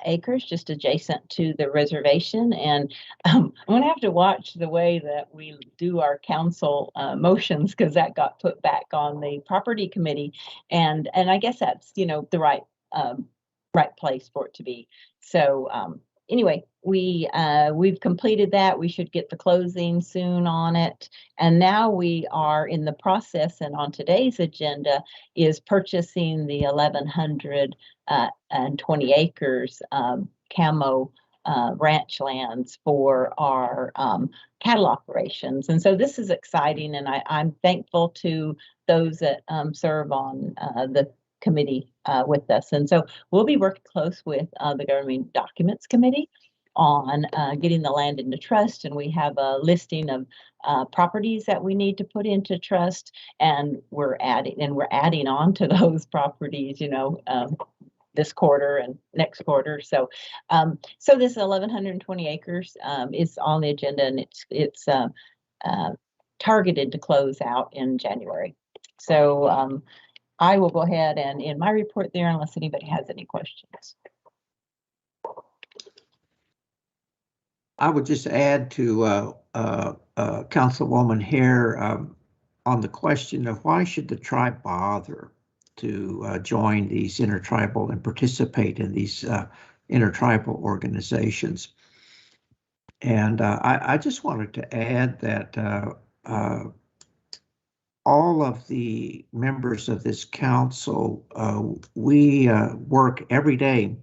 acres just adjacent to the reservation. And I'm going to have to watch the way that we do our council motions, because that got put back on the property committee. And I guess that's, the right place for it to be. So anyway, we've completed that. We should get the closing soon on it. And now we are in the process, and on today's agenda is purchasing the 1,120 acres camo ranch lands for our cattle operations. And so this is exciting, and I'm thankful to those that serve on the committee with us. And so we'll be working close with the Government Documents Committee on getting the land into trust, and we have a listing of properties that we need to put into trust, and we're adding on to those properties, this quarter and next quarter. So so this 1,120 acres is on the agenda, and it's targeted to close out in January. So I will go ahead and end my report there unless anybody has any questions. I would just add to Councilwoman Hare on the question of why should the tribe bother to join these intertribal and participate in these intertribal organizations. And I just wanted to add that all of the members of this council, we work every day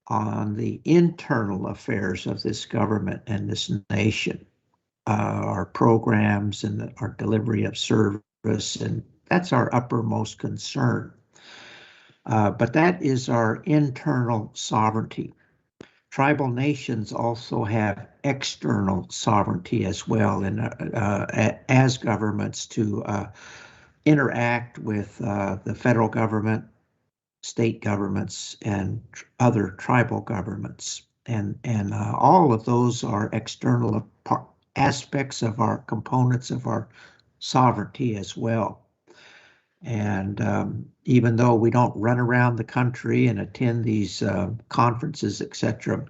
on the internal affairs of this government and this nation, our programs and our delivery of service, and that's our uppermost concern. But that is our internal sovereignty. Tribal nations also have external sovereignty as well, and as governments to interact with the federal government, state governments, and other tribal governments, and all of those are external aspects of our components of our sovereignty as well. And even though we don't run around the country and attend these conferences, etc.,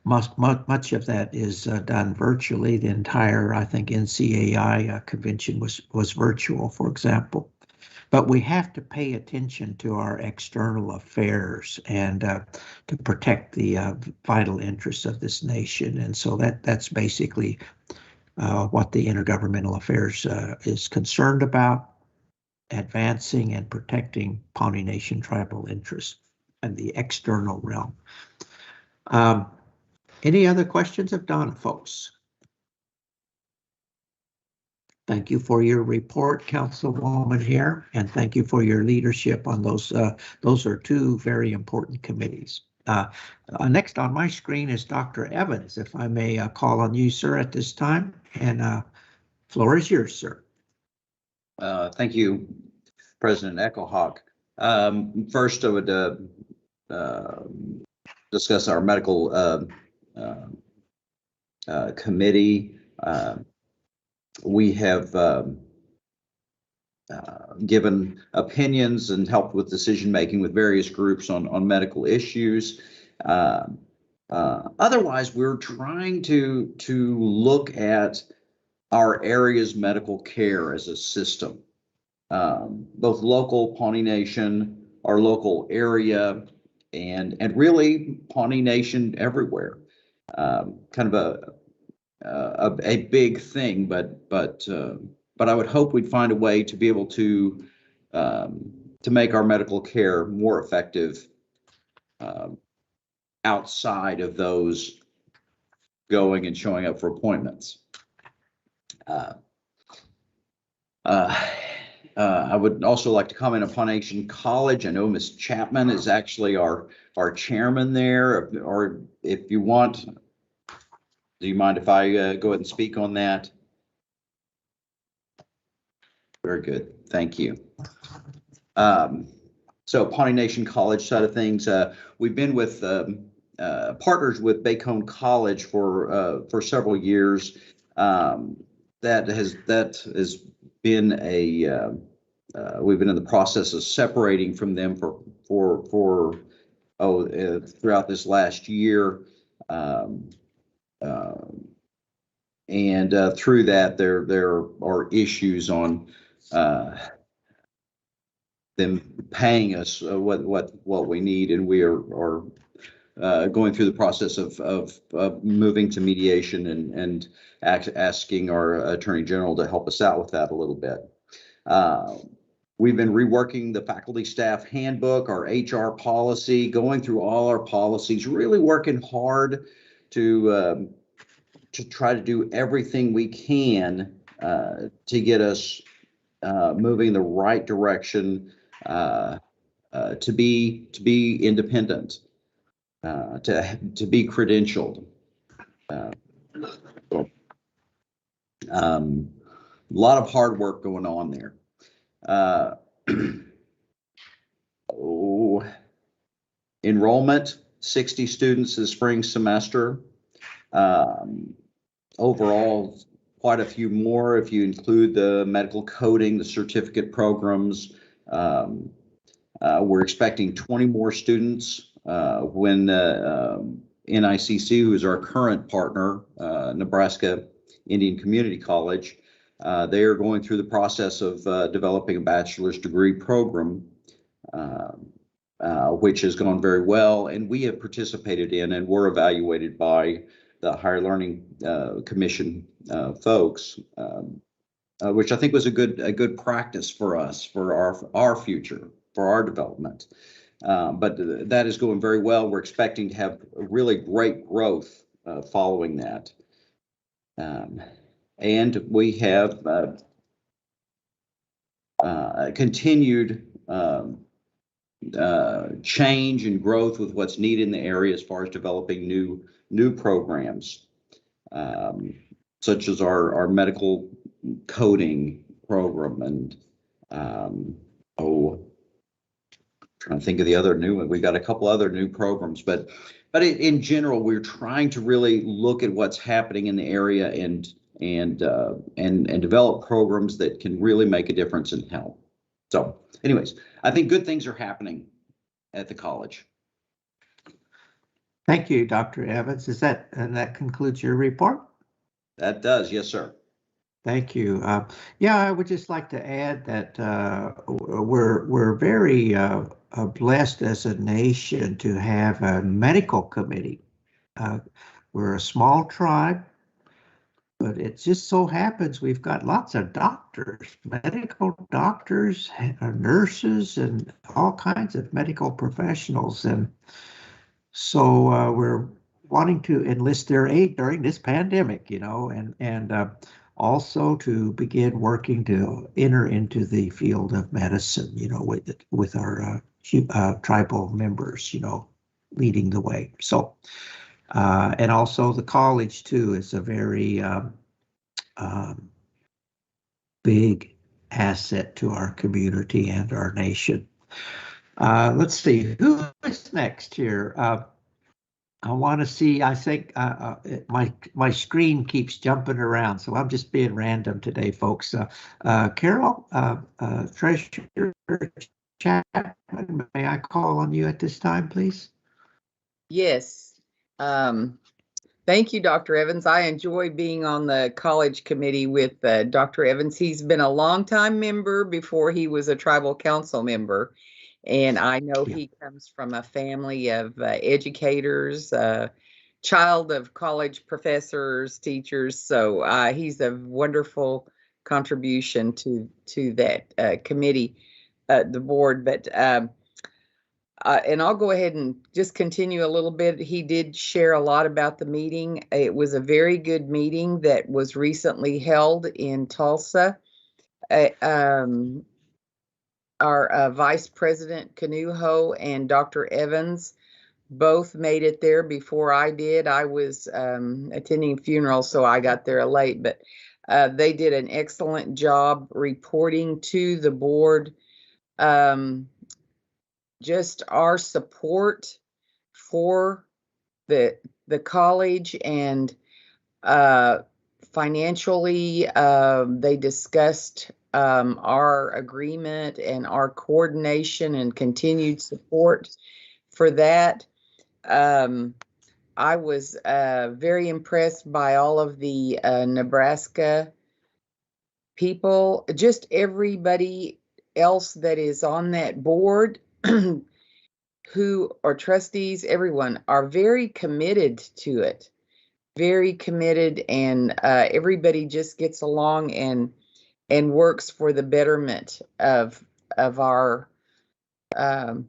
much of that is done virtually. The entire, I think, NCAI convention was virtual, for example. But we have to pay attention to our external affairs and to protect the vital interests of this nation. And so that's basically what the Intergovernmental Affairs is concerned about, advancing and protecting Pawnee Nation tribal interests and the external realm. Any other questions of Don, folks? Thank you for your report, Councilwoman here, and thank you for your leadership on those. Those are two very important committees. Next on my screen is Dr. Evans, if I may call on you, sir, at this time, and floor is yours, sir. Thank you, President Echohawk. First, I would discuss our medical committee. We have given opinions and helped with decision making with various groups on medical issues. Otherwise, we're trying to look at our area's medical care as a system, both local Pawnee Nation, our local area, and really Pawnee Nation everywhere. Kind of a big thing, but I would hope we'd find a way to be able to make our medical care more effective outside of those going and showing up for appointments. I would also like to comment on Pawnee Nation College. I know Ms. Chapman is actually our chairman there, or if you want, do you mind if I go ahead and speak on that? Very good, thank you. So Pawnee Nation College side of things, we've been with partners with Bacone College for several years. That has been a we've been in the process of separating from them for throughout this last year. And through that, there are issues on them paying us what we need, and we are going through the process of moving to mediation and asking our Attorney General to help us out with that a little bit. We've been reworking the faculty staff handbook, our HR policy, going through all our policies, really working hard to try to do everything we can to get us moving in the right direction, to be independent, to be credentialed. A lot of hard work going on there. Enrollment, 60 students this spring semester. Overall, quite a few more if you include the medical coding, the certificate programs. We're expecting 20 more students when NICC, who is our current partner, Nebraska Indian Community College, they are going through the process of developing a bachelor's degree program, which has gone very well, and we have participated in and were evaluated by the Higher Learning Commission folks, which I think was a good practice for us, for our future, for our development. But that is going very well. We're expecting to have really great growth following that. And we have continued change and growth with what's needed in the area as far as developing new programs, such as our medical coding program, and trying to think of the other new one. We've got a couple other new programs, but in general, we're trying to really look at what's happening in the area and develop programs that can really make a difference and help. So anyways, I think good things are happening at the college. Thank you, Dr. Evans. And that concludes your report? That does, yes, sir. Thank you. Yeah, I would just like to add that we're very blessed as a nation to have a medical committee. We're a small tribe, but it just so happens we've got lots of doctors, medical doctors, nurses, and all kinds of medical professionals. And so we're wanting to enlist their aid during this pandemic, and also to begin working to enter into the field of medicine, with our tribal members, leading the way. So, and also the college too is a very big asset to our community and our nation. Let's see, who is next here? I want to see, I think my screen keeps jumping around, so I'm just being random today, folks. Carol, Treasurer Chapman, may I call on you at this time, please? Yes. Thank you, Dr. Evans. I enjoy being on the college committee with Dr. Evans. He's been a longtime member before he was a tribal council member. And I know he comes from a family of educators, child of college professors, teachers. So he's a wonderful contribution to that committee, the board. But and I'll go ahead and just continue a little bit. He did share a lot about the meeting. It was a very good meeting that was recently held in Tulsa. Our Vice President Canuho and Dr. Evans both made it there before I did. I was attending a funeral, so I got there late, but they did an excellent job reporting to the board just our support for the college, and financially they discussed our agreement and our coordination and continued support for that. I was very impressed by all of the Nebraska people, just everybody else that is on that board who are trustees, everyone are very committed to it, very committed, and everybody just gets along and works for the betterment of our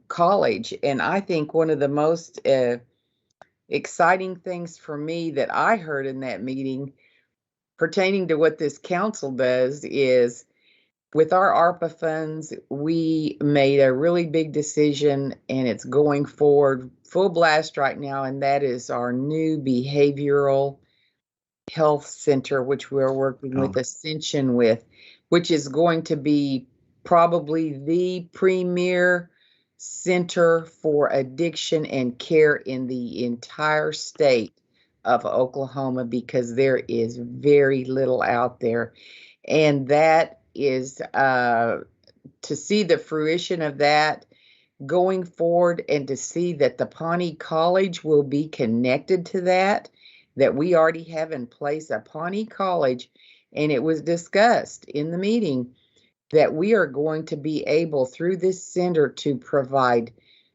college. And I think one of the most exciting things for me that I heard in that meeting pertaining to what this council does is, with our ARPA funds, we made a really big decision, and it's going forward full blast right now, and that is our new behavioral health center, which we're working with Ascension with, which is going to be probably the premier center for addiction and care in the entire state of Oklahoma, because there is very little out there. And that is to see the fruition of that going forward, and to see that the Pawnee College will be connected to that we already have in place a Pawnee College. And it was discussed in the meeting that we are going to be able, through this center, to provide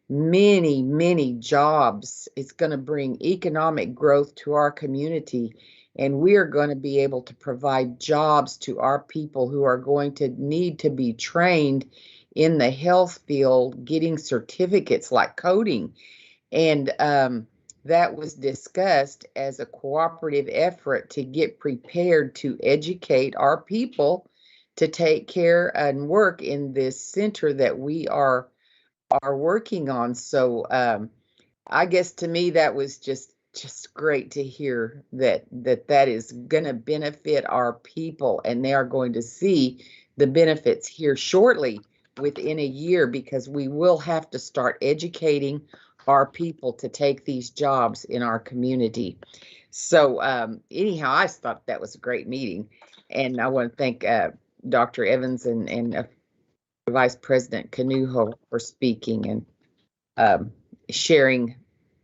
many, many jobs. It's going to bring economic growth to our community, and we are going to be able to provide jobs to our people who are going to need to be trained in the health field, getting certificates like coding. And that was discussed as a cooperative effort to get prepared to educate our people to take care and work in this center that we are working on. So I guess to me that was just great to hear that is going to benefit our people, and they are going to see the benefits here shortly, within a year, because we will have to start educating our people to take these jobs in our community. So anyhow, I thought that was a great meeting, and I want to thank Dr. Evans and Vice President Canuho for speaking and sharing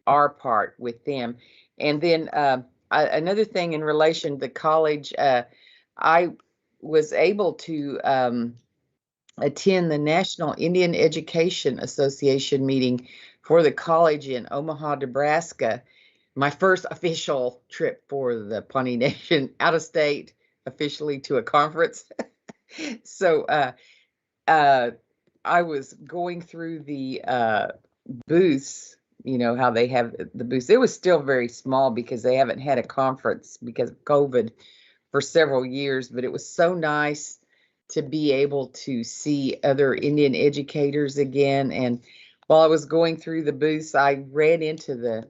our part with them. And then another thing in relation to the college, I was able to attend the National Indian Education Association meeting for the college in Omaha, Nebraska, my first official trip for the Pawnee Nation out of state, officially to a conference. So I was going through the booths, you know, how they have the booths. It was still very small because they haven't had a conference because of COVID for several years, but it was so nice to be able to see other Indian educators again. And while I was going through the booths, I ran into the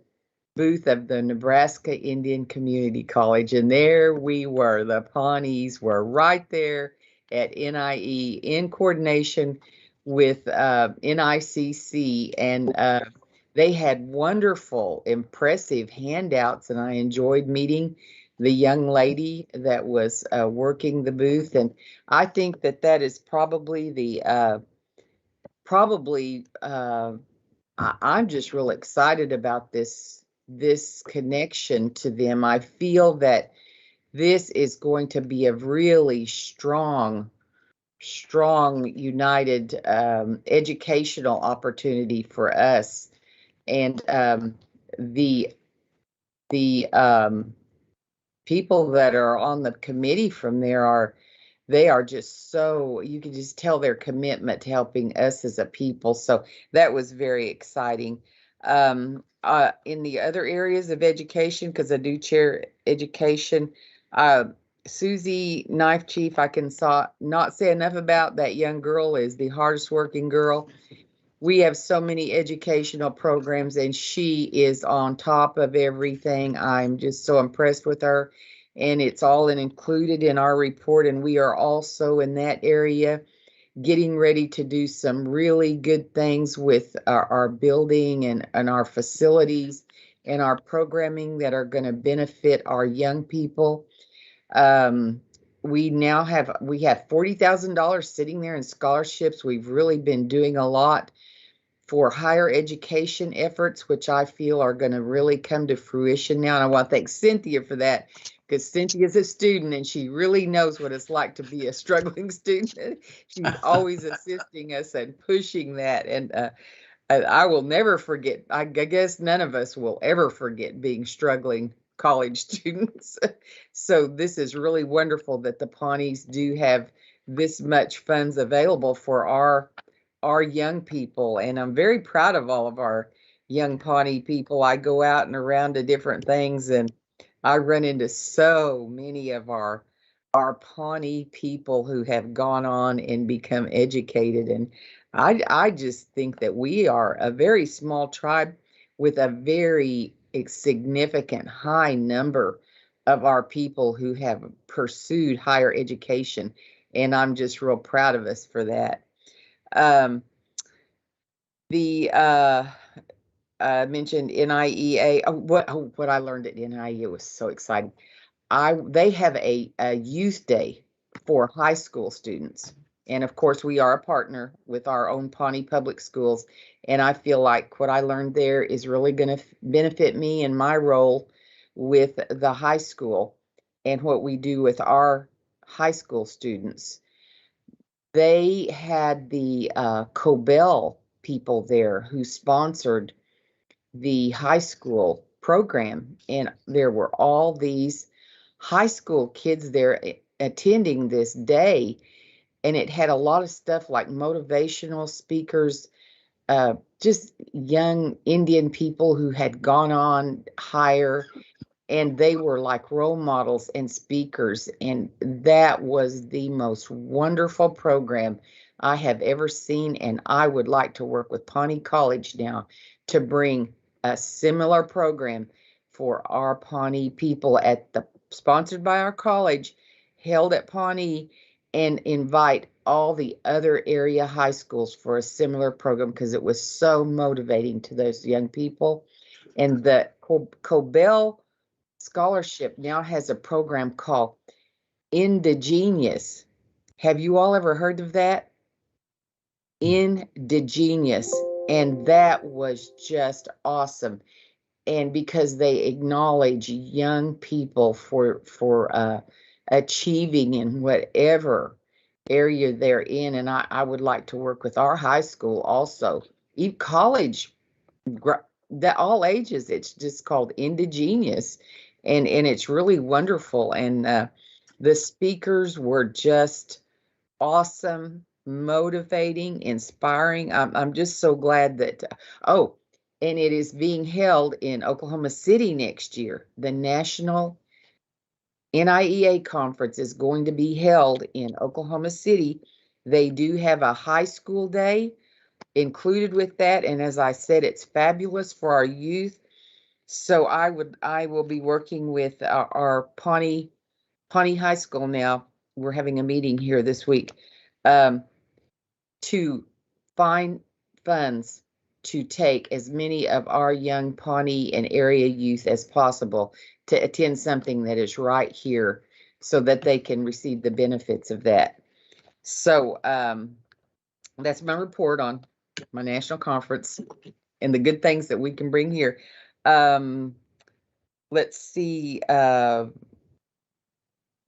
booth of the Nebraska Indian Community College, and there we were. The Pawnees were right there at NIE in coordination with NICC, and they had wonderful, impressive handouts, and I enjoyed meeting the young lady that was working the booth. And I think that is probably the I'm just real excited about this connection to them. I feel that this is going to be a really strong united educational opportunity for us. And the people that are on the committee from there they are just so, you can just tell their commitment to helping us as a people. So that was very exciting. In the other areas of education, because I do chair education, Susie Knife Chief, I can not say enough about. That young girl is the hardest working girl. We have so many educational programs, and she is on top of everything. I'm just so impressed with her, and it's all included in our report. And we are also in that area getting ready to do some really good things with our building and our facilities and our programming that are going to benefit our young people. We have $40,000 sitting there in scholarships. We've really been doing a lot for higher education efforts, which I feel are going to really come to fruition now. And I want to thank Cynthia for that, because Cynthia's a student and she really knows what it's like to be a struggling student. She's always assisting us and pushing that. And I will never forget, I guess none of us will ever forget being struggling college students. So this is really wonderful that the Pawnees do have this much funds available for our young people. And I'm very proud of all of our young Pawnee people. I go out and around to different things, and I run into so many of our Pawnee people who have gone on and become educated. And I just think that we are a very small tribe with a very significant high number of our people who have pursued higher education. And I'm just real proud of us for that. Mentioned NIEA. What I learned at NIEA was so exciting. They have a youth day for high school students. And of course, we are a partner with our own Pawnee Public Schools. And I feel like what I learned there is really going to benefit me in my role with the high school and what we do with our high school students. They had the Cobell people there who sponsored the high school program. And there were all these high school kids there attending this day. And it had a lot of stuff like motivational speakers, just young Indian people who had gone on higher, and they were like role models and speakers. And that was the most wonderful program I have ever seen. And I would like to work with Pawnee College now to bring a similar program for our Pawnee people sponsored by our college, held at Pawnee, and invite all the other area high schools for a similar program, because it was so motivating to those young people. And the Cobell Scholarship now has a program called Indigenous. Have you all ever heard of that? Indigenous. And that was just awesome. And because they acknowledge young people for achieving in whatever area they're in. And I would like to work with our high school also, even college, that all ages. It's just called Indigenous, and it's really wonderful. And the speakers were just awesome, motivating, inspiring. I'm just so glad that and it is being held in Oklahoma City next year. The National NIEA Conference is going to be held in Oklahoma City. They do have a high school day included with that. And as I said, it's fabulous for our youth. So I will be working with our Pawnee High School now. We're having a meeting here this week to find funds to take as many of our young Pawnee and area youth as possible to attend something that is right here, so that they can receive the benefits of that. So that's my report on my national conference and the good things that we can bring here. Let's see. That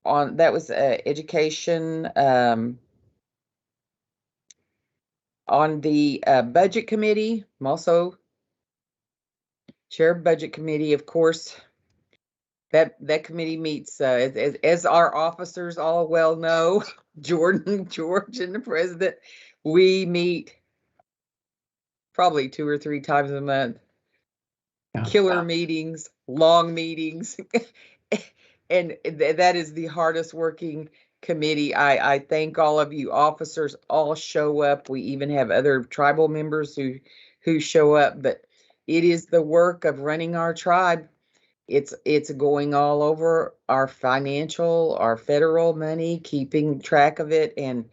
was education. On the budget committee, I'm also chair of budget committee, of course. That committee meets, as our officers all well know, George, and the president, we meet probably 2 or 3 times a month. Yeah. Killer meetings, long meetings. And that is the hardest working committee. I thank all of you officers, all show up. We even have other tribal members who show up, but it is the work of running our tribe. It's going all over our financial, our federal money, keeping track of it. And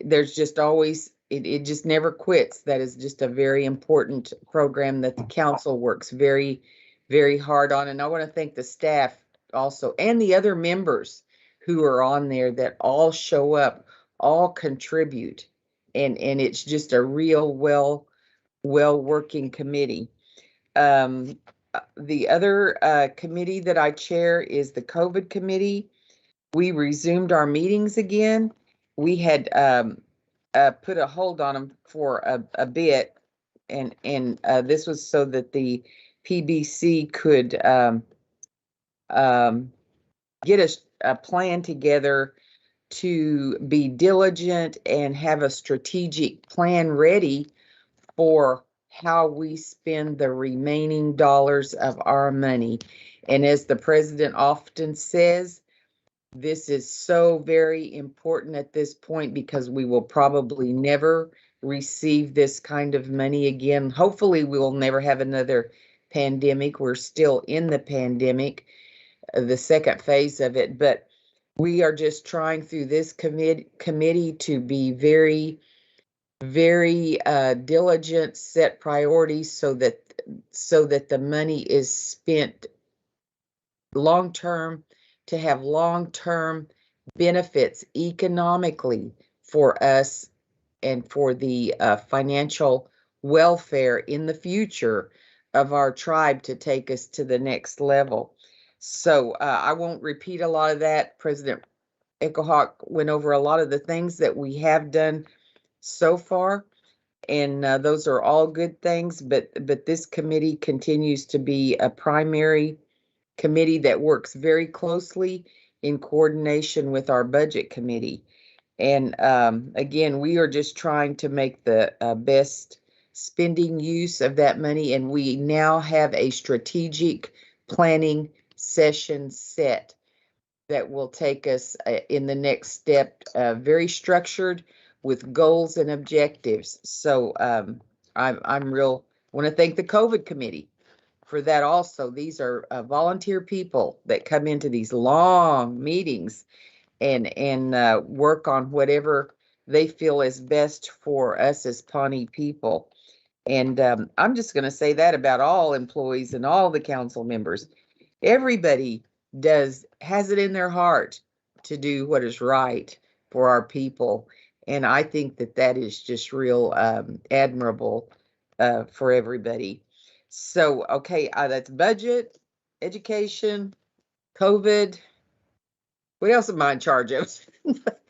there's just always, it just never quits. That is just a very important program that the council works very, very hard on. And I want to thank the staff also, and the other members who are on there that all show up, all contribute. And it's just a real well well-working committee. The other committee that I chair is the COVID committee. We resumed our meetings again. We had put a hold on them for a bit, and this was so that the PBC could get a plan together to be diligent and have a strategic plan ready for how we spend the remaining dollars of our money. And as the president often says, this is so very important at this point because we will probably never receive this kind of money again. Hopefully we will never have another pandemic. We're still in the pandemic, the second phase of it, but we are just trying through this committee to be very, very diligent, set priorities so that the money is spent long-term to have long-term benefits economically for us and for the financial welfare in the future of our tribe to take us to the next level. So I won't repeat a lot of that. President Echohawk went over a lot of the things that we have done so far, and those are all good things, but this committee continues to be a primary committee that works very closely in coordination with our budget committee. And again, we are just trying to make the best spending use of that money, and we now have a strategic planning session set that will take us in the next step, very structured with goals and objectives. So I'm want to thank the COVID committee for that also. These are volunteer people that come into these long meetings and work on whatever they feel is best for us as Pawnee people. And I'm just going to say that about all employees and all the council members. Everybody has it in their heart to do what is right for our people. And I think that is just real admirable for everybody. So, okay, that's budget, education, COVID. What else am I in charge of?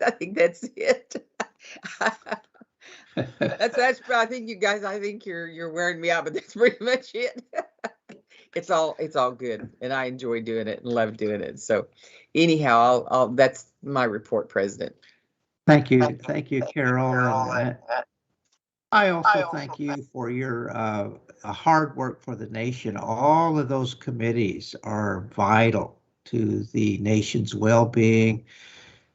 I think that's it. that's I think you guys, I think you're wearing me out, but that's pretty much it. It's all good, and I enjoy doing it and love doing it. So anyhow, I'll that's my report, President. Thank you, Carol. And I also thank you for your hard work for the nation. All of those committees are vital to the nation's well-being.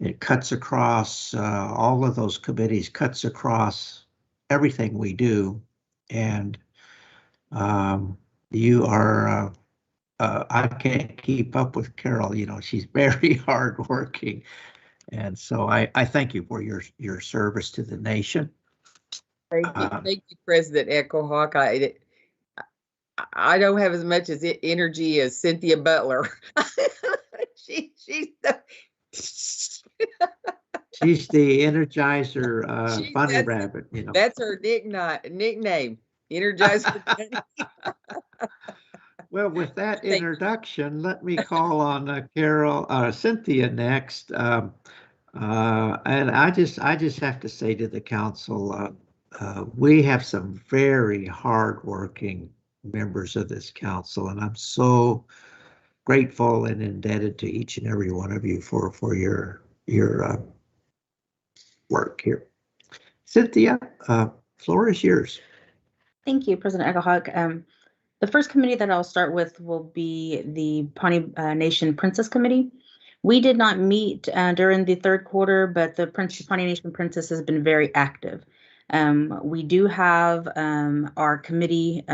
It cuts across all of those committees, cuts across everything we do, and you are. I can't keep up with Carol. You know, she's very hardworking, and so I thank you for your service to the nation. Thank you, President Echohawk. I don't have as much energy as Cynthia Butler. She's the Energizer bunny rabbit. You know, that's her nickname, Energizer. Well, with that introduction, let me call on Cynthia next. And I just have to say to the council, we have some very hardworking members of this council, and I'm so grateful and indebted to each and every one of you for your work here. Cynthia, floor is yours. Thank you, President Echohawk. The first committee that I'll start with will be the Pawnee Nation Princess Committee. We did not meet during the third quarter, but the Pawnee Nation Princess has been very active. We do have our committee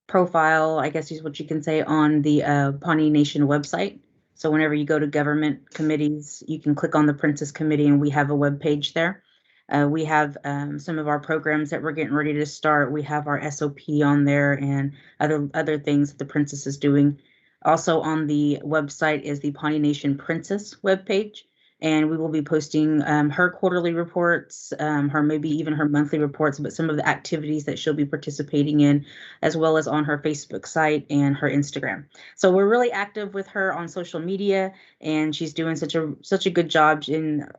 profile, I guess is what you can say, on the Pawnee Nation website. So whenever you go to government committees, you can click on the Princess Committee and we have a web page there. We have some of our programs that we're getting ready to start. We have our SOP on there and other things that the Princess is doing. Also on the website is the Pawnee Nation Princess webpage. and we will be posting her quarterly reports, her maybe even her monthly reports, but some of the activities that she'll be participating in, as well as on her Facebook site and her Instagram. So we're really active with her on social media, and she's doing such a good job.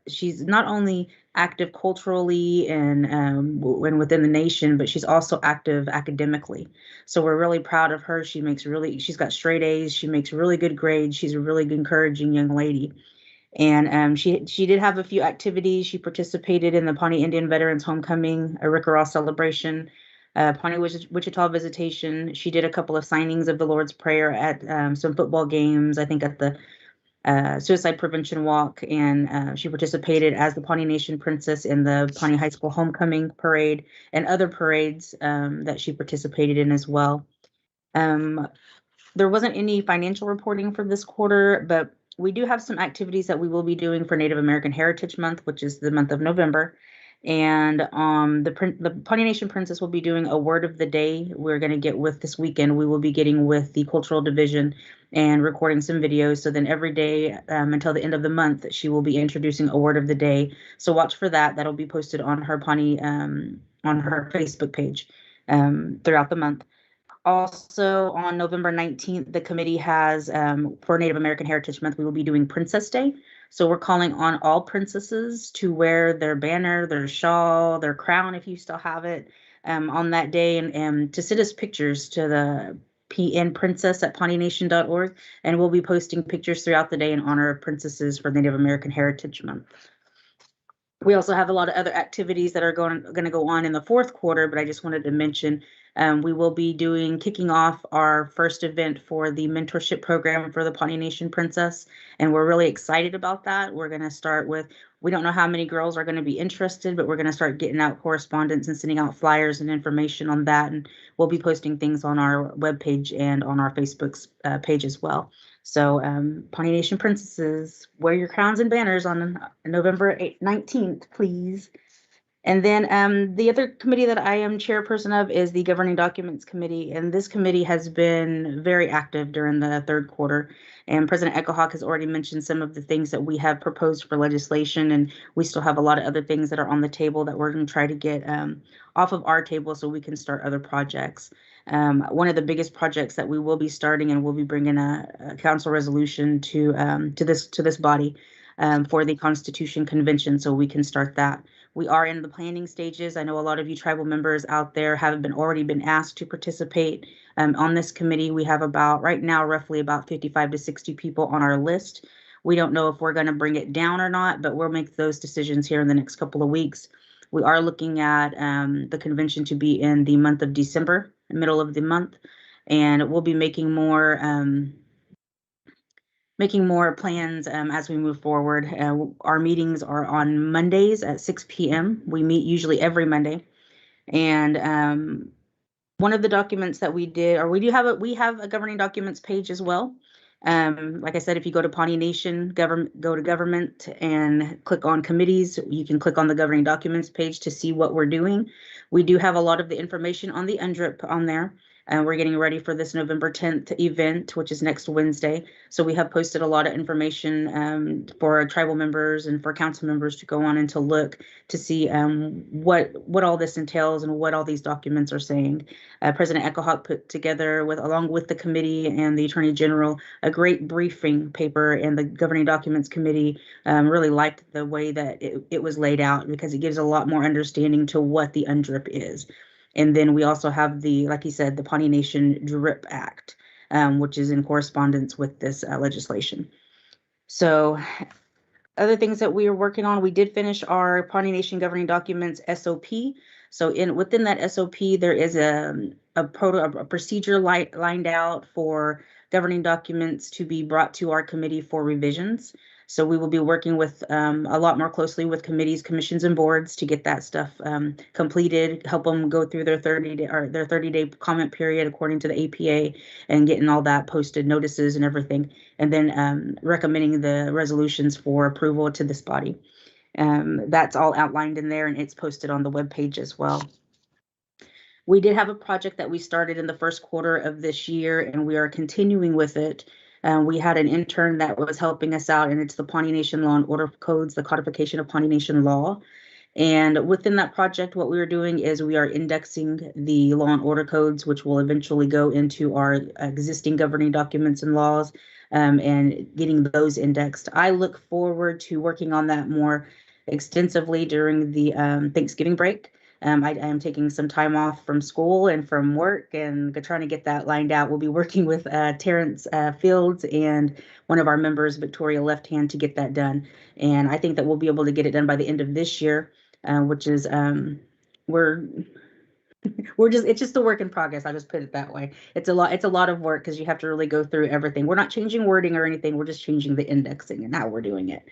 She's not only active culturally and within the nation, but she's also active academically. So we're really proud of her. She's got straight A's. She makes really good grades. She's a really encouraging young lady. And she did have a few activities. She participated in the Pawnee Indian Veterans Homecoming, a Rick Ross celebration, Pawnee Wichita visitation. She did a couple of signings of the Lord's Prayer at some football games, I think at the Suicide Prevention Walk, and she participated as the Pawnee Nation Princess in the Pawnee High School Homecoming Parade and other parades that she participated in as well. There wasn't any financial reporting for this quarter, but we do have some activities that we will be doing for Native American Heritage Month, which is the month of November. And the Pawnee Nation Princess will be doing a word of the day. We're going to get with this weekend. We will be getting with the Cultural Division and recording some videos. So then every day until the end of the month, she will be introducing a word of the day. So watch for that. That'll be posted on her Pawnee on her Facebook page throughout the month. Also, on November 19th, the committee has, for Native American Heritage Month, we will be doing Princess Day. So we're calling on all princesses to wear their banner, their shawl, their crown, if you still have it, on that day, and to send us pictures to the pnprincess@pawneenation.org, and we'll be posting pictures throughout the day in honor of princesses for Native American Heritage Month. We also have a lot of other activities that are going to go on in the fourth quarter, but I just wanted to mention we will be kicking off our first event for the mentorship program for the Pawnee Nation Princess, and we're really excited about that. We're going to start with, we don't know how many girls are going to be interested, but we're going to start getting out correspondence and sending out flyers and information on that, and we'll be posting things on our webpage and on our Facebook page as well. So Pawnee Nation Princesses, wear your crowns and banners on November 19th, please. And then the other committee that I am chairperson of is the Governing Documents Committee. And this committee has been very active during the third quarter. And President Echohawk has already mentioned some of the things that we have proposed for legislation. And we still have a lot of other things that are on the table that we're going to try to get off of our table so we can start other projects. One of the biggest projects that we will be starting, and we'll be bringing a council resolution to this body for the Constitution Convention, so we can start that. We are in the planning stages. I know a lot of you tribal members out there have already been asked to participate on this committee. We have right now roughly about 55 to 60 people on our list. We don't know if we're going to bring it down or not, but we'll make those decisions here in the next couple of weeks. We are looking at the convention to be in the month of December, middle of the month, and we'll be making more plans as we move forward. Our meetings are on Mondays at 6 p.m. We meet usually every Monday. And one of the documents that we did, or we have a governing documents page as well. Like I said, if you go to Pawnee Nation, go to government and click on committees, you can click on the governing documents page to see what we're doing. We do have a lot of the information on the UNDRIP on there. And we're getting ready for this November 10th event, which is next Wednesday. So we have posted a lot of information for tribal members and for council members to go on and to look to see what all this entails and what all these documents are saying. President Echohawk put together, along with the committee and the Attorney General, a great briefing paper, and the Governing Documents Committee really liked the way that it was laid out, because it gives a lot more understanding to what the UNDRIP is. And then we also have like he said, the Pawnee Nation DRIP Act, which is in correspondence with this legislation. So other things that we are working on, we did finish our Pawnee Nation Governing Documents SOP. So within that SOP, there is a procedure lined out for governing documents to be brought to our committee for revisions. So we will be working with a lot more closely with committees, commissions, and boards to get that stuff completed, help them go through their 30-day comment period according to the APA, and getting all that posted, notices and everything, and then recommending the resolutions for approval to this body. That's all outlined in there, and it's posted on the webpage as well. We did have a project that we started in the first quarter of this year, and we are continuing with it. We had an intern that was helping us out, and it's the Pawnee Nation Law and Order Codes, the codification of Pawnee Nation law. And within that project, what we are doing is we are indexing the law and order codes, which will eventually go into our existing governing documents and laws, and getting those indexed. I look forward to working on that more extensively during the Thanksgiving break. I am taking some time off from school and from work and trying to get that lined out. We'll be working with Terrence Fields and one of our members, Victoria Left Hand, to get that done. And I think that we'll be able to get it done by the end of this year, which is it's just a work in progress. I'll just put it that way. It's a lot of work because you have to really go through everything. We're not changing wording or anything. We're just changing the indexing and how we're doing it.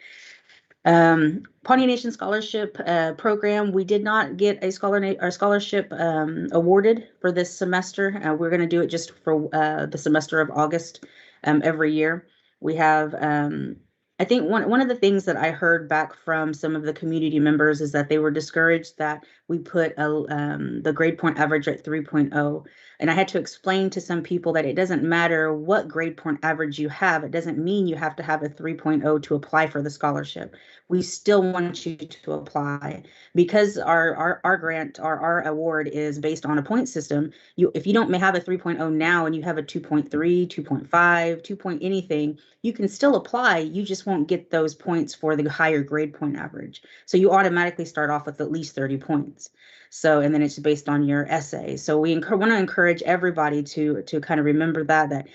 Pawnee Nation Scholarship Program, we did not get a scholarship awarded for this semester. We're going to do it just for the semester of August every year. We have, I think one of the things that I heard back from some of the community members is that they were discouraged that we put the grade point average at 3.0. And I had to explain to some people that it doesn't matter what grade point average you have. It doesn't mean you have to have a 3.0 to apply for the scholarship. We still want you to apply because our grant, our award is based on a point system. If you don't have a 3.0 now and you have a 2.3, 2.5, 2 point anything, you can still apply. You just won't get those points for the higher grade point average. So you automatically start off with at least 30 points. So, and then it's based on your essay. So we want to encourage everybody to kind of remember that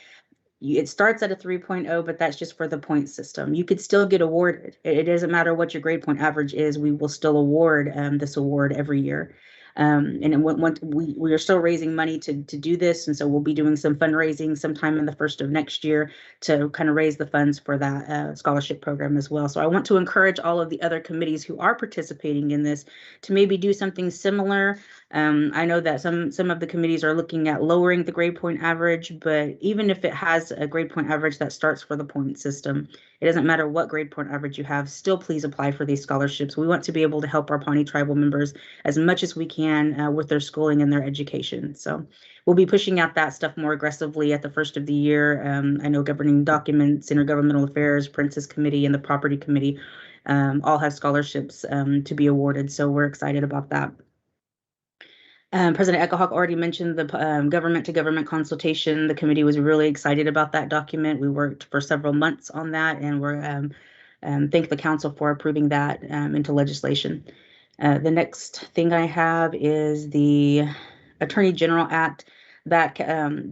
it starts at a 3.0, but that's just for the point system. You could still get awarded. It doesn't matter what your grade point average is. We will still award this award every year. And we are still raising money to do this. And so we'll be doing some fundraising sometime in the first of next year to kind of raise the funds for that scholarship program as well. So I want to encourage all of the other committees who are participating in this to maybe do something similar. I know that some of the committees are looking at lowering the grade point average, but even if it has a grade point average that starts for the point system, it doesn't matter what grade point average you have, still please apply for these scholarships. We want to be able to help our Pawnee tribal members as much as we can with their schooling and their education. So we'll be pushing out that stuff more aggressively at the first of the year. I know governing documents, intergovernmental affairs, Princess Committee, and the Property Committee all have scholarships to be awarded. So we're excited about that. President Echohawk already mentioned the government-to-government consultation. The committee was really excited about that document. We worked for several months on that, and we're thank the council for approving that into legislation. The next thing I have is the Attorney General Act. That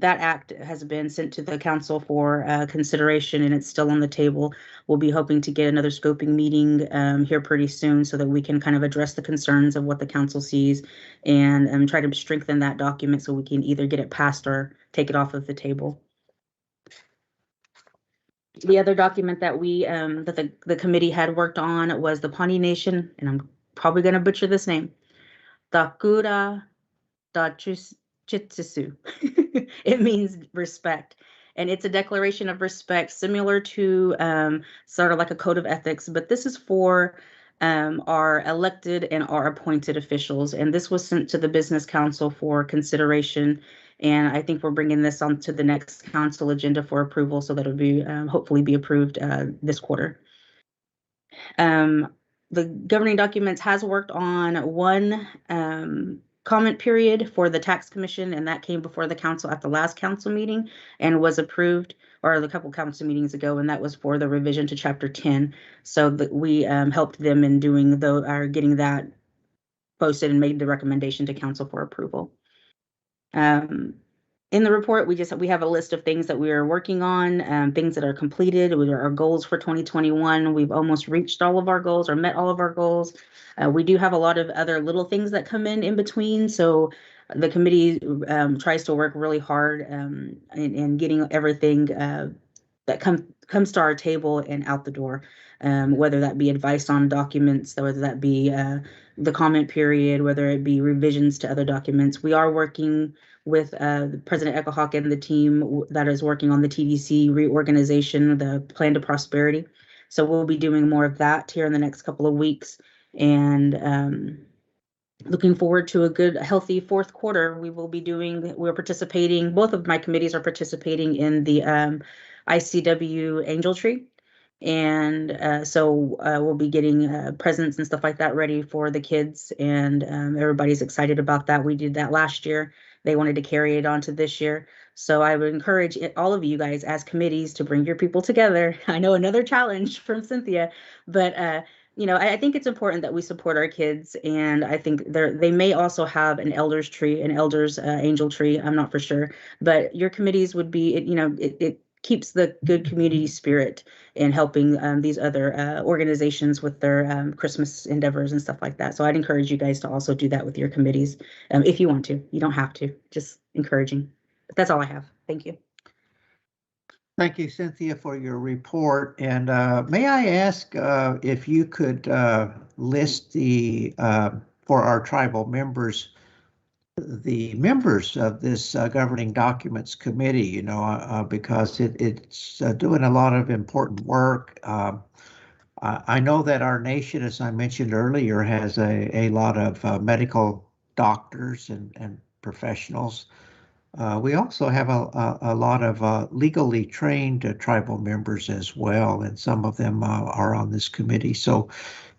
act has been sent to the council for consideration, and it's still on the table. We'll be hoping to get another scoping meeting here pretty soon so that we can kind of address the concerns of what the council sees and try to strengthen that document so we can either get it passed or take it off of the table. The other document that the committee had worked on was the Pawnee Nation, and I'm probably going to butcher this name, Takura Dachus. Chitsusu. It means respect. And it's a declaration of respect similar to sort of like a code of ethics, but this is for our elected and our appointed officials. And this was sent to the Business Council for consideration. And I think we're bringing this on to the next council agenda for approval so that it'll be hopefully be approved this quarter. The governing documents has worked on one comment period for the tax commission, and that came before the council at the last council meeting and was approved, or a couple council meetings ago, and that was for the revision to chapter 10. So that we helped them in doing getting that posted and made the recommendation to council for approval. In the report, we have a list of things that we are working on, things that are completed. Our goals for 2021. We've almost reached all of our goals or met all of our goals. We do have a lot of other little things that come in between. So the committee tries to work really hard in getting everything that comes to our table and out the door, whether that be advice on documents, whether that be the comment period, whether it be revisions to other documents. We are working with President Echohawk and the team that is working on the TDC reorganization, the Plan to Prosperity. So we'll be doing more of that here in the next couple of weeks. And looking forward to a good, healthy fourth quarter. We're participating, both of my committees are participating in the ICW Angel Tree. And so we'll be getting presents and stuff like that ready for the kids, and everybody's excited about that. We did that last year. They wanted to carry it on to this year. So I would encourage all of you guys as committees to bring your people together. I know another challenge from Cynthia, but I think it's important that we support our kids, and I think they may also have an elders tree, an elders angel tree. I'm not for sure, but your committees would be, it keeps the good community spirit in helping these other organizations with their Christmas endeavors and stuff like that. So I'd encourage you guys to also do that with your committees if you want to. You don't have to, just encouraging. But that's all I have. Thank you. Thank you, Cynthia, for your report. And may I ask if you could list for our tribal members, the members of this governing documents committee, because it's doing a lot of important work. I know that our nation, as I mentioned earlier, has a lot of medical doctors and professionals. We also have a lot of legally trained tribal members as well, and some of them are on this committee. So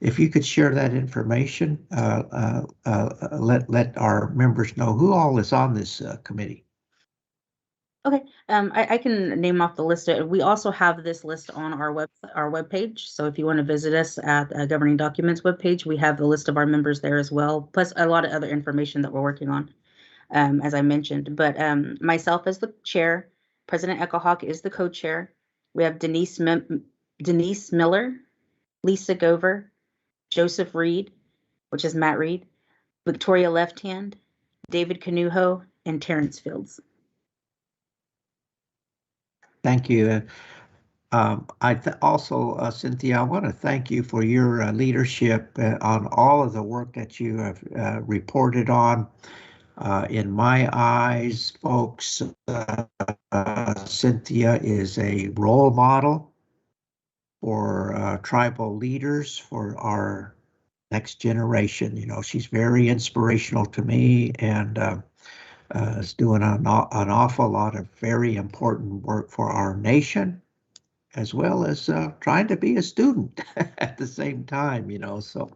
if you could share that information, let our members know who all is on this committee. Okay, I can name off the list. We also have this list on our webpage. So if you want to visit us at Governing Documents webpage, we have the list of our members there as well, plus a lot of other information that we're working on, as I mentioned. But myself as the chair, President Echohawk is the co-chair. We have Denise Miller, Lisa Gover, Joseph Reed, which is Matt Reed, Victoria Left Hand, David Canuho, and Terrence Fields. Thank you. Also, Cynthia, I want to thank you for your leadership on all of the work that you have reported on. In my eyes, folks, Cynthia is a role model for tribal leaders, for our next generation. She's very inspirational to me, and is doing an awful lot of very important work for our nation, as well as trying to be a student at the same time, So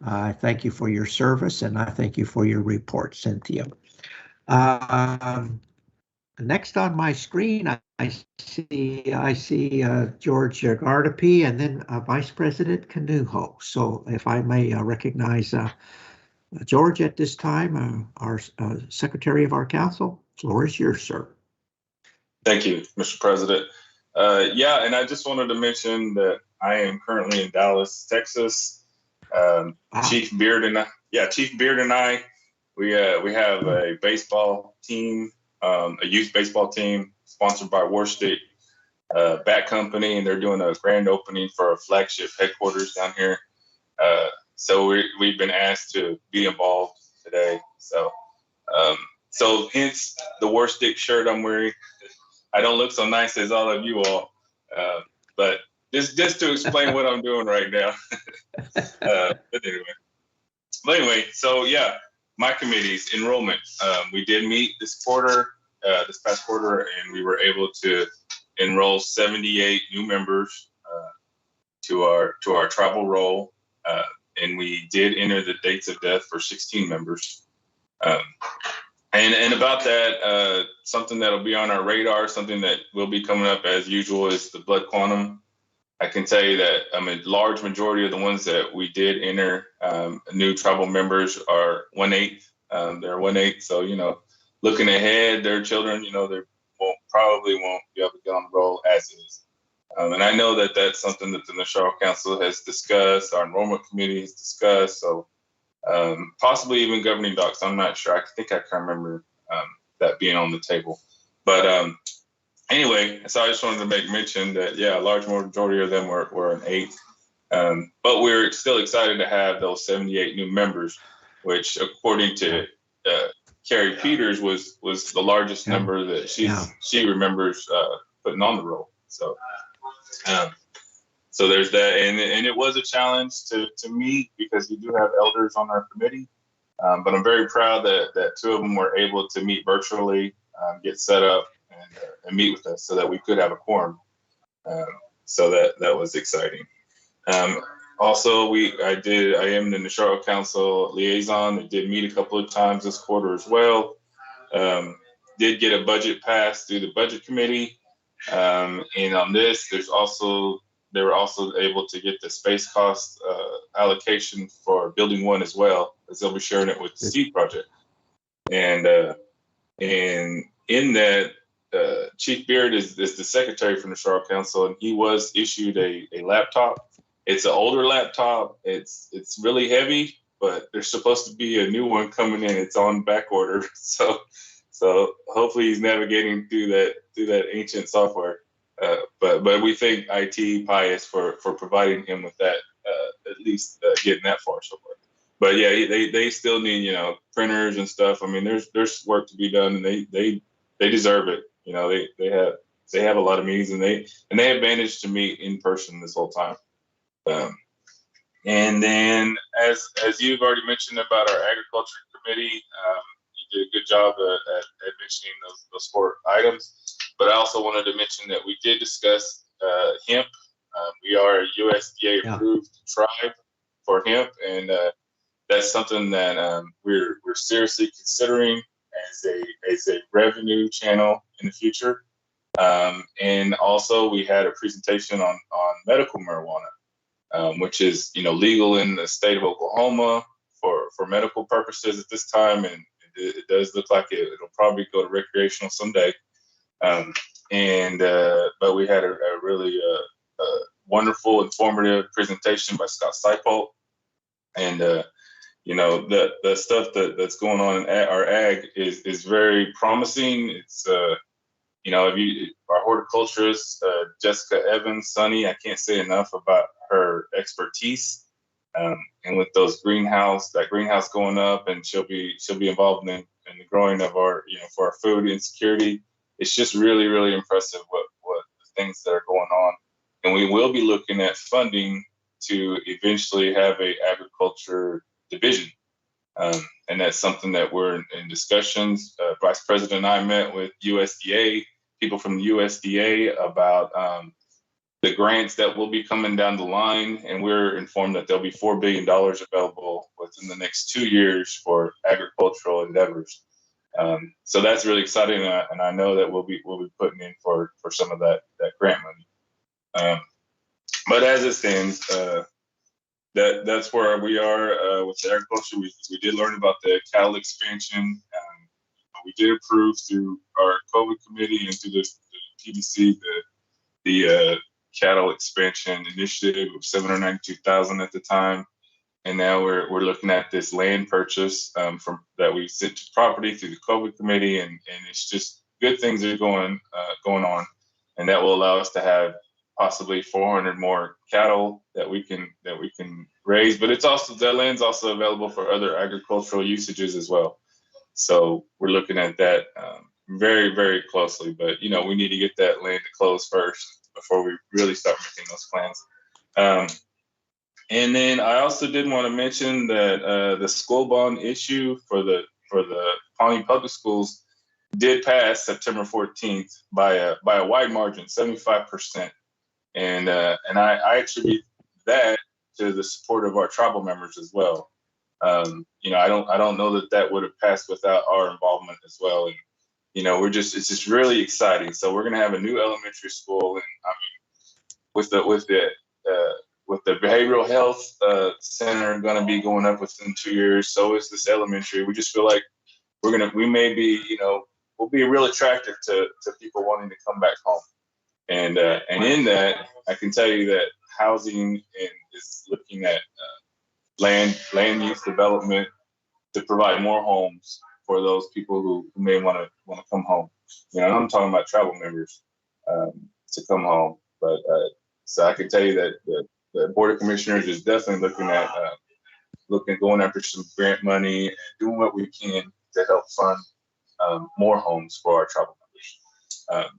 I thank you for your service, and I thank you for your report, Cynthia. Next on my screen, I see George Gardapi, and then Vice President Canuho. So if I may recognize George at this time, our Secretary of our Council, floor is yours, sir. Thank you, Mr. President. Yeah, and I just wanted to mention that I am currently in Dallas, Texas. Wow. Chief Beard and I, we have a baseball team, a youth baseball team sponsored by Warstick Bat Company, and they're doing a grand opening for a flagship headquarters down here. So we've been asked to be involved today. So hence the Warstick shirt I'm wearing. I don't look so nice as all of you all, but just to explain what I'm doing right now. But anyway, so yeah, my committees, enrollment. We did meet this past quarter, and we were able to enroll 78 new members to our tribal roll, and we did enter the dates of death for 16 members. And about that, something that'll be on our radar, something that will be coming up as usual, is the blood quantum. I can tell you that a large majority of the ones that we did enter, new tribal members are 1/8. They're 1/8. So, looking ahead, their children, they probably won't be able to get on the roll as is. And I know that that's something that the National Council has discussed, our enrollment committee has discussed. So possibly even governing docs. I'm not sure. I think I can remember that being on the table. But anyway, so I just wanted to make mention that, yeah, a large majority of them were an 8. But we're still excited to have those 78 new members, which according to Carrie Peters was the largest number that she remembers putting on the roll. So there's that, and it was a challenge to meet because we do have elders on our committee, But I'm very proud that two of them were able to meet virtually, get set up, and meet with us so that we could have a quorum. So that was exciting. Also, I am the Charlotte Council liaison. I did meet a couple of times this quarter as well. Did get a budget passed through the budget committee. And on this, they were also able to get the space cost allocation for building 1 as well, as they'll be sharing it with the Seed Project. And in that, Chief Beard is the secretary from the Charlotte Council, and he was issued a laptop. It's an older laptop. It's really heavy, but there's supposed to be a new one coming in. It's on back order, so hopefully he's navigating through that ancient software. But we thank IT Pius for providing him with that, at least getting that far so far. But yeah, they still need, printers and stuff. I mean, there's work to be done, and they deserve it. They have a lot of meetings, and they have managed to meet in person this whole time. And then as you've already mentioned about our agriculture committee, you did a good job at mentioning those 4 items. But I also wanted to mention that we did discuss hemp. We are a USDA approved tribe for hemp, and that's something that we're seriously considering as a revenue channel in the future. And also we had a presentation on medical marijuana, which is legal in the state of Oklahoma for medical purposes at this time, and it does look like it'll probably go to recreational someday. But we had a really wonderful, informative presentation by Scott Seipolt, and the stuff that's going on in our ag is very promising. It's our horticulturist Jessica Evans, Sunny. I can't say enough about her expertise, and with that greenhouse going up, and she'll be involved in the growing of our for our food insecurity. It's just really, really impressive what the things that are going on. And we will be looking at funding to eventually have a agriculture division. And that's something that we're in discussions. Vice President and I met with USDA, people from the USDA about the grants that will be coming down the line. And we're informed that there'll be $4 billion available within the next 2 years for agricultural endeavors. So that's really exciting, and I know that we'll be putting in for some of that grant money. But as it stands, that's where we are with the agriculture. We did learn about the cattle expansion. We did approve through our COVID committee and through the PDC the cattle expansion initiative of $792,000 at the time. And now we're looking at this land purchase from that we sent to property through the COVID committee, and it's just good things are going on, and that will allow us to have possibly 400 more cattle that we can raise. But it's also, that land's also available for other agricultural usages as well. So we're looking at that very, very closely. But we need to get that land to close first before we really start making those plans. And then I also did want to mention that the school bond issue for the Pawnee Public Schools did pass September 14th by a wide margin, 75%. And I attribute that to the support of our tribal members as well. I don't know that would have passed without our involvement as well. And it's just really exciting. So we're gonna have a new elementary school, and I mean, with the behavioral health center going to be going up within 2 years, so is this elementary. We just feel like we may be, we'll be real attractive to people wanting to come back home. And in that, I can tell you that housing is looking at land use development to provide more homes for those people who may want to come home. I'm talking about travel members to come home. But so I can tell you that the Board of Commissioners is definitely looking at going after some grant money and doing what we can to help fund more homes for our tribal members.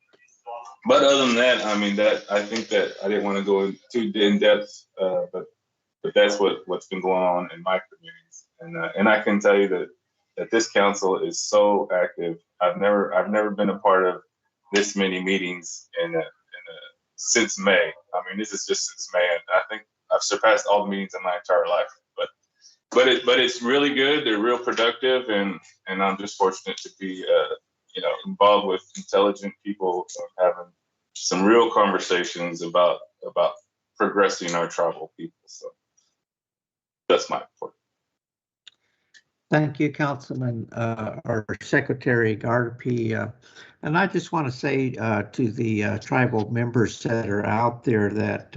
But other than that, I mean, I think that I didn't want to go too in depth, but that's what's been going on in my communities. And I can tell you that this council is so active. I've never been a part of this many meetings since May. I mean, this is just since May, and I think I've surpassed all the meetings in my entire life. But it's really good. They're real productive, and I'm just fortunate to be involved with intelligent people having some real conversations about progressing our tribal people. So that's my report. Thank you, Councilman, our Secretary Gardapi. And I just want to say to the tribal members that are out there that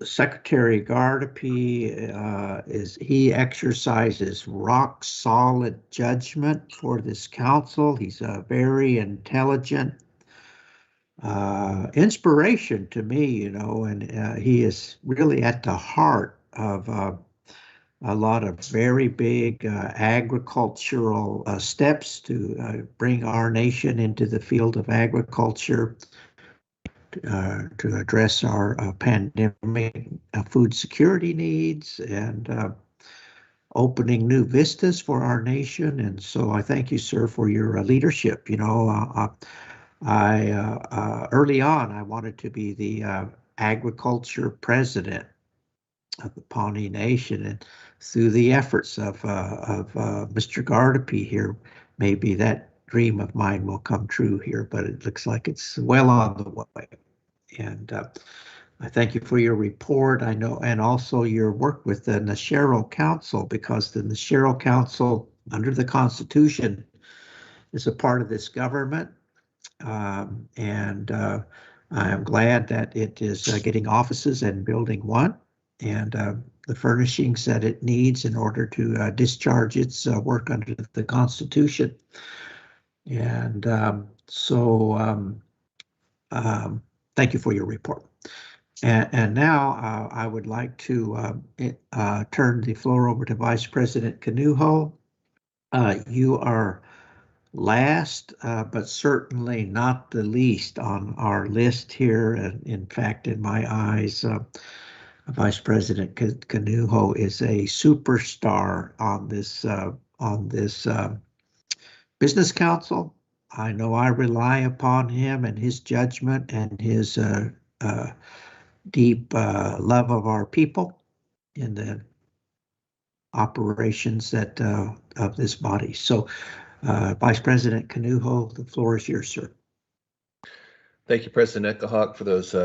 Secretary Gardapi he exercises rock solid judgment for this council. He's a very intelligent inspiration to me, and he is really at the heart of a lot of very big agricultural steps to bring our nation into the field of agriculture, to address our pandemic food security needs, and opening new vistas for our nation. And so I thank you, sir, for your leadership. Early on, I wanted to be the agriculture president of the Pawnee Nation, and through the efforts of Mr. Gardapi here, maybe that dream of mine will come true here, but it looks like it's well on the way. And I thank you for your report. I know, and also your work with the Nashero Council, because the Nashero Council, under the Constitution, is a part of this government. And I am glad that it is getting offices and building one, and the furnishings that it needs in order to discharge its work under the Constitution. And thank you for your report. And now I would like to turn the floor over to Vice President Kanuho. You are last, but certainly not the least on our list here. And in fact, in my eyes, Vice President Kanuho is a superstar on this business council. I know I rely upon him and his judgment and his deep love of our people in the operations of this body. So, Vice President Kanuho, the floor is yours, sir. Thank you, President Eckelhawk, for those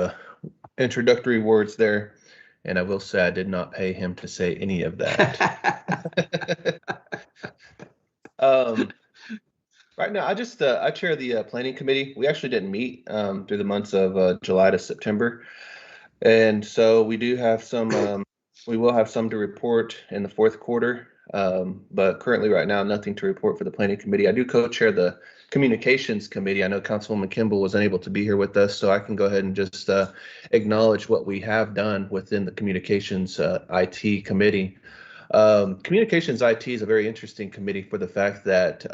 introductory words there. And I will say I did not pay him to say any of that. Right now, I chair the planning committee. We actually didn't meet through the months of July to September. And so we do have some, we will have some to report in the fourth quarter. But currently right now, nothing to report for the planning committee. I do co-chair the communications committee. I know Councilwoman Kimball was unable to be here with us, so I can go ahead and just acknowledge what we have done within the communications IT committee. Communications IT is a very interesting committee for the fact that,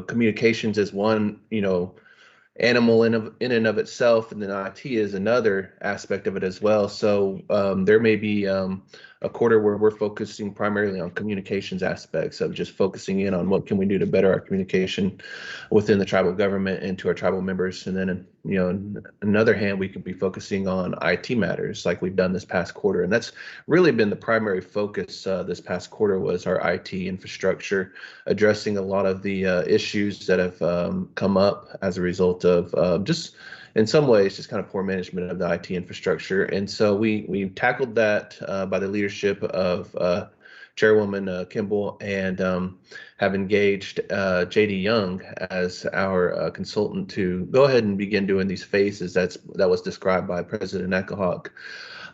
communications is one, animal in and of itself, and then IT is another aspect of it as well. So there may be a quarter where we're focusing primarily on communications aspects of just focusing in on what can we do to better our communication within the tribal government and to our tribal members. And then, on another hand, we could be focusing on IT matters like we've done this past quarter. And that's really been the primary focus this past quarter, was our IT infrastructure, addressing a lot of the issues that have come up as a result of just, in some ways, just kind of poor management of the IT infrastructure. And so we tackled that by the leadership of Chairwoman Kimball, and have engaged JD Young as our consultant to go ahead and begin doing these phases that was described by President Eckelhawk.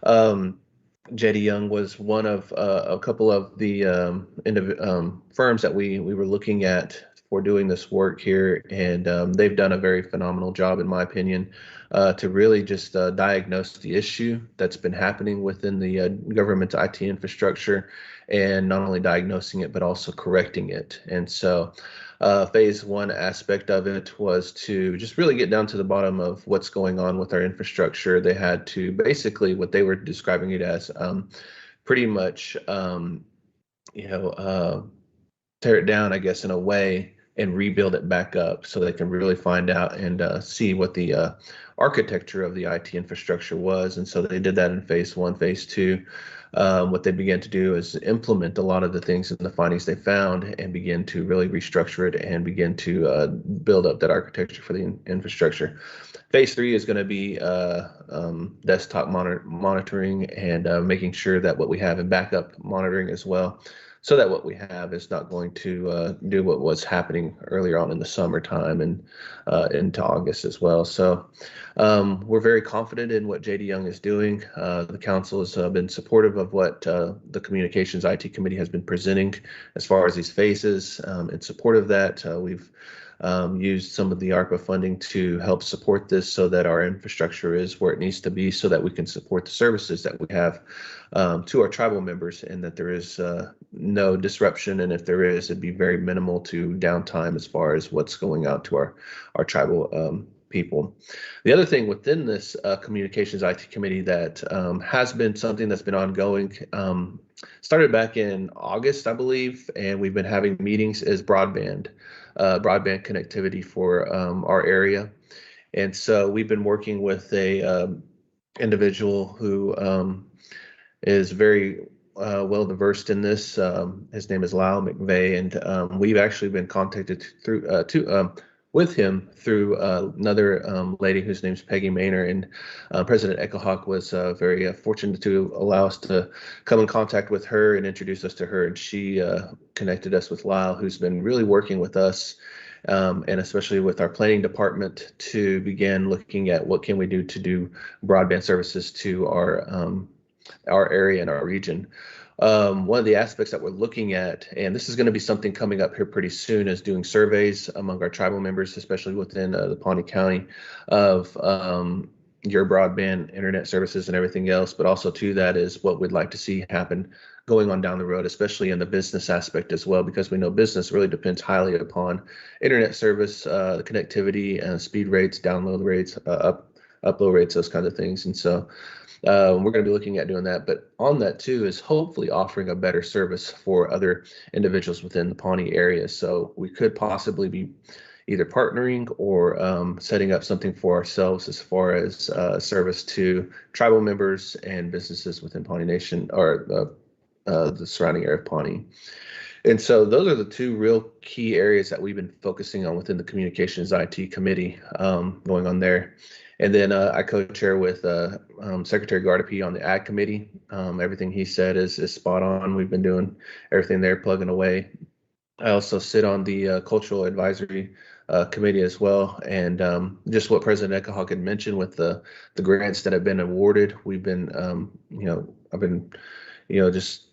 JD Young was one of a couple of the firms that we were looking at for doing this work here, and they've done a very phenomenal job, in my opinion, to really just diagnose the issue that's been happening within the government's IT infrastructure, and not only diagnosing it, but also correcting it. And so phase one aspect of it was to just really get down to the bottom of what's going on with our infrastructure. They had to basically, what they were describing it as, pretty much, tear it down, I guess, in a way, and rebuild it back up so they can really find out and see what the architecture of the IT infrastructure was. And so they did that in phase 1, phase 2. What they began to do is implement a lot of the things in the findings they found and begin to really restructure it and begin to build up that architecture for the infrastructure. Phase 3 is going to be desktop monitoring and making sure that what we have in backup monitoring as well, so that what we have is not going to do what was happening earlier on in the summertime and into August as well. So we're very confident in what JD Young is doing. The council has been supportive of what the Communications IT Committee has been presenting as far as these phases. In support of that, we've used some of the ARPA funding to help support this so that our infrastructure is where it needs to be so that we can support the services that we have to our tribal members, and that there is no disruption. And if there is, it'd be very minimal to downtime as far as what's going out to our tribal people. The other thing within this Communications IT Committee that has been something that's been ongoing, started back in August, I believe, and we've been having meetings, is broadband connectivity for our area. And so we've been working with a individual who is very well versed in this. His name is Lyle McVeigh, and we've actually been contacted through with him through another lady whose name's Peggy Maynor, and President Echohawk was very fortunate to allow us to come in contact with her and introduce us to her, and she connected us with Lyle, who's been really working with us and especially with our planning department to begin looking at what can we do to do broadband services to our area and our region. One of the aspects that we're looking at, and this is going to be something coming up here pretty soon, is doing surveys among our tribal members, especially within the Pawnee County, of your broadband internet services and everything else. But also to that is what we'd like to see happen going on down the road, especially in the business aspect as well, because we know business really depends highly upon internet service, connectivity, and speed rates, download rates, upload rates, those kinds of things. And so we're going to be looking at doing that. But on that too is hopefully offering a better service for other individuals within the Pawnee area. So we could possibly be either partnering or setting up something for ourselves as far as service to tribal members and businesses within Pawnee Nation, or the surrounding area of Pawnee. And so those are the two real key areas that we've been focusing on within the Communications IT Committee going on there. And then I co-chair with Secretary Gardapi on the Ag Committee. Everything he said is spot on. We've been doing everything there, plugging away. I also sit on the Cultural Advisory Committee as well. And just what President Echohawk had mentioned with the grants that have been awarded, we've been, I've been, just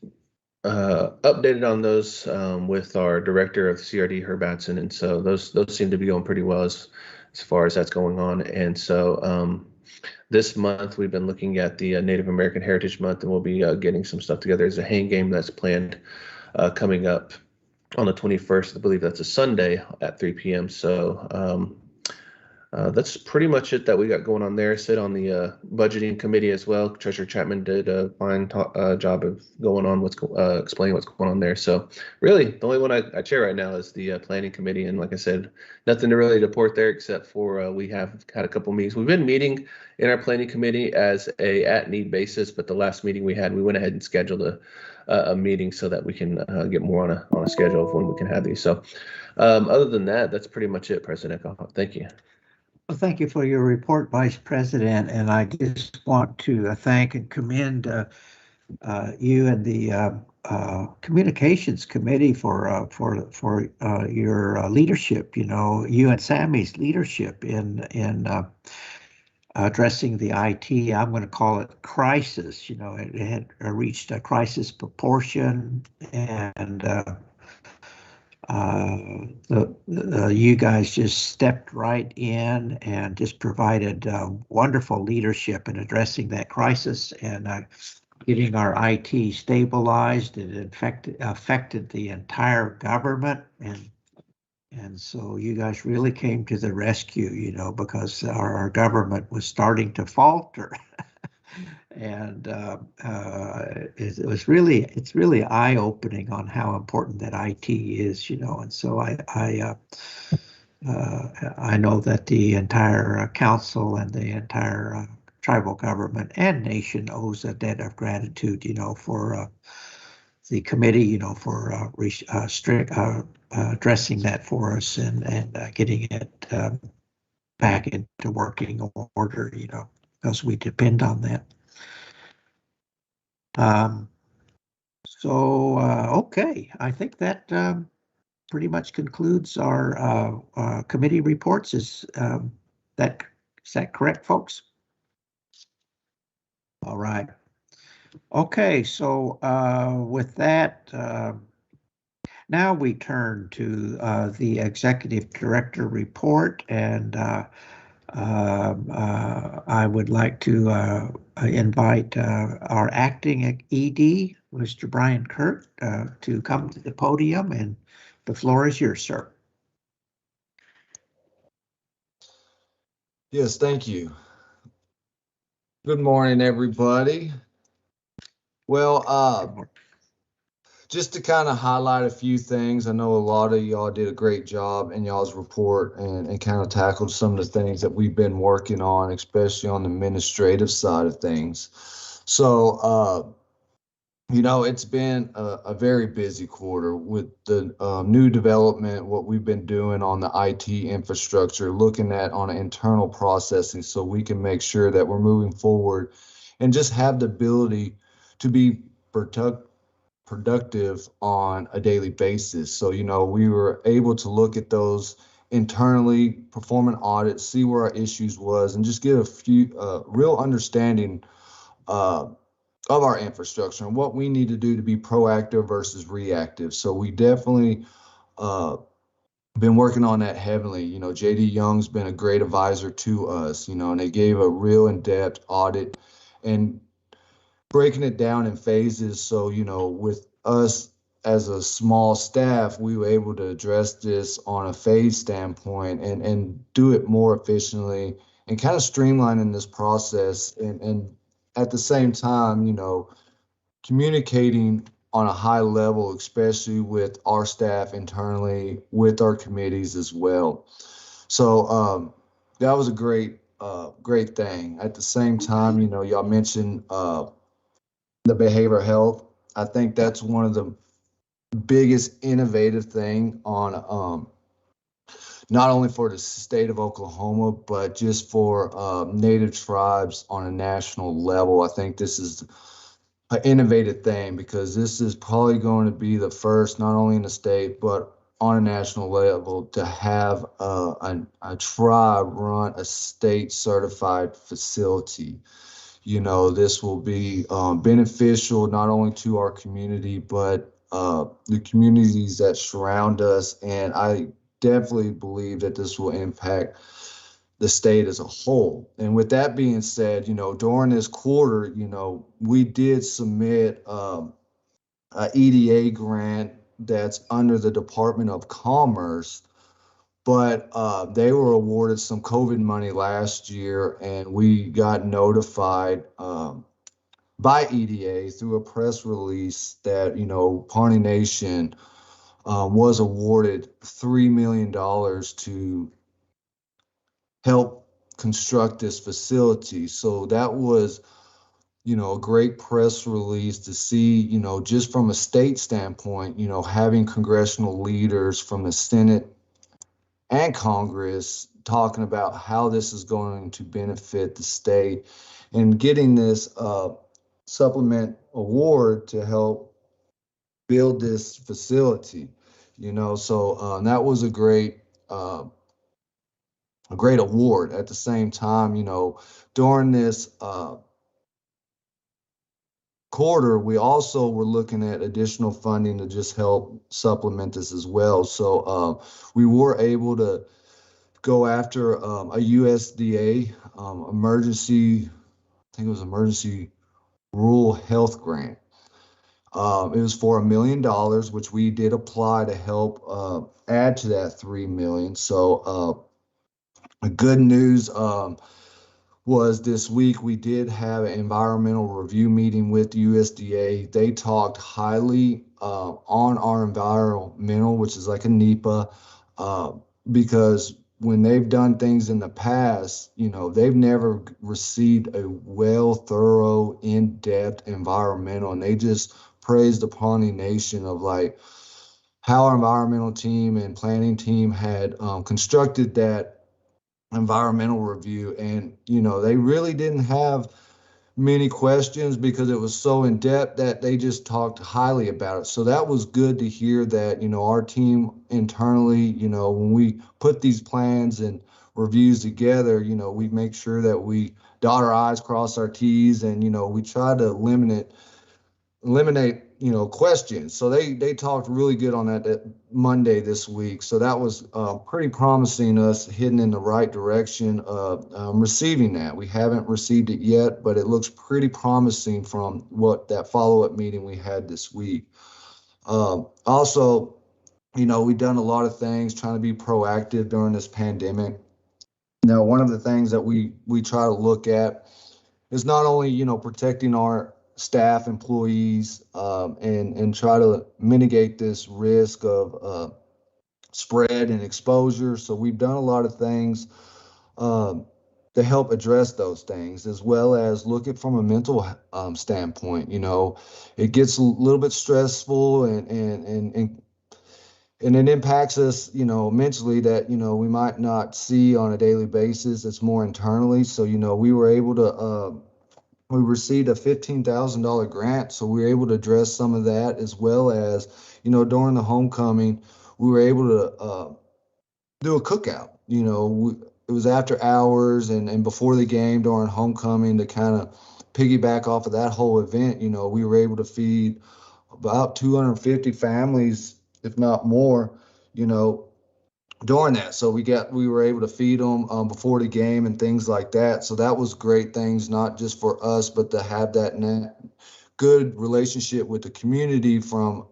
updated on those with our director of CRD, Herb Batson. And so those seem to be going pretty well as far as that's going on. And so this month we've been looking at the Native American Heritage Month, and we'll be getting some stuff together. There's a hang game that's planned coming up on the 21st. I believe that's a Sunday at 3 p.m. So that's pretty much it that we got going on there. Sit on the budgeting committee as well. Treasurer Chapman did a fine job of going on explaining what's going on there. So really, the only one I chair right now is the planning committee. And like I said, nothing to really report there except for we have had a couple meetings. We've been meeting in our planning committee as a at-need basis, but the last meeting we had, we went ahead and scheduled a meeting so that we can get more on a schedule of when we can have these. So other than that, that's pretty much it, President Echohawk. Thank you. Well, thank you for your report, Vice President, and I just want to thank and commend you and the Communications Committee for your leadership. You and Sammy's leadership in addressing the IT. I'm going to call it crisis. It had reached a crisis proportion, and you guys just stepped right in and just provided wonderful leadership in addressing that crisis and getting our IT stabilized. It affected the entire government, and so you guys really came to the rescue, because our government was starting to falter. And it's really eye-opening on how important that IT is, and so I know that the entire council and the entire tribal government and nation owes a debt of gratitude, for the committee, for addressing that for us and getting it back into working order, because we depend on that. Okay, I think that pretty much concludes our committee reports. Is that correct, folks? All right. Okay, so with that, now we turn to the executive director report, and I would like to invite our acting ED, Mr. Brian Kurt, to come to the podium, and the floor is yours, sir. Yes, thank you. Good morning, everybody. Well, just to kind of highlight a few things, I know a lot of y'all did a great job in y'all's report and kind of tackled some of the things that we've been working on, especially on the administrative side of things. So, it's been a very busy quarter with the new development, what we've been doing on the IT infrastructure, looking at on internal processing so we can make sure that we're moving forward and just have the ability to be productive on a daily basis. So, we were able to look at those internally, perform an audit, see where our issues was, and just get a few real understanding of our infrastructure and what we need to do to be proactive versus reactive. So we definitely been working on that heavily. JD Young's been a great advisor to us, and they gave a real in-depth audit and breaking it down in phases. So, with us as a small staff, we were able to address this on a phase standpoint and do it more efficiently and kind of streamlining this process and at the same time, communicating on a high level, especially with our staff internally, with our committees as well. So that was a great thing. At the same time, y'all mentioned the behavioral health. I think that's one of the biggest innovative thing on not only for the state of Oklahoma, but just for Native tribes on a national level. I think this is an innovative thing because this is probably going to be the first, not only in the state, but on a national level to have a tribe run a state certified facility. This will be beneficial not only to our community, but the communities that surround us. And I definitely believe that this will impact the state as a whole. And with that being said, during this quarter, we did submit an Eda Grant that's under the Department of Commerce, but they were awarded some COVID money last year, and we got notified by EDA through a press release that, Pawnee Nation was awarded $3 million to help construct this facility. So that was, a great press release to see, just from a state standpoint, having congressional leaders from the Senate and Congress talking about how this is going to benefit the state and getting this supplement award to help build this facility, so that was a great award. At the same time, during this quarter, we also were looking at additional funding to just help supplement this as well. So we were able to go after a USDA emergency rural health grant. It was for $1 million, which we did apply to help add to that $3 million. So good news. was this week we did have an environmental review meeting with USDA. They talked highly on our environmental, which is like a NEPA, because when they've done things in the past, they've never received a thorough, in-depth environmental, and they just praised the Pawnee Nation of like how our environmental team and planning team had constructed that environmental review. And, they really didn't have many questions because it was so in depth that they just talked highly about it. So that was good to hear that, our team internally, when we put these plans and reviews together, we make sure that we dot our I's, cross our T's, and, we try to eliminate, questions. So they talked really good on that Monday this week. So that was pretty promising, us heading in the right direction of receiving that. We haven't received it yet, but it looks pretty promising from what that follow-up meeting we had this week. Also, we've done a lot of things trying to be proactive during this pandemic. Now, one of the things that we try to look at is not only, protecting our staff, employees, and try to mitigate this risk of spread and exposure. So we've done a lot of things to help address those things, as well as look at from a mental standpoint. It gets a little bit stressful and it impacts us, mentally, that, we might not see on a daily basis. It's more internally. So, we were able to we received a $15,000 grant, so we were able to address some of that, as well as, during the homecoming, we were able to do a cookout. It was after hours and before the game during homecoming to kind of piggyback off of that whole event. We were able to feed about 250 families, if not more, during that. So we were able to feed them before the game and things like that. So that was great things, not just for us, but to have that good relationship with the community from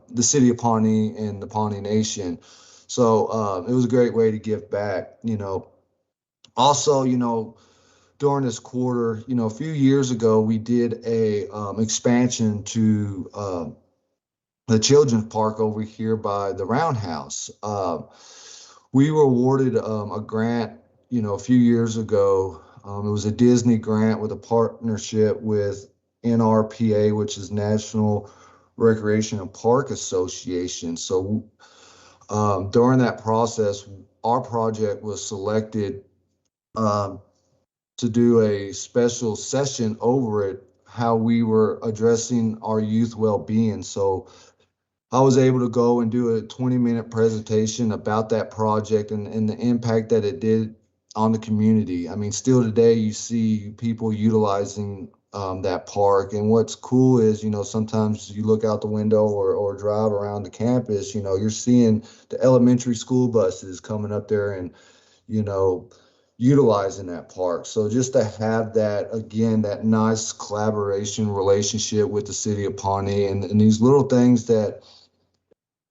the city of Pawnee and the Pawnee Nation. So it was a great way to give back. Also, during this quarter, a few years ago, we did a expansion to the children's park over here by the Roundhouse. We were awarded a grant, a few years ago. It was a Disney grant with a partnership with NRPA, which is National Recreation and Park Association. So during that process, our project was selected to do a special session over it, how we were addressing our youth well-being. So I was able to go and do a 20-minute presentation about that project and the impact that it did on the community. I mean, still today, you see people utilizing that park. And what's cool is, sometimes you look out the window or drive around the campus, you're seeing the elementary school buses coming up there and, utilizing that park. So just to have that, again, that nice collaboration relationship with the city of Pawnee and these little things that,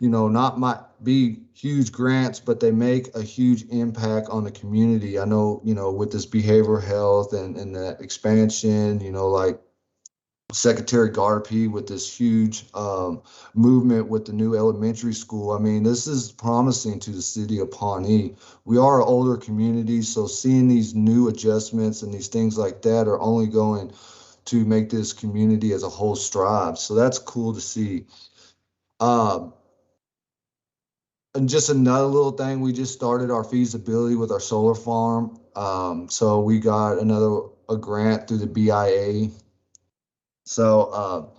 not might be huge grants, but they make a huge impact on the community. I know, with this behavioral health and that expansion, like Secretary Garpy with this huge movement with the new elementary school. I mean, this is promising to the city of Pawnee. We are an older community, so seeing these new adjustments and these things like that are only going to make this community as a whole strive. So that's cool to see. And just another little thing, we just started our feasibility with our solar farm. So we got a grant through the BIA. So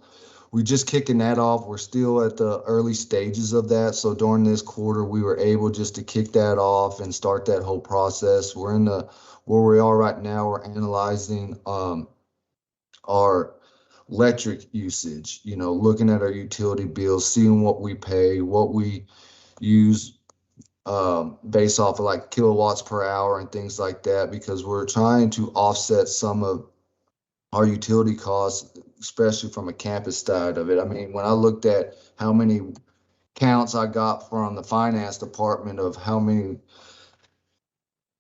we're just kicking that off. We're still at the early stages of that. So during this quarter, we were able just to kick that off and start that whole process. We're in where we are right now, we're analyzing our electric usage, looking at our utility bills, seeing what we pay, what we use based off of like kilowatts per hour and things like that, because we're trying to offset some of our utility costs, especially from a campus side of it. I mean, when I looked at how many counts I got from the finance department of how many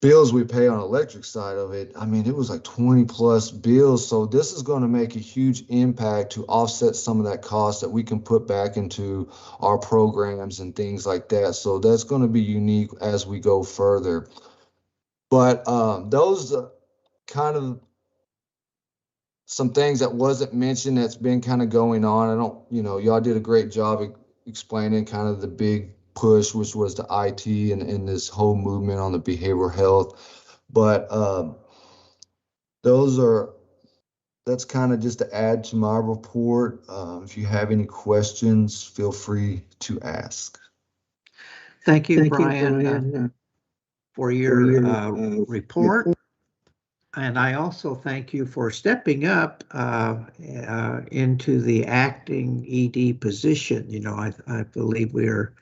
bills we pay on the electric side of it, I mean, it was like 20 plus bills. So this is going to make a huge impact to offset some of that cost that we can put back into our programs and things like that. So that's going to be unique as we go further. But those kind of some things that wasn't mentioned that's been kind of going on. I don't, y'all did a great job explaining kind of the big push, which was the IT and this whole movement on the behavioral health. But that's kind of just to add to my report. If you have any questions, feel free to ask. Thank you, Brian, for your report. And I also thank you for stepping up into the acting ED position. I believe our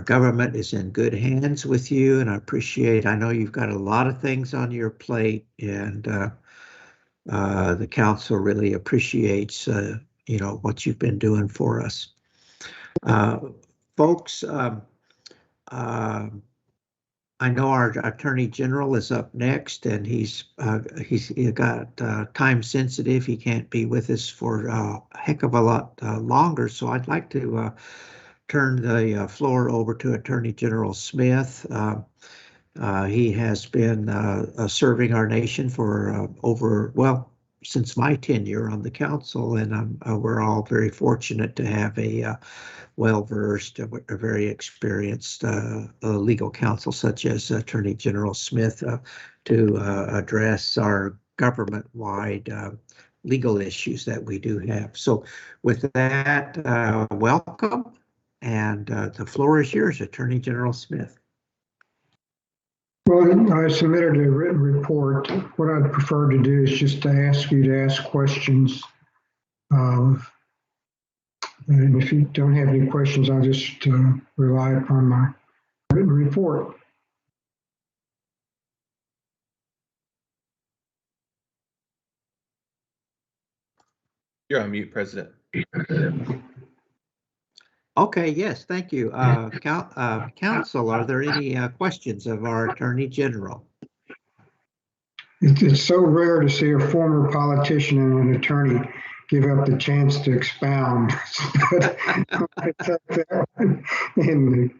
government is in good hands with you, and I know you've got a lot of things on your plate, and the council really appreciates, what you've been doing for us. Folks, I know our Attorney General is up next, and he's got time sensitive. He can't be with us for a heck of a lot longer. So I'd like to turn the floor over to Attorney General Smith. He has been serving our nation for since my tenure on the council, and we're all very fortunate to have a well-versed, a very experienced legal counsel such as Attorney General Smith to address our government-wide legal issues that we do have. So with that, welcome, and the floor is yours, Attorney General Smith. Well, I submitted a written report. What I'd prefer to do is just to ask you to ask questions. And if you don't have any questions, I'll just rely upon my written report. You're on mute, President. Okay, yes, thank you. Counsel, are there any questions of our Attorney General? It's so rare to see a former politician and an attorney give up the chance to expound. And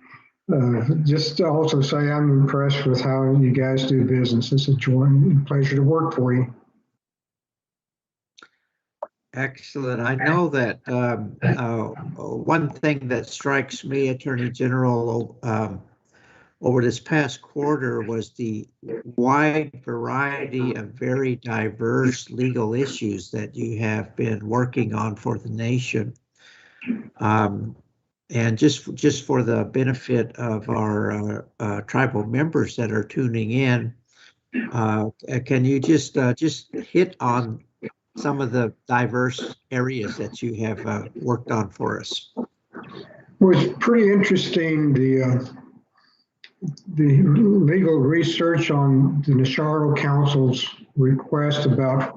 just to also say I'm impressed with how you guys do business. It's a joy and pleasure to work for you. Excellent. I know that one thing that strikes me, Attorney General, over this past quarter was the wide variety of very diverse legal issues that you have been working on for the nation. And just for the benefit of our tribal members that are tuning in, can you just hit on some of the diverse areas that you have worked on for us? Well, it's pretty interesting, the legal research on the Neshardo Council's request about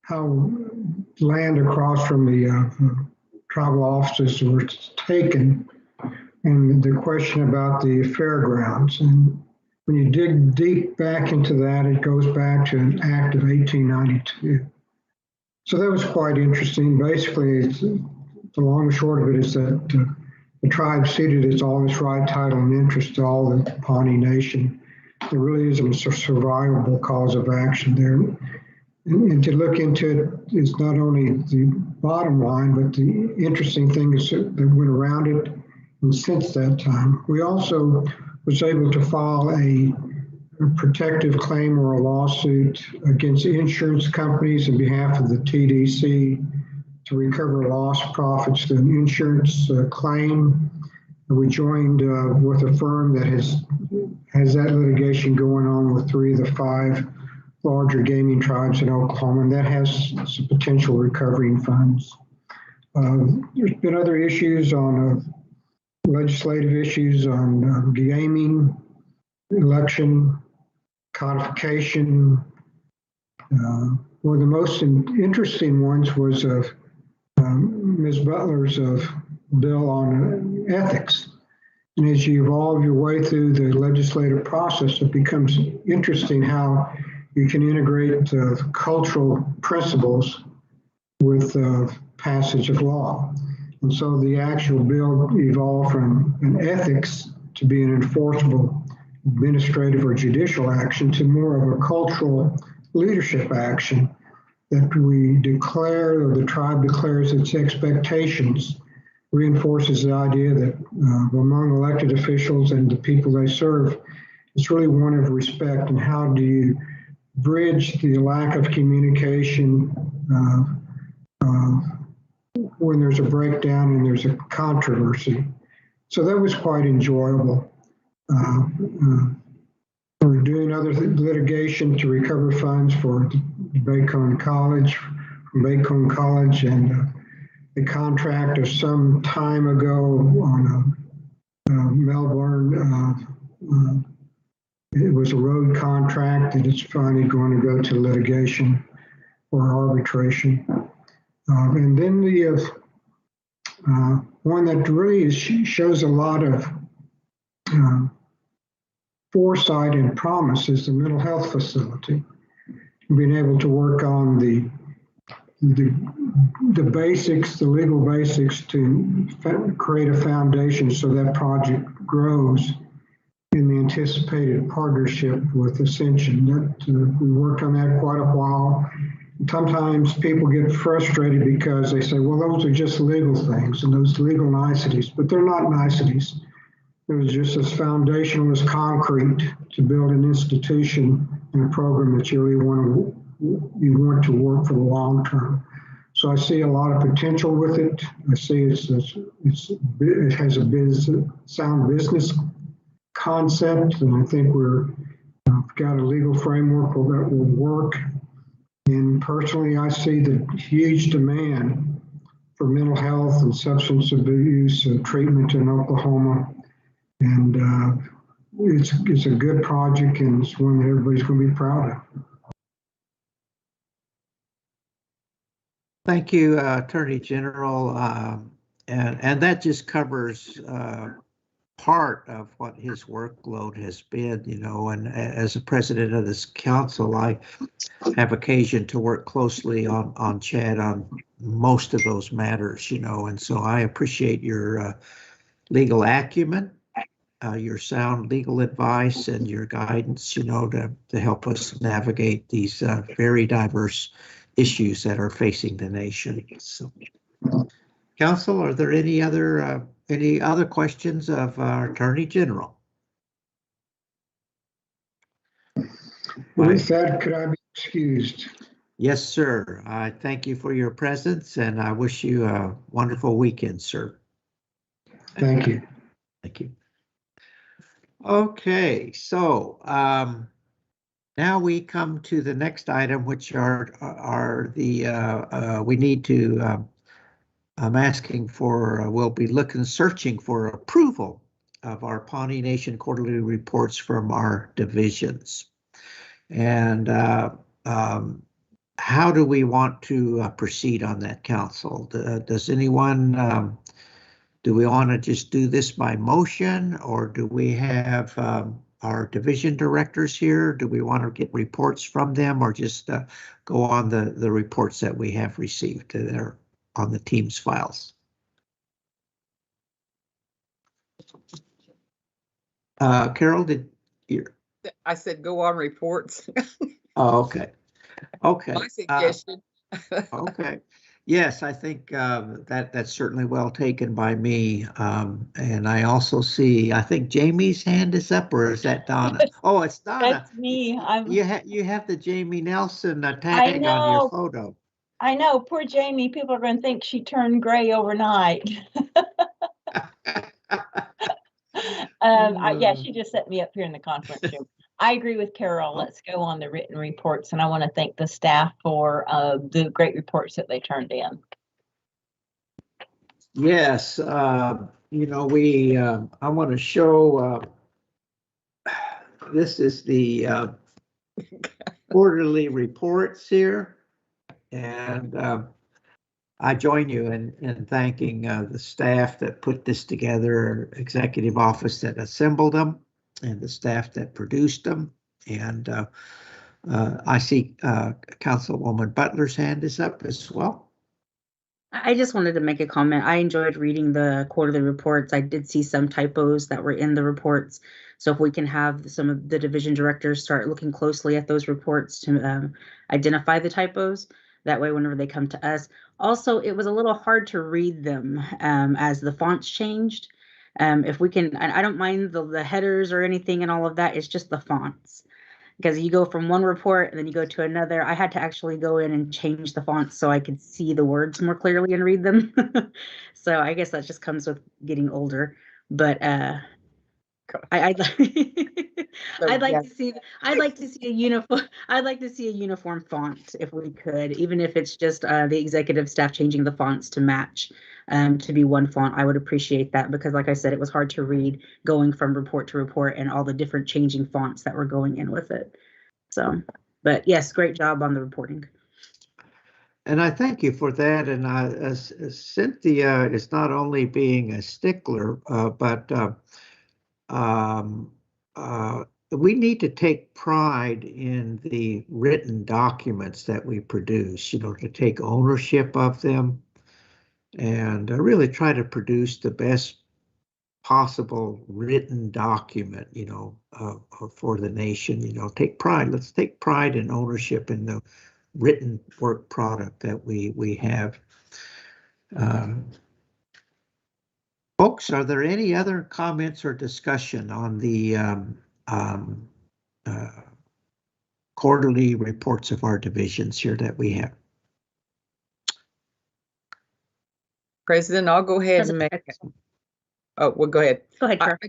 how land across from the tribal offices were taken, and the question about the fairgrounds. And when you dig deep back into that, it goes back to an act of 1892. So that was quite interesting. Basically, the long and short of it is that the tribe ceded its all its right, title, and interest to all the Pawnee Nation. There really isn't a survivable cause of action there. And to look into it is not only the bottom line, but the interesting thing is that went around it. And since that time, we also was able to file a protective claim or a lawsuit against insurance companies on behalf of the TDC to recover lost profits to an insurance claim. And we joined with a firm that has that litigation going on with 3 of the 5 larger gaming tribes in Oklahoma, and that has some potential recovery funds. There's been other issues on legislative issues on gaming, election, codification. One of the most interesting ones was Ms. Butler's bill on ethics. And as you evolve your way through the legislative process, it becomes interesting how you can integrate cultural principles with passage of law. And so the actual bill evolved from an ethics to be an enforceable administrative or judicial action to more of a cultural leadership action that we declare, or the tribe declares its expectations, reinforces the idea that among elected officials and the people they serve, it's really one of respect. And how do you bridge the lack of communication when there's a breakdown and there's a controversy? So that was quite enjoyable. We're doing other litigation to recover funds for Bacone College, from Bacone College, and a contract of some time ago on Melbourne. It was a road contract that is finally going to go to litigation or arbitration. And then the one that really shows a lot of foresight and promise is the mental health facility. Being able to work on the basics, the legal basics, to create a foundation so that project grows in the anticipated partnership with Ascension. That we worked on that quite a while. Sometimes people get frustrated because they say, well, those are just legal things and those legal niceties, but they're not niceties. It was just as foundational as concrete to build an institution and a program that you really want to work for the long term. So I see a lot of potential with it. I see it has a sound business concept, and I think we've got a legal framework that will work. And personally, I see the huge demand for mental health and substance abuse treatment in Oklahoma. And it's a good project, and it's one that everybody's going to be proud of. Thank you, Attorney General. And that just covers part of what his workload has been, you know, and as a president of this council, I have occasion to work closely on Chad on most of those matters, you know, and so I appreciate your legal acumen, your sound legal advice, and your guidance, you know, to help us navigate these very diverse issues that are facing the nation. So, Council, are there any other questions of our Attorney General? With that, could I be excused? Yes, sir. I thank you for your presence, and I wish you a wonderful weekend, sir. Thank you. Thank you. Okay, so now we come to the next item, which are the we need to. I'm asking for. We'll be searching for approval of our Pawnee Nation quarterly reports from our divisions, and how do we want to proceed on that, Council? Does anyone? Do we want to just do this by motion, or do we have our division directors here? Do we want to get reports from them, or just go on the reports that we have received there on the Teams files? Carol, did you? I said go on reports. Oh, okay. Okay. My suggestion. Okay. Yes, I think that's certainly well taken by me. And I also see, I think Jamie's hand is up, or is that Donna? Oh, it's Donna. That's me. You have the Jamie Nelson tag on your photo. I know. Poor Jamie. People are going to think she turned gray overnight. Yeah, she just set me up here in the conference room. I agree with Carol. Let's go on the written reports, and I want to thank the staff for the great reports that they turned in. Yes, you know, I want to show, this is the quarterly reports here, and I join you in thanking the staff that put this together, executive office that assembled them, and the staff that produced them. And I see Councilwoman Butler's hand is up as well. I just wanted to make a comment. I enjoyed reading the quarterly reports. I did see some typos that were in the reports. So if we can have some of the division directors start looking closely at those reports to identify the typos, that way whenever they come to us. Also, it was a little hard to read them as the fonts changed. If we can, I don't mind the headers or anything and all of that, it's just the fonts. Because you go from one report and then you go to another. I had to actually go in and change the fonts so I could see the words more clearly and read them. So I guess that just comes with getting older. But I'd like to see a uniform. I'd like to see a uniform font if we could, even if it's just the executive staff changing the fonts to match to be one font. I would appreciate that because, like I said, it was hard to read going from report to report and all the different changing fonts that were going in with it. So, but yes, great job on the reporting. And I thank you for that. And Cynthia is not only being a stickler, but we need to take pride in the written documents that we produce, you know, to take ownership of them and really try to produce the best possible written document, you know, for the nation. You know, take pride. Let's take pride and ownership in the written work product that we have. Folks, are there any other comments or discussion on the quarterly reports of our divisions here that we have? President, I'll go ahead and make. Oh, well, go ahead. Go ahead, Chair.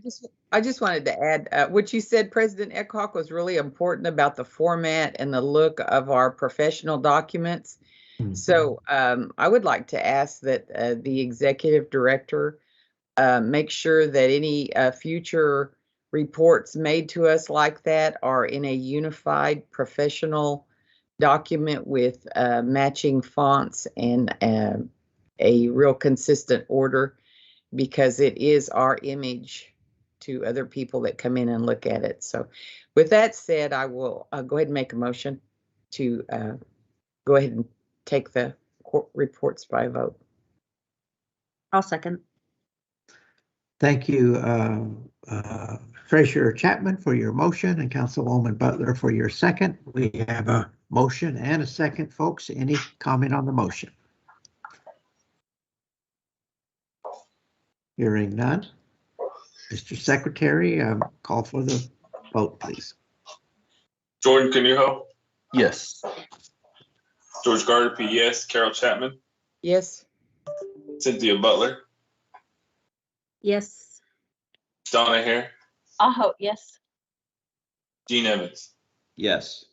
I just wanted to add what you said, President Eckhawk, was really important about the format and the look of our professional documents. Mm-hmm. So I would like to ask that the executive director make sure that any future reports made to us like that are in a unified professional document with matching fonts and a real consistent order, because it is our image to other people that come in and look at it. So with that said, I will go ahead and make a motion to go ahead and take the reports by vote. I'll second. Thank you, Treasurer Chapman, for your motion and Councilwoman Butler for your second. We have a motion and a second, folks. Any comment on the motion? Hearing none. Mr. Secretary, call for the vote, please. Jordan Canuho? Yes. George Gardapi, yes. Carol Chapman? Yes. Cynthia Butler? Yes. Donna Hare? Aho, yes. Gene Evans? Yes.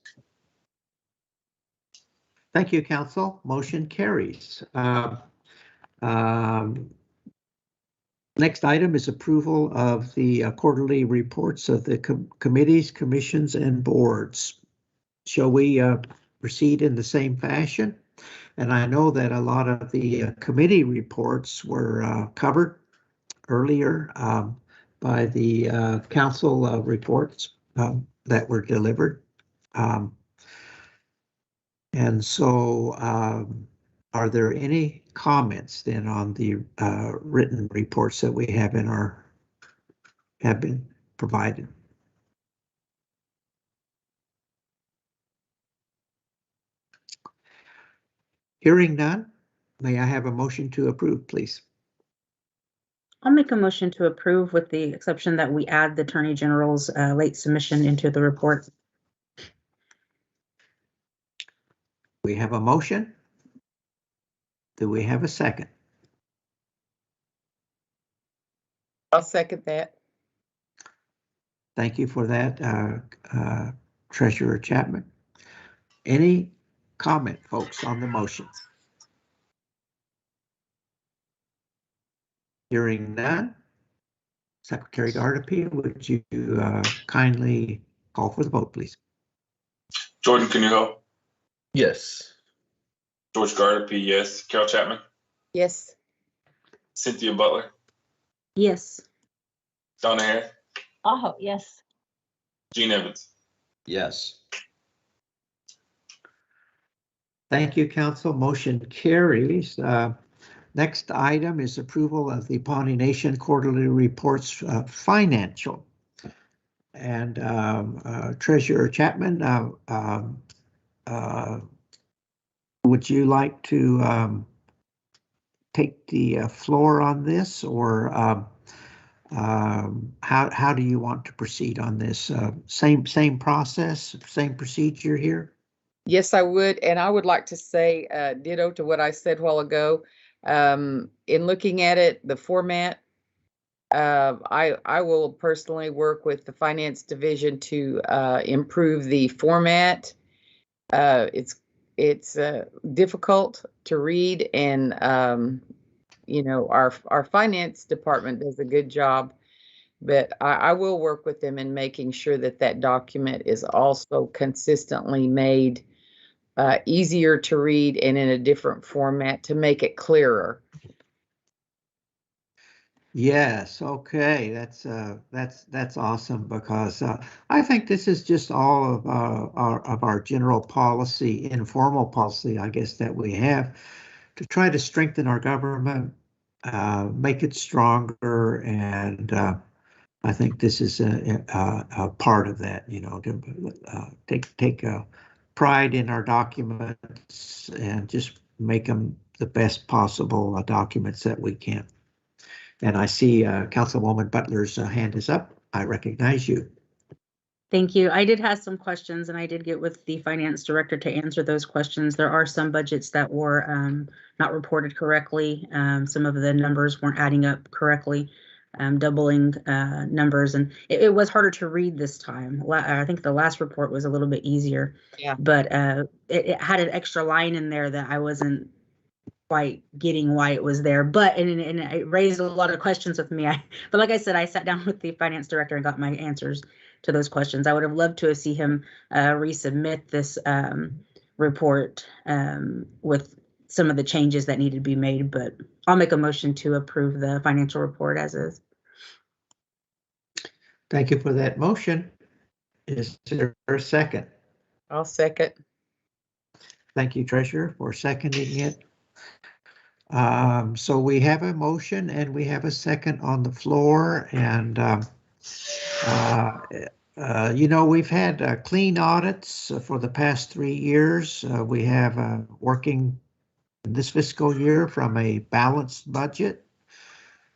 Thank you, Council. Motion carries. Next item is approval of the quarterly reports of the committees, commissions, and boards. Shall we proceed in the same fashion? And I know that a lot of the committee reports were covered earlier by the council reports that were delivered. And so are there any comments then on the written reports that we have have been provided? Hearing none, may I have a motion to approve, please? I'll make a motion to approve with the exception that we add the Attorney General's late submission into the report. We have a motion. Do we have a second? I'll second that. Thank you for that, Treasurer Chapman. Any comment, folks, on the motion? Hearing none. Secretary Gardapi, would you kindly call for the vote, please? Jordan Canuho? Yes. George Gardapi, yes. Carol Chapman? Yes. Cynthia Butler, Yes. Donna Hare, Oh, yes. Gene Evans. Yes. Thank you, council. Motion carries. Next item is approval of the Pawnee Nation quarterly reports financial. And Treasurer Chapman, would you like to take the floor on this, or how do you want to proceed on this? Same process, same procedure here? Yes, I would. And I would like to say ditto to what I said a while ago. In looking at it, the format, I will personally work with the finance division to improve the format. It's difficult to read, and you know, our finance department does a good job, but I will work with them in making sure that that document is also consistently made easier to read and in a different format to make it clearer. Yes, okay, that's awesome, because I think this is just all of our general policy, informal policy, I guess, that we have to try to strengthen our government, make it stronger, and I think this is a part of that. You know, to take pride in our documents and just make them the best possible documents that we can. And I see Councilwoman Butler's hand is up. I recognize you. Thank you. I did have some questions, and I did get with the finance director to answer those questions. There are some budgets that were not reported correctly. Some of the numbers weren't adding up correctly, doubling numbers, and it was harder to read this time. I think the last report was a little bit easier, Yeah. but it had an extra line in there that I wasn't quite getting why it was there, but and it raised a lot of questions with me. But like I said, I sat down with the finance director and got my answers to those questions. I would have loved to see him resubmit this report with some of the changes that needed to be made, but I'll make a motion to approve the financial report as is. Thank you for that motion. Is there a second? I'll second. Thank you, Treasurer, for seconding it. So we have a motion and we have a second on the floor, and you know, we've had clean audits for the past 3 years. We have working this fiscal year from a balanced budget.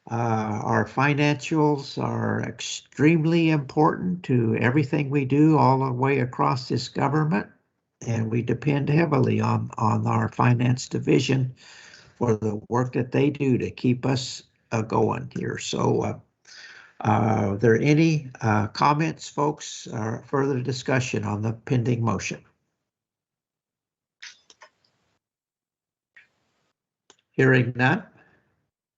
Our financials are extremely important to everything we do all the way across this government, and we depend heavily on our finance division for the work that they do to keep us going here. So are there any comments, folks, or further discussion on the pending motion? Hearing none.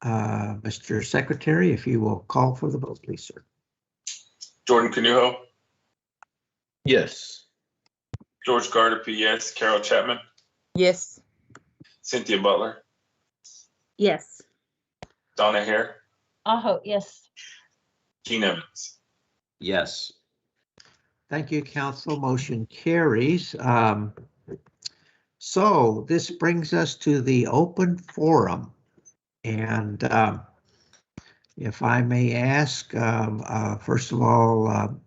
Mr. Secretary, if you will call for the vote, please, sir. Jordan Canuho, Yes. George Gardner, yes. Carol Chapman, Yes. Cynthia Butler, Yes. Donna Hare, Oh, yes. Gene Evans. Yes. Thank you, council. Motion carries. So this brings us to the open forum. And if I may ask, first of all,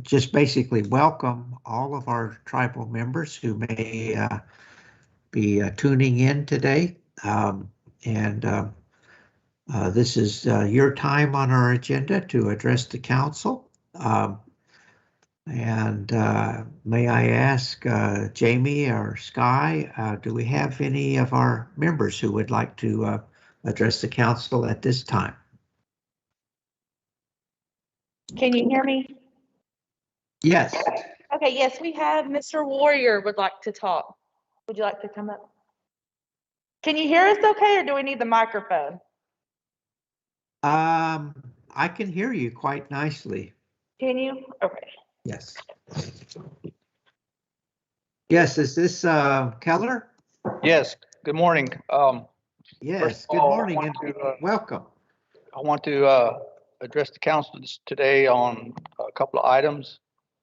just basically welcome all of our tribal members who may be tuning in today. This is your time on our agenda to address the council. May I ask Jamie or Sky, do we have any of our members who would like to address the council at this time? Can you hear me? Yes. Okay, yes, we have Mr. Warrior would like to talk. Would you like to come up? Can you hear us okay, or do we need the microphone? I can hear you quite nicely. Can you? Okay. Yes. Yes, is this Keller? Yes, good morning. Yes, of good all, I morning want and to, welcome. I want to address the council today on a couple of items.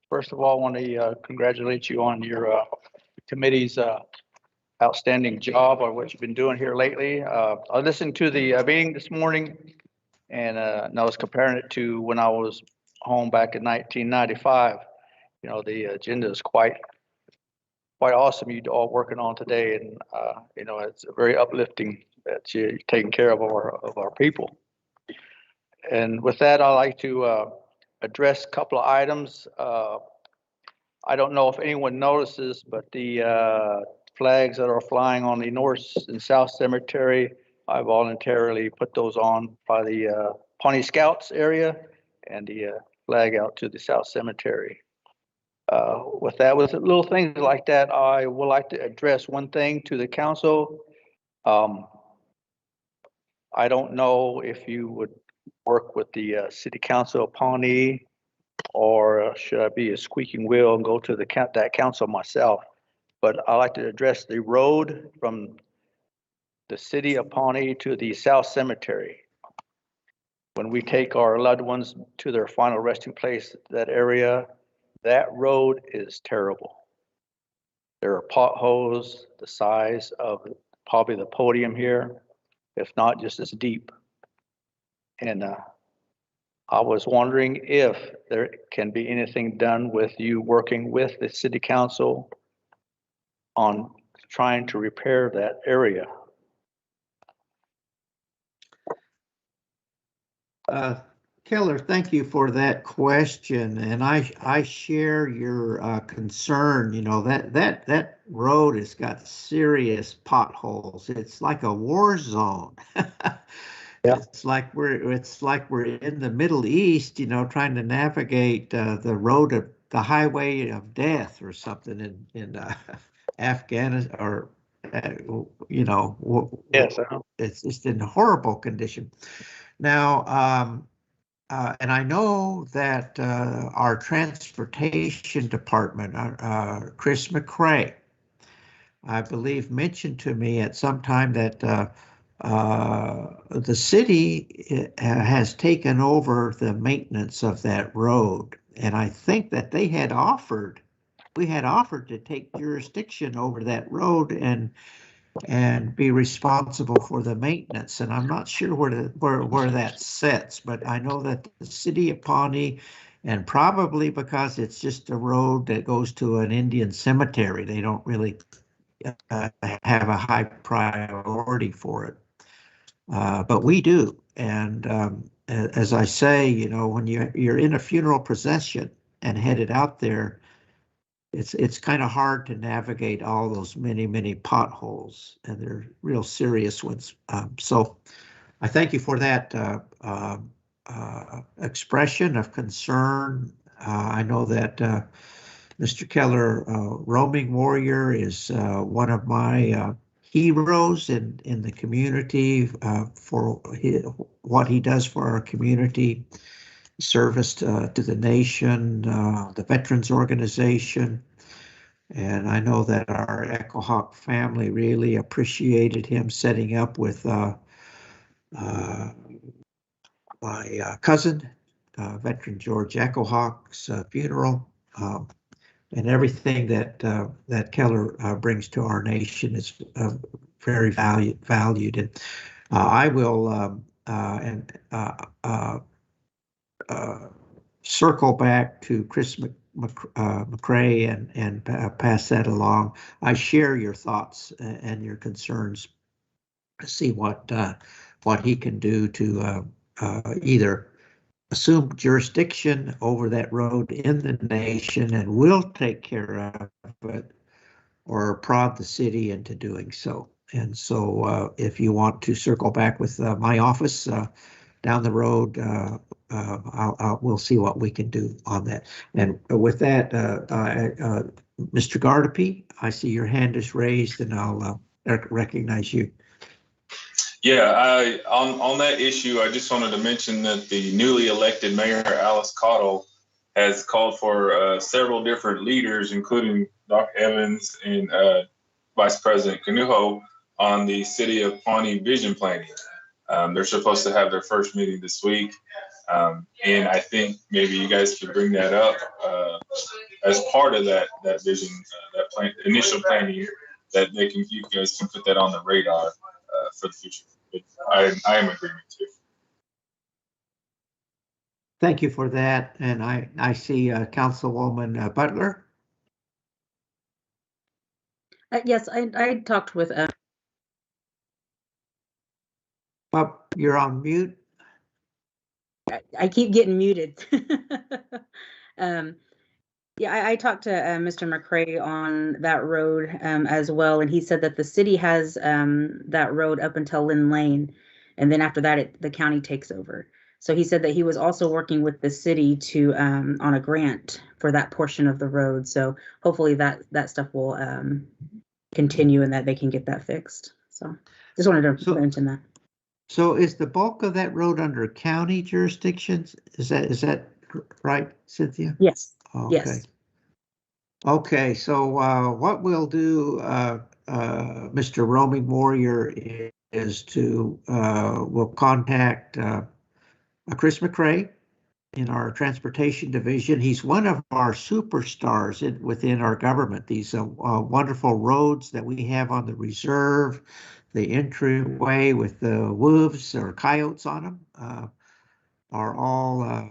First of all, I want to congratulate you on your committee's outstanding job or what you've been doing here lately. I listened to the meeting this morning and I was comparing it to when I was home back in 1995. You know, the agenda is quite awesome you all working on today, and you know, it's very uplifting that you're taking care of our people. And with that, I'd like to address a couple of items. I don't know if anyone notices, but the flags that are flying on the North and South Cemetery, I voluntarily put those on by the Pawnee Scouts area and the flag out to the South Cemetery. With little things like that, I would like to address one thing to the council. I don't know if you would work with the City Council of Pawnee, or should I be a squeaking wheel and go to that council myself? But I like to address the road from the city of Pawnee to the South Cemetery. When we take our loved ones to their final resting place, that area, that road is terrible. There are potholes the size of probably the podium here, if not just as deep. And I was wondering if there can be anything done with you working with the city council on trying to repair that area. Keller, thank you for that question, and I share your concern. You know, that road has got serious potholes. It's like a war zone. Yeah. It's like we're in the Middle East, you know, trying to navigate the highway of death or something in Afghanistan, or you know, Yes. it's just in horrible condition. Now, and I know that our transportation department, Chris McCrae, I believe, mentioned to me at some time that the city has taken over the maintenance of that road. And I think that we had offered to take jurisdiction over that road and be responsible for the maintenance. And I'm not sure where that sits, but I know that the city of Pawnee, and probably because it's just a road that goes to an Indian cemetery, they don't really have a high priority for it. But we do. And as I say, you know, when you're in a funeral procession and headed out there, it's kind of hard to navigate all those many potholes, and they're real serious ones. So I thank you for that expression of concern. I know that Mr. Keller, Roaming Warrior, is one of my heroes in the community for what he does for our community. Service to the nation, the Veterans Organization. And I know that our Echo Hawk family really appreciated him setting up with my cousin, veteran George Echo Hawk's funeral. And everything that Keller brings to our nation is very valued. And I will circle back to Chris McCrae and pass that along. I share your thoughts and your concerns to see what he can do to either assume jurisdiction over that road in the nation and will take care of it, or prod the city into doing so. And so if you want to circle back with my office down the road, we'll see what we can do on that. And with that, Mr. Gardapi, I see your hand is raised, and I'll recognize you. Yeah, on that issue, I just wanted to mention that the newly elected mayor, Alice Cottle, has called for several different leaders, including Doc Evans and Vice President Canuho, on the City of Pawnee vision planning. They're supposed to have their first meeting this week. And I think maybe you guys could bring that up as part of that vision, that plan, initial planning, that you guys can put that on the radar for the future. I am in agreement too. Thank you for that. And I see Councilwoman Butler. Yes, I talked with. Oh, you're on mute. I keep getting muted. Yeah, I talked to Mr. McCray on that road as well, and he said that the city has that road up until Lynn Lane, and then after that, the county takes over. So he said that he was also working with the city to on a grant for that portion of the road. So hopefully that stuff will continue and that they can get that fixed. So just wanted to mention that. So is the bulk of that road under county jurisdictions? Is that right, Cynthia? Yes. Okay. Yes. Okay, so what we'll do, Mr. Roaming Warrior, is to we'll contact Chris McCray in our transportation division. He's one of our superstars within our government. These wonderful roads that we have on the reserve, the entryway with the wolves or coyotes on them, are all,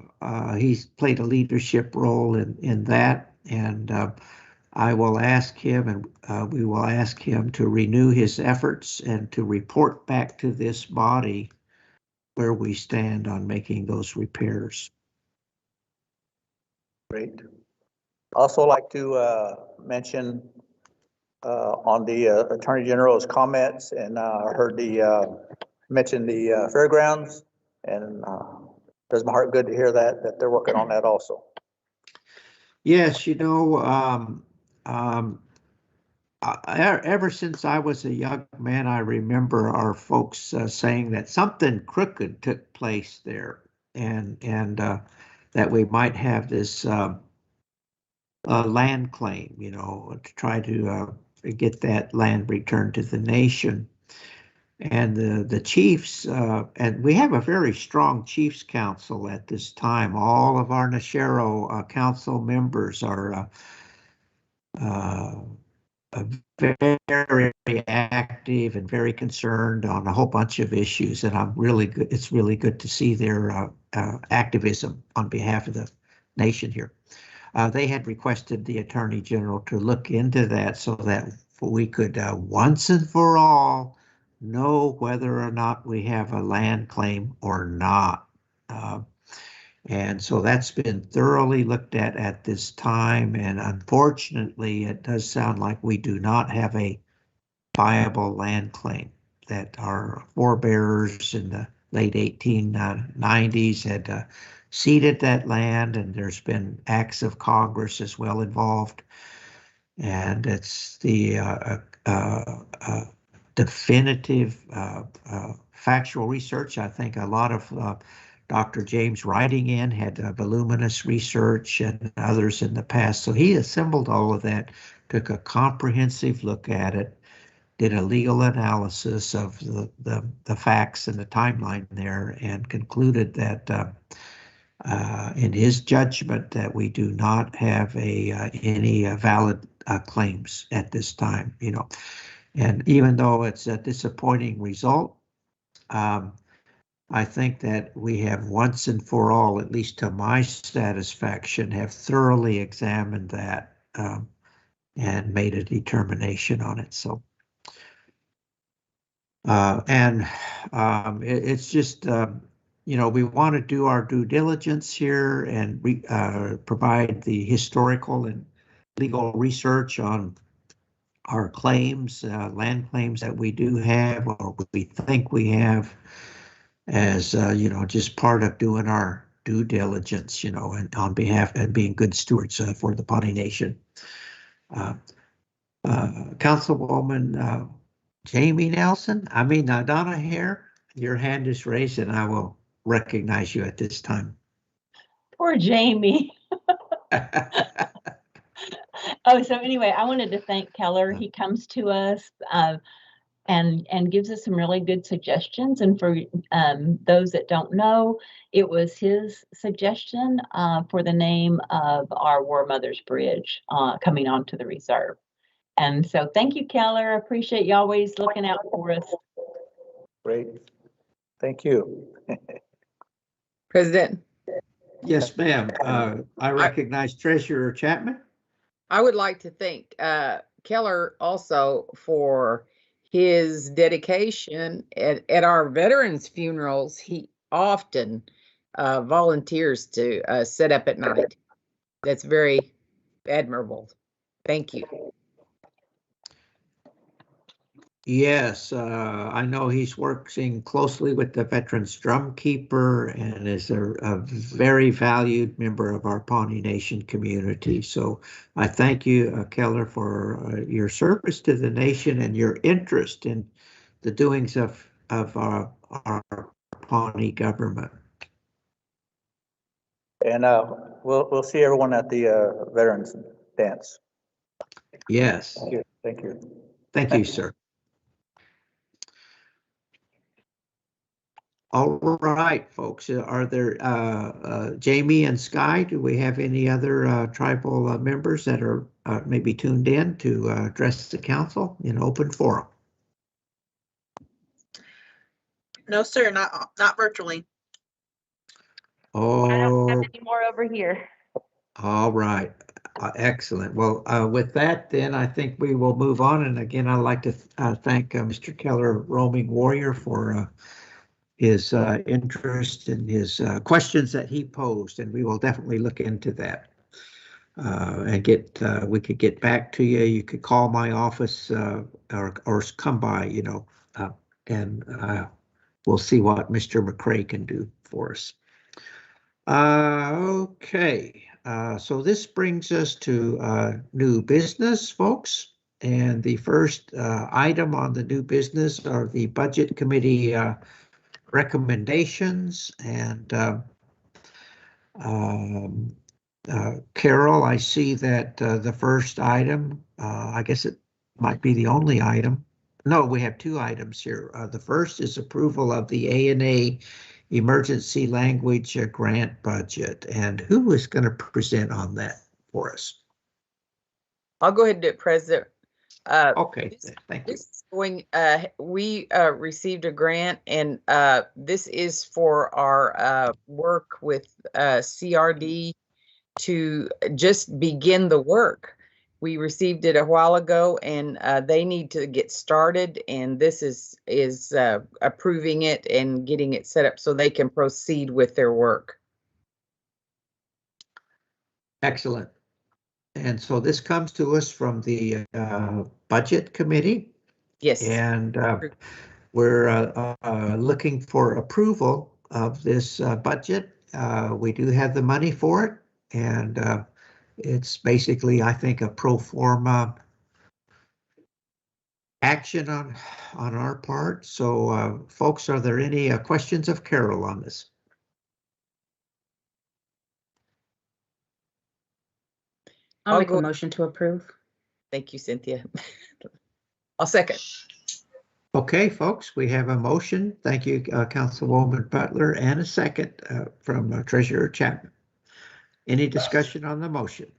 he's played a leadership role in that. And I will ask him, and we will ask him to renew his efforts and to report back to this body where we stand on making those repairs. Great. Also like to mention on the Attorney General's comments, and I heard mention the fairgrounds, and does my heart good to hear that they're working on that also. Yes, you know, ever since I was a young man, I remember our folks saying that something crooked took place there, and that we might have this land claim, you know, to try to get that land returned to the nation. And the chiefs, and we have a very strong chiefs council at this time. All of our Nashero council members are very active and very concerned on a whole bunch of issues. And I'm really good. It's really good to see their activism on behalf of the nation here. They had requested the Attorney General to look into that so that we could once and for all know whether or not we have a land claim or not. And so that's been thoroughly looked at this time. And unfortunately, it does sound like we do not have a viable land claim, that our forebears in the late 1890s had ceded that land, and there's been acts of Congress as well involved. And it's the definitive factual research. I think a lot of Dr. James writing in had voluminous research, and others in the past. So he assembled all of that, took a comprehensive look at it, did a legal analysis of the facts and the timeline there, and concluded that in his judgment that we do not have any valid claims at this time, you know. And even though it's a disappointing result, I think that we have once and for all, at least to my satisfaction, have thoroughly examined that and made a determination on it. So, it's just, you know, we want to do our due diligence here and provide the historical and legal research on our claims, land claims that we do have or we think we have, as you know, just part of doing our due diligence, you know, and on behalf and being good stewards for the Pawnee Nation. Councilwoman Jamie Nelson, Donna Hare, your hand is raised and I will recognize you at this time. Poor Jamie. Oh, so anyway, I wanted to thank Keller. He comes to us and gives us some really good suggestions. And for those that don't know, it was his suggestion for the name of our War Mothers Bridge coming onto the reserve. And so thank you, Keller. I appreciate you always looking out for us. Great. Thank you. President, Yes, ma'am. I recognize Treasurer Chapman. I would like to thank Keller also for his dedication at our veterans funerals. He often volunteers to sit up at night. That's very admirable. Thank you. Yes, I know he's working closely with the Veterans Drumkeeper and is a very valued member of our Pawnee Nation community. So I thank you, Keller, for your service to the nation and your interest in the doings of our Pawnee government. And we'll see everyone at the Veterans Dance. Yes. Thank you. Thank you. Thank you, sir. All right, folks, are there, Jamie and Sky, do we have any other tribal members that are maybe tuned in to address the council in open forum? No, sir, not virtually. Oh, I don't have any more over here. all right. Excellent. Well, with that, then I think we will move on. And again, I'd like to thank Mr. Keller, Roaming Warrior, for his interest and his questions that he posed, and we will definitely look into that and get we could get back to you. You could call my office or come by, you know, and we'll see what Mr. McCrae can do for us. Okay, so this brings us to new business, folks. And the first item on the new business are the Budget Committee recommendations. And Carol, I see that the first item, I guess it might be the only item. No, we have two items here. The first is approval of the A&A Emergency Language Grant Budget. And who is going to present on that for us? I'll go ahead and do it, President. Okay, thank you. This is going, we received a grant, and this is for our work with CRD to just begin the work. We received it a while ago, and they need to get started, and this is approving it and getting it set up so they can proceed with their work. Excellent. And so this comes to us from the Budget Committee. Yes. And we're looking for approval of this budget. We do have the money for it. And it's basically, I think, a pro forma action on our part. So folks, are there any questions of Carol on this? I'll make a motion to approve. Thank you, Cynthia. I'll second. Okay, folks, we have a motion. Thank you, Councilwoman Butler, and a second from Treasurer Chapman. Any discussion on the motion?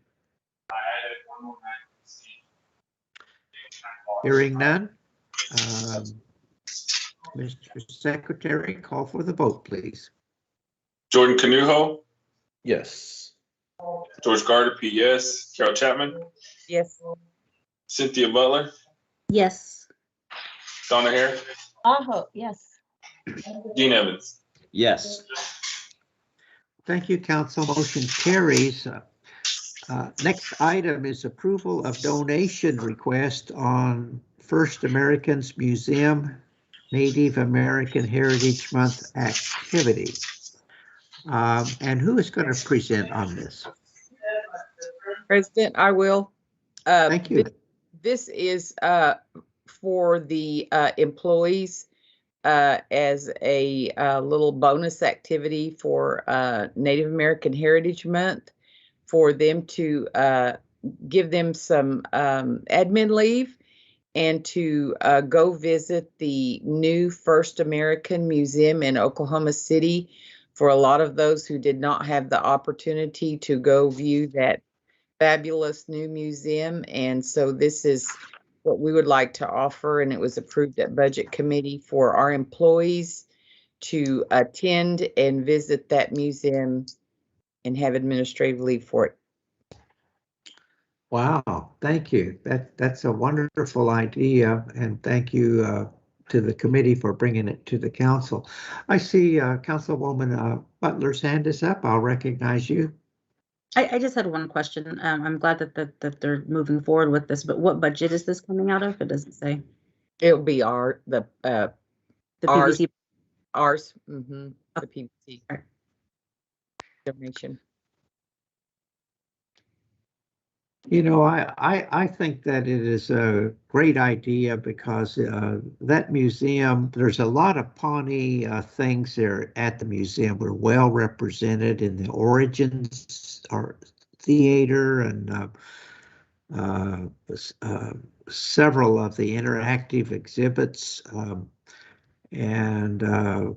Hearing none. Mr. Secretary, call for the vote, please. Jordan Canuho, Yes. George Gardner, yes. Carol Chapman, Yes. Cynthia Butler, Yes. Donna Hare, Aho, yes. Dean Evans. Yes. Thank you, Council. Motion carries. Next item is approval of donation request on First Americans Museum Native American Heritage Month activity. And who is going to present on this? President, I will. Thank you. This is for the employees as a little bonus activity for Native American Heritage Month, for them to give them some admin leave and to go visit the new First American Museum in Oklahoma City for a lot of those who did not have the opportunity to go view that fabulous new museum. And so this is what we would like to offer, and it was approved at Budget Committee for our employees to attend and visit that museum and have administrative leave for it. Wow, thank you. That's a wonderful idea, and thank you to the committee for bringing it to the council. I see Councilwoman Butler's hand is up. I'll recognize you. I just had one question. I'm glad that they're moving forward with this, but what budget is this coming out of? It doesn't say. It'll be the PVC. ours, the PVC donation. You know, I think that it is a great idea because that museum, there's a lot of Pawnee things there at the museum. We're well represented in the Origins Art Theater and several of the interactive exhibits. It's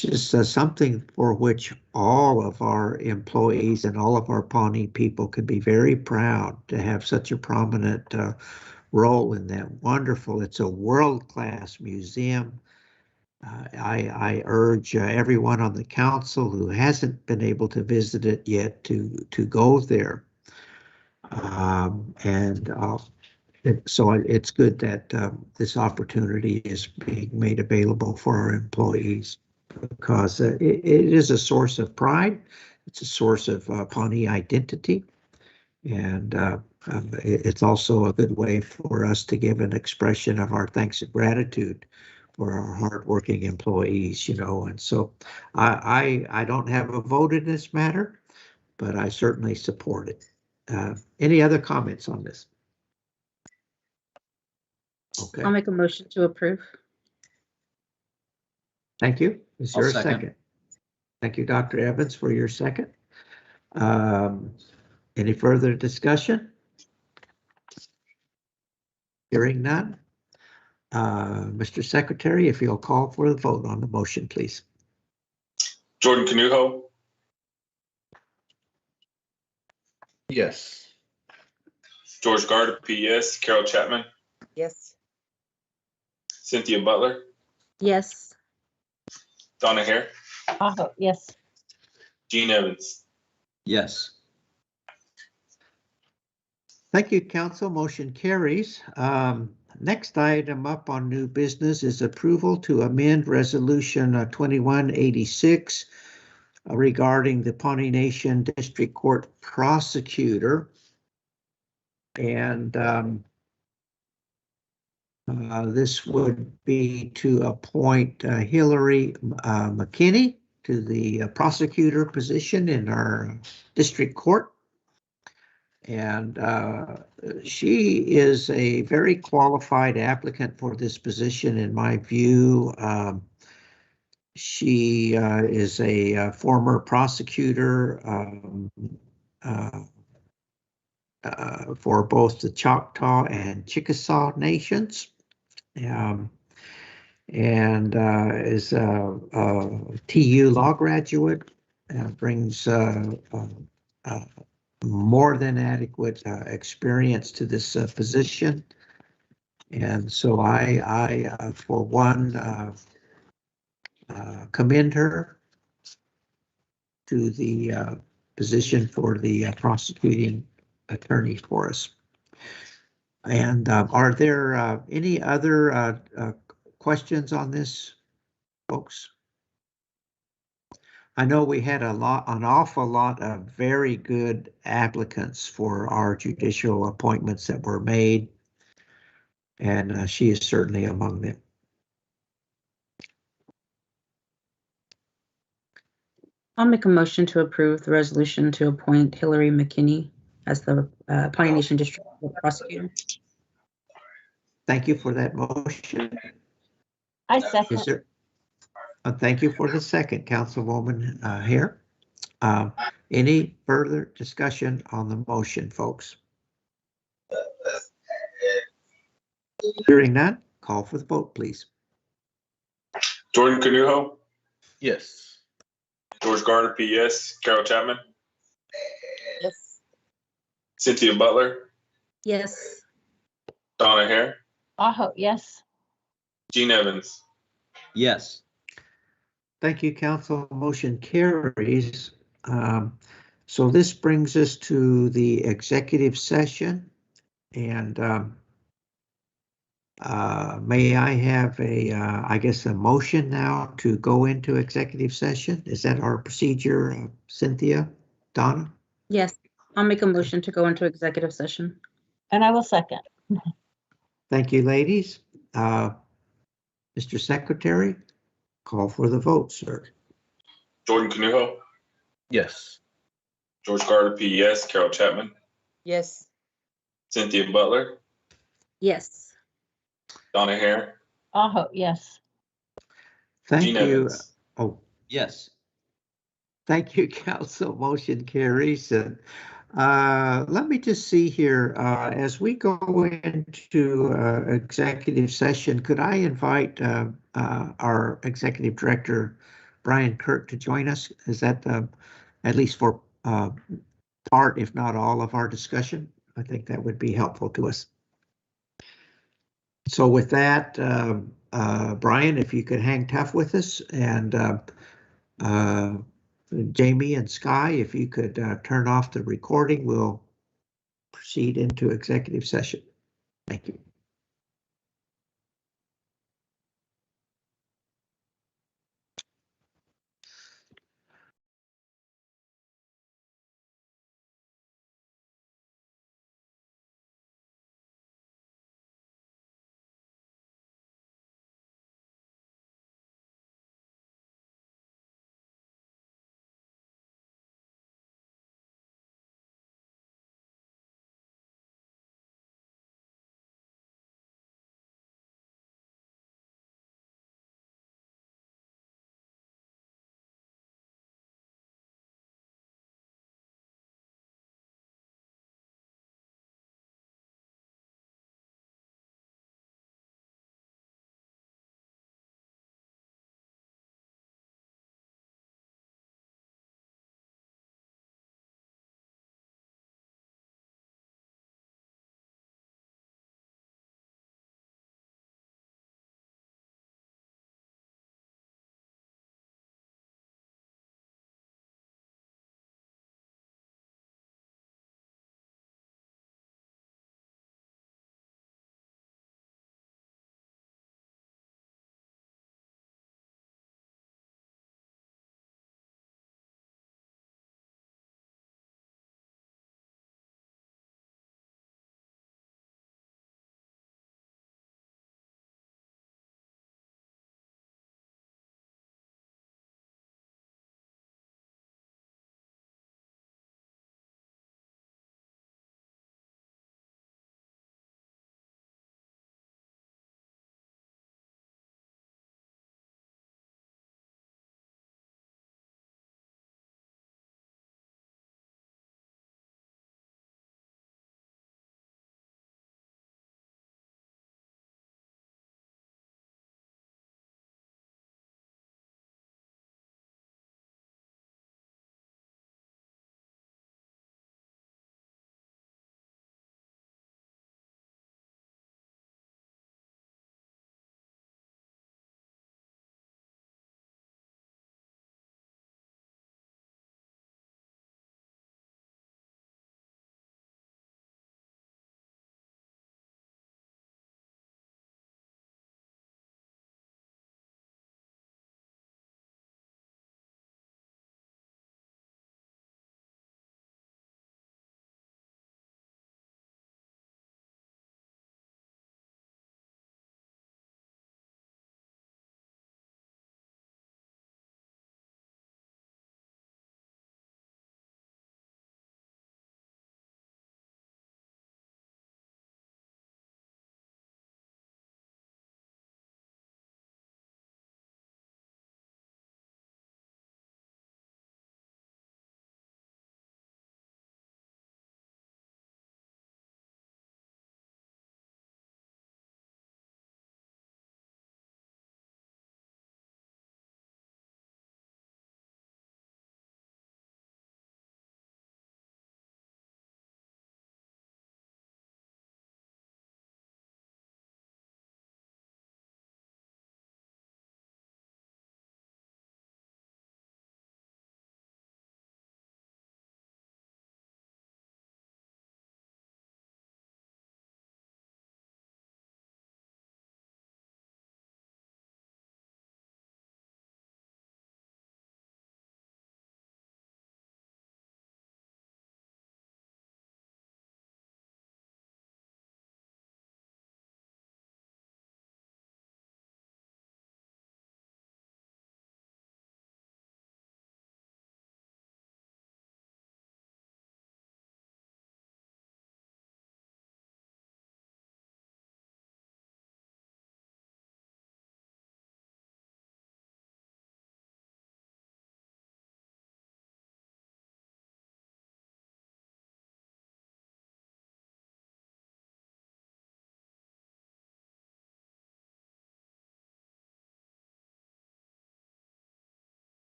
just something for which all of our employees and all of our Pawnee people could be very proud to have such a prominent role in that. Wonderful. It's a world-class museum. I urge everyone on the council who hasn't been able to visit it yet to go there. So it's good that this opportunity is being made available for our employees because it is a source of pride. It's a source of Pawnee identity. And it's also a good way for us to give an expression of our thanks and gratitude for our hardworking employees, you know. And so I don't have a vote in this matter, but I certainly support it. Any other comments on this? Okay. I'll make a motion to approve. Thank you. Is there I'll a second? Thank you, Dr. Evans, for your second. Any further discussion? Hearing none. Mr. Secretary, if you'll call for the vote on the motion, please. Jordan Canuho. Yes. George Gardner, PS. Carol Chapman. Yes. Cynthia Butler. Yes. Donna Hare. Yes. Gene Evans. Yes. Thank you, Council. Motion carries. Next item up on new business is approval to amend Resolution 2186 regarding the Pawnee Nation District Court Prosecutor. And this would be to appoint Hillary McKinney to the prosecutor position in our district court. And she is a very qualified applicant for this position, in my view. She is a former prosecutor for both the Choctaw and Chickasaw nations. And is a TU law graduate, brings more than adequate experience to this position. And so I for one, commend her to the position for the prosecuting attorney for us. And are there any other questions on this, folks? I know we had an awful lot of very good applicants for our judicial appointments that were made, and she is certainly among them. I'll make a motion to approve the resolution to appoint Hillary McKinney as the Pawnee Nation District Court Prosecutor. Thank you for that motion. I second. Is there, thank you for the second, Councilwoman Hare. Any further discussion on the motion, folks? Hearing none, call for the vote, please. Jordan Canuho, Yes. George Garner, yes. Carol Chapman, Yes. Cynthia Butler, Yes. Donna Hare, Aho, yes. Gene Evans. Yes. Thank you, council. Motion carries. So this brings us to the executive session. And may I have I guess, a motion now to go into executive session? Is that our procedure, Cynthia, Donna? Yes. I'll make a motion to go into executive session. And I will second. Thank you, ladies. Mr. Secretary, call for the vote, sir. Jordan Canuho, Yes. George Garner, yes. Carol Chapman, Yes. Cynthia Butler, Yes. Donna Hare, Aho, yes. Thank Gene you. Evans. Oh, Yes. thank you, council. Motion carries. And let me just see here. As we go into executive session, could I invite our executive director, Brian Kirk, to join us? Is that at least for part, if not all, of our discussion? I think that would be helpful to us. So with that, Brian, if you could hang tough with us, and Jamie and Sky, if you could turn off the recording, we'll proceed into executive session. Thank you.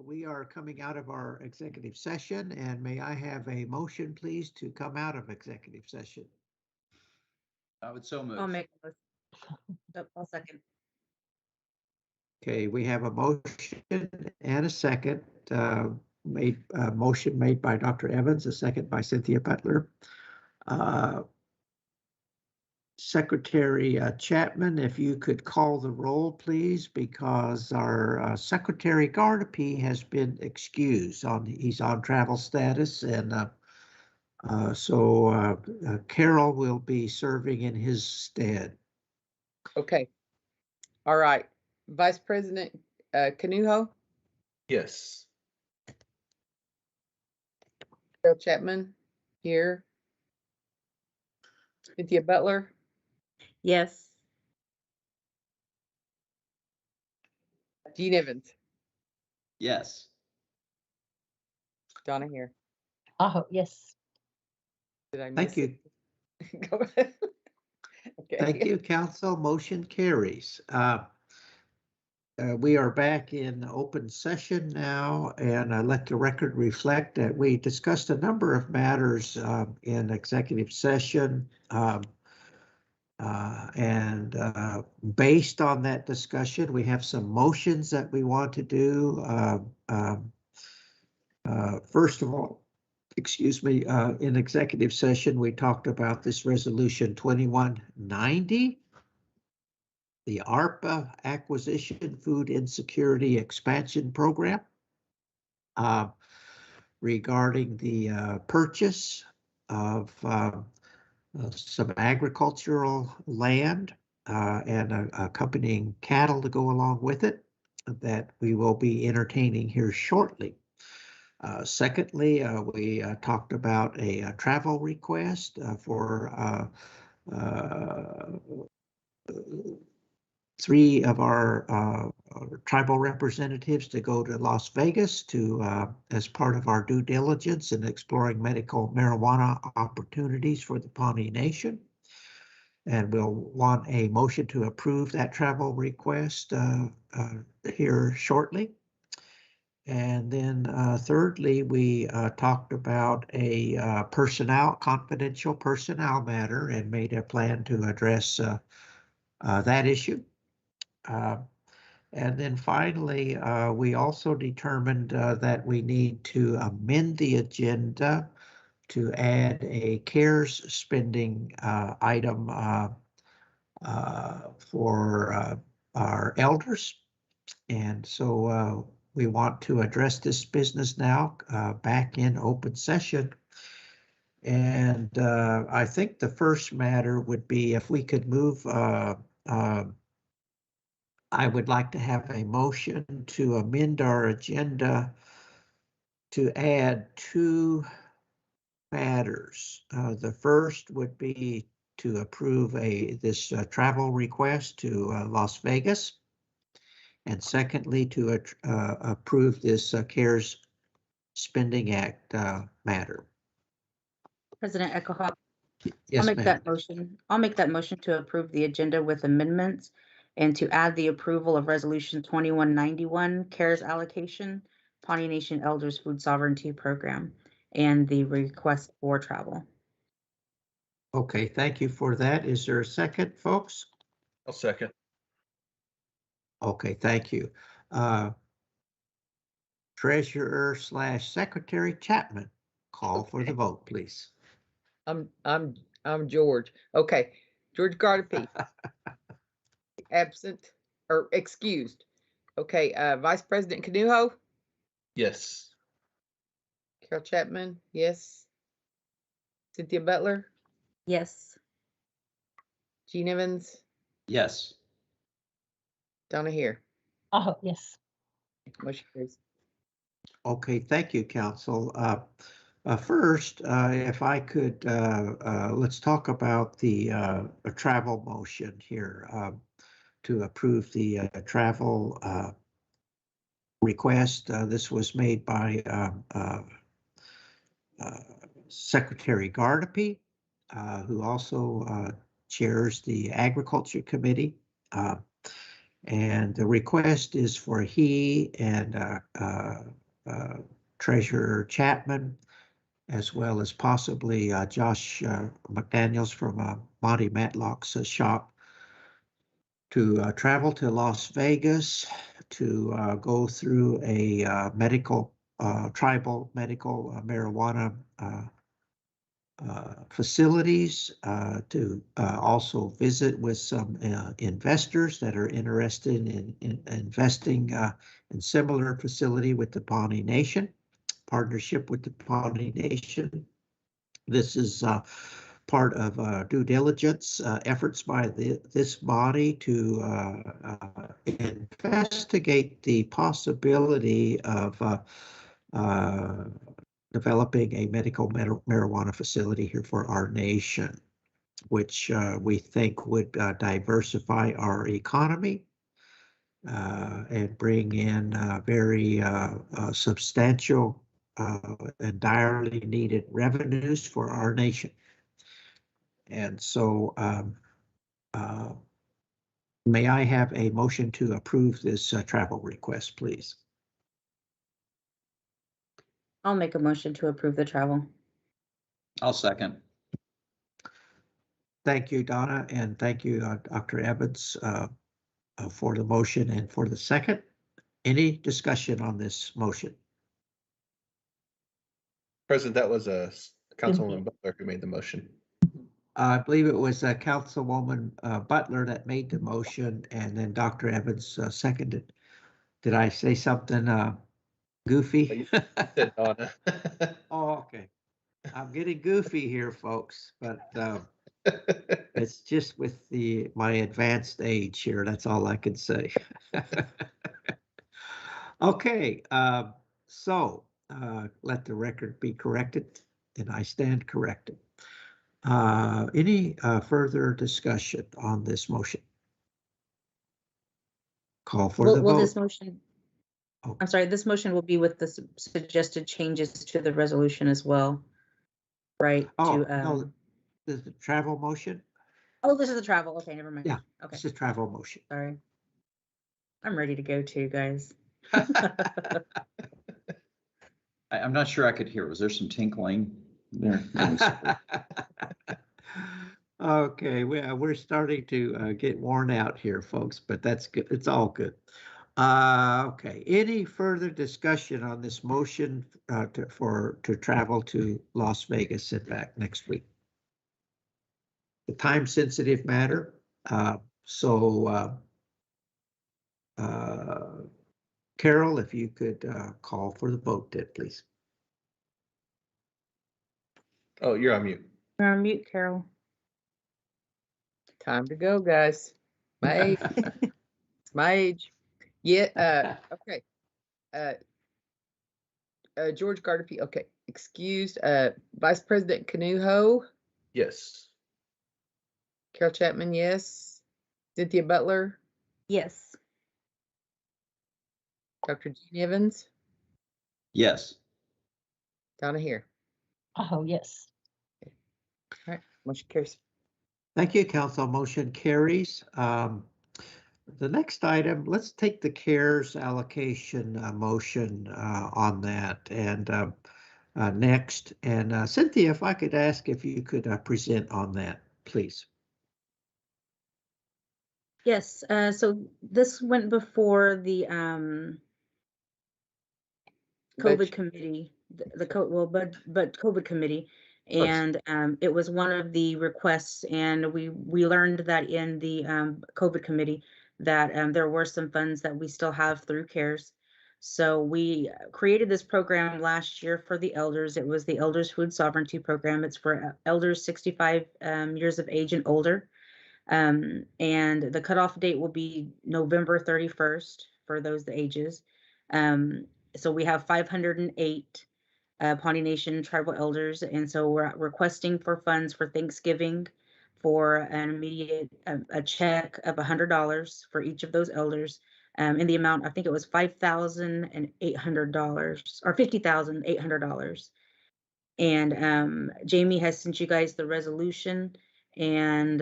we are coming out of our executive session, and may I have a motion, please, to come out of executive session? I would so move. I'll make a motion. Yep, I'll second. Okay, we have a motion and a second. Motion made by Dr. Evans, a second by Cynthia Butler. Secretary Chapman, if you could call the roll, please, because our Secretary Gardapi has been excused. He's on travel status, and so Carol will be serving in his stead. Okay. All right. Vice President Canuho, Yes. Bill Chapman, here. Cynthia Butler, Yes. Gene Evans, Yes. Donna here. Oh, yes. Did I miss Thank you. it? Go ahead. Okay. Thank you, Council. Motion carries. We are back in open session now, and let the record reflect that we discussed a number of matters in executive session. And based on that discussion, we have some motions that we want to do. First of all, excuse me, in executive session, we talked about this resolution 2190. The ARPA Acquisition Food Insecurity Expansion Program regarding the purchase of some agricultural land and accompanying cattle to go along with it that we will be entertaining here shortly. Secondly, we talked about a travel request for 3 of our tribal representatives to go to Las Vegas to as part of our due diligence in exploring medical marijuana opportunities for the Pawnee Nation. And we'll want a motion to approve that travel request here shortly. And then thirdly, we talked about a confidential personnel matter and made a plan to address that issue. And then finally, we also determined that we need to amend the agenda to add a CARES spending item for our elders. And so we want to address this business now back in open session. And I think the first matter would be if we could move I would like to have a motion to amend our agenda to add 2 matters. The first would be to approve this travel request to Las Vegas. And secondly, to approve this CARES Spending Act matter. President Echohawk, Yes, I'll make ma'am. that motion. I'll make that motion to approve the agenda with amendments and to add the approval of Resolution 2191, CARES allocation, Pawnee Nation Elders Food Sovereignty Program, and the request for travel. Okay, thank you for that. Is there a second, folks? I'll second. Okay, thank you. Treasurer / Secretary Chapman, call for the vote, please. I'm George. Okay. George Gardapi. Absent or excused. Okay. Vice President Canuho, Yes. Carol Chapman, yes. Cynthia Butler, Yes. Gene Evans, Yes. Donna here. Oh, yes. Motion carries. Okay, thank you, Council. First, if I could, let's talk about the travel motion here to approve the travel request. This was made by Secretary Gardapi, who also chairs the Agriculture Committee. And the request is for he and Treasurer Chapman, as well as possibly Josh McDaniels from Monty Matlock's shop, to travel to Las Vegas to go through a tribal medical marijuana facilities, to also visit with some investors that are interested in investing in similar facility with the Pawnee Nation, partnership with the Pawnee Nation. This is part of due diligence efforts by this body to investigate the possibility of developing a medical marijuana facility here for our nation, which we think would diversify our economy and bring in very substantial and direly needed revenues for our nation. And so may I have a motion to approve this travel request, please? I'll make a motion to approve the travel. I'll second. Thank you, Donna, and thank you, Dr. Evans, for the motion and for the second. Any discussion on this motion? President, that was Councilwoman Butler who made the motion. I believe it was Councilwoman Butler that made the motion, and then Dr. Evans seconded. Did I say something goofy? Donna. Oh, okay. I'm getting goofy here, folks, but it's just with my advanced age here. That's all I can say. Okay, so let the record be corrected, and I stand corrected. Any further discussion on this motion? Call for the vote. This motion, I'm sorry, this motion will be with the suggested changes to the resolution as well, right? Oh, no, this is the travel motion? Oh, this is the travel. Okay, never mind. Yeah, okay. This is travel motion. Sorry. I'm ready to go too, guys. I'm not sure I could hear. Was there some tinkling there? Okay, we're starting to get worn out here, folks, but that's good. It's all good. Okay, any further discussion on this motion to travel to Las Vegas and back next week? The time-sensitive matter. Carol, if you could call for the vote, then, please. Oh, you're on mute. You're on mute, Carol. Time to go, guys. My age. It's my age. Yeah. Okay. George Gardepy. Okay. Excused. Vice President Canuho. Yes. Carol Chapman. Yes. Cynthia Butler. Yes. Dr. Jean Evans. Yes. Donna here. Oh, yes. All right. Motion carries. Thank you, Council. Motion carries. The next item, let's take the CARES allocation motion on that. And next, and Cynthia, if I could ask if you could present on that, please. Yes. So this went before the COVID committee, the COVID committee. And it was one of the requests, and we learned that in the COVID committee that there were some funds that we still have through CARES. So we created this program last year for the elders. It was the Elders Food Sovereignty Program. It's for elders 65 years of age and older. And the cutoff date will be November 31st for those ages. So we have 508 Pawnee Nation tribal elders, and so we're requesting for funds for Thanksgiving for an immediate a check of $100 for each of those elders, in the amount, I think it was $5,800 or $50,800. And Jamie has sent you guys the resolution, and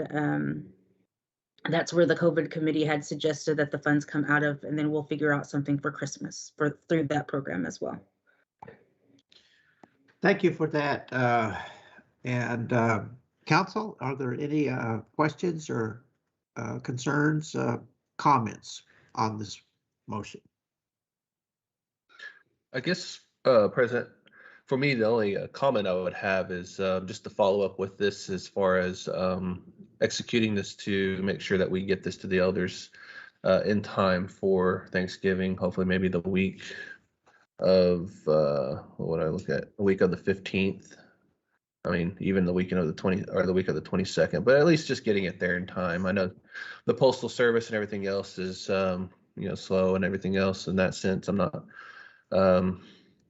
That's where the COVID committee had suggested that the funds come out of, and then we'll figure out something for Christmas through that program as well. Thank you for that. Council, are there any questions or concerns, comments on this motion? I guess, President, for me, the only comment I would have is just to follow up with this as far as executing this to make sure that we get this to the elders in time for Thanksgiving, hopefully maybe the week of, what would I look at? The week of the 15th. I mean, even the weekend of the 20th or the week of the 22nd, but at least just getting it there in time. I know the Postal Service and everything else is, slow and everything else in that sense. I'm not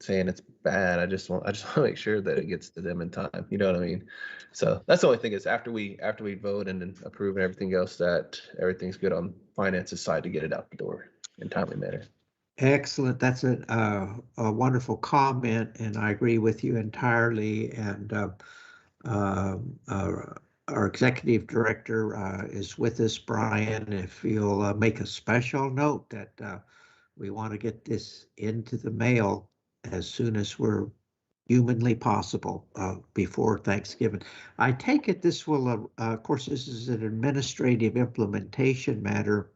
saying it's bad. I just want to make sure that it gets to them in time. You know what I mean? So that's the only thing is after we vote and then approve and everything else, that everything's good on finances side to get it out the door in timely manner. Excellent. That's a wonderful comment, and I agree with you entirely. And our executive director is with us, Brian. If you'll make a special note that we want to get this into the mail as soon as we're humanly possible before Thanksgiving. I take it this will, of course, this is an administrative implementation matter.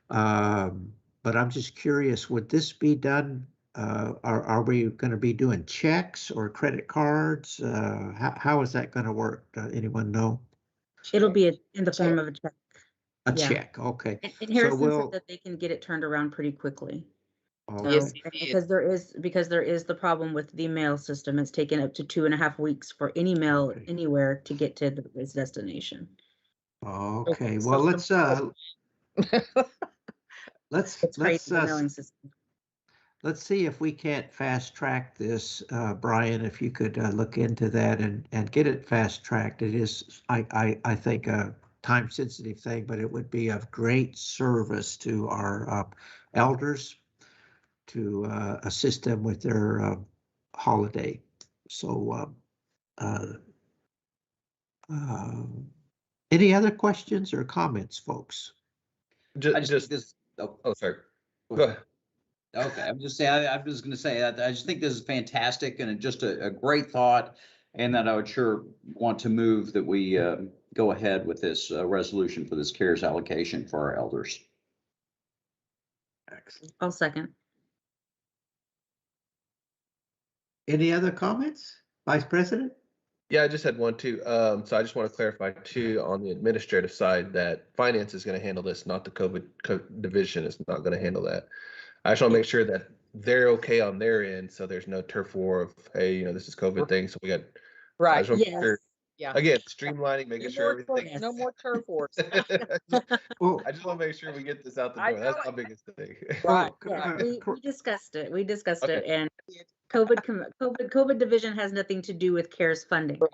But I'm just curious, would this be done? Are we going to be doing checks or credit cards? How is that going to work? Anyone know? It'll be in the form of a check. A Yeah. check, okay. And Harrison said that they can get it turned around pretty quickly. Okay. Yes, Because there is the problem with the mail system. It's taken up to 2.5 weeks for any mail anywhere to get to its destination. Okay, well, let's see if we can't fast track this, Brian. If you could look into that and get it fast tracked. It is, I think, a time sensitive thing, but it would be of great service to our elders to assist them with their holiday. So, any other questions or comments, folks? Sorry. Go ahead. Okay, I'm just going to say that I just think this is fantastic and just a great thought, and that I would sure want to move that we go ahead with this resolution for this CARES allocation for our elders. Excellent. I'll second. Any other comments, Vice President? Yeah, I just had one too. So I just want to clarify too on the administrative side that finance is going to handle this, not the COVID division is not going to handle that. I just want to make sure that they're okay on their end, so there's no turf war of, hey, this is COVID thing, so we got right. Sure, yeah. Again, streamlining, making sure everything. No more turf wars. Well, I just want to make sure we get this out the door. That's my biggest thing. Right. Yeah, we discussed it. We discussed it, and COVID division has nothing to do with CARES funding. Right.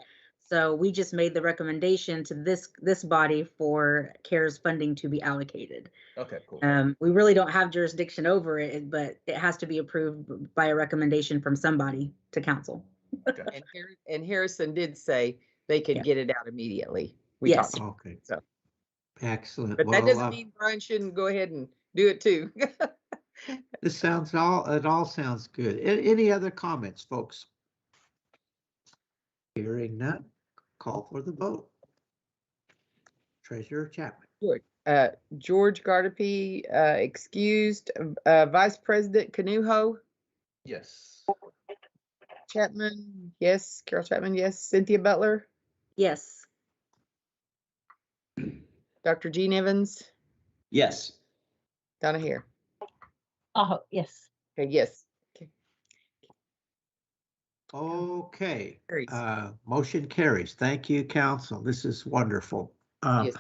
So we just made the recommendation to this body for CARES funding to be allocated. Okay, cool. We really don't have jurisdiction over it, but it has to be approved by a recommendation from somebody to council. Okay. And Harrison did say they could get it out immediately. We yes. talked. Okay. So excellent. But that doesn't mean Brian shouldn't go ahead and do it too. This it all sounds good. Any other comments, folks? Hearing none, call for the vote. Treasurer Chapman. George Gardapi, excused. Vice President Canuho. Yes. Chapman, yes. Carol Chapman, yes. Cynthia Butler. Yes. Dr. Gene Evans. Yes. Donna Hare. Yes. Okay, yes. Okay. Motion carries. Thank you, council. This is wonderful. Yes.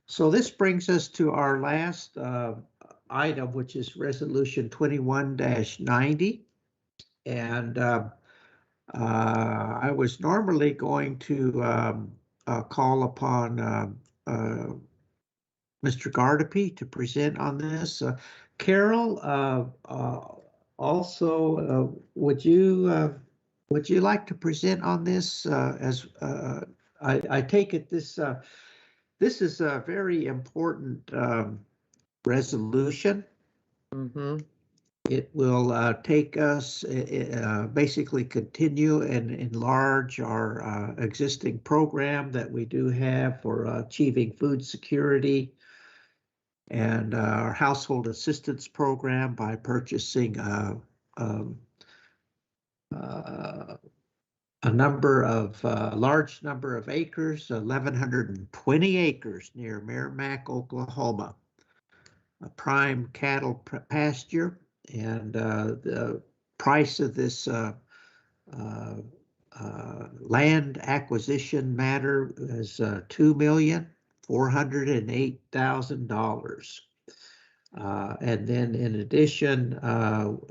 So this brings us to our last item, which is resolution 21-90. And I was normally going to call upon Mr. Gardapi to present on this. Carol, also, would you like to present on this? As I take it, this this is a very important resolution. Mm-hmm. It will take us, basically continue and enlarge our existing program that we do have for achieving food security, and our household assistance program by purchasing a large number of acres, 1,120 acres near Merrimack, Oklahoma, a prime cattle pasture, and the price of this land acquisition matter is $2,408,000. And then in addition,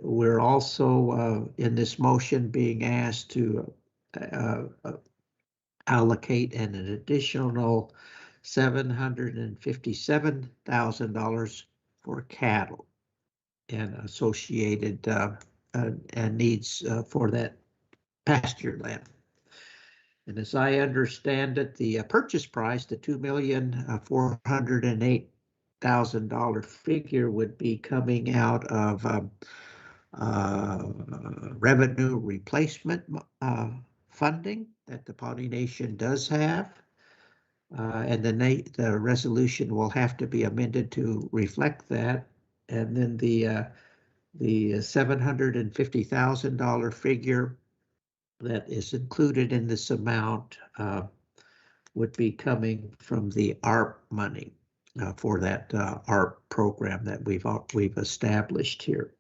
we're also in this motion being asked to allocate an additional $757,000 for cattle and associated and needs for that pasture land. And as I understand it, the purchase price, the $2,408,000 figure, would be coming out of revenue replacement funding that the Pawnee Nation does have. And the resolution will have to be amended to reflect that. And then the $750,000 figure that is included in this amount would be coming from the ARP money for that ARP program that we've established here.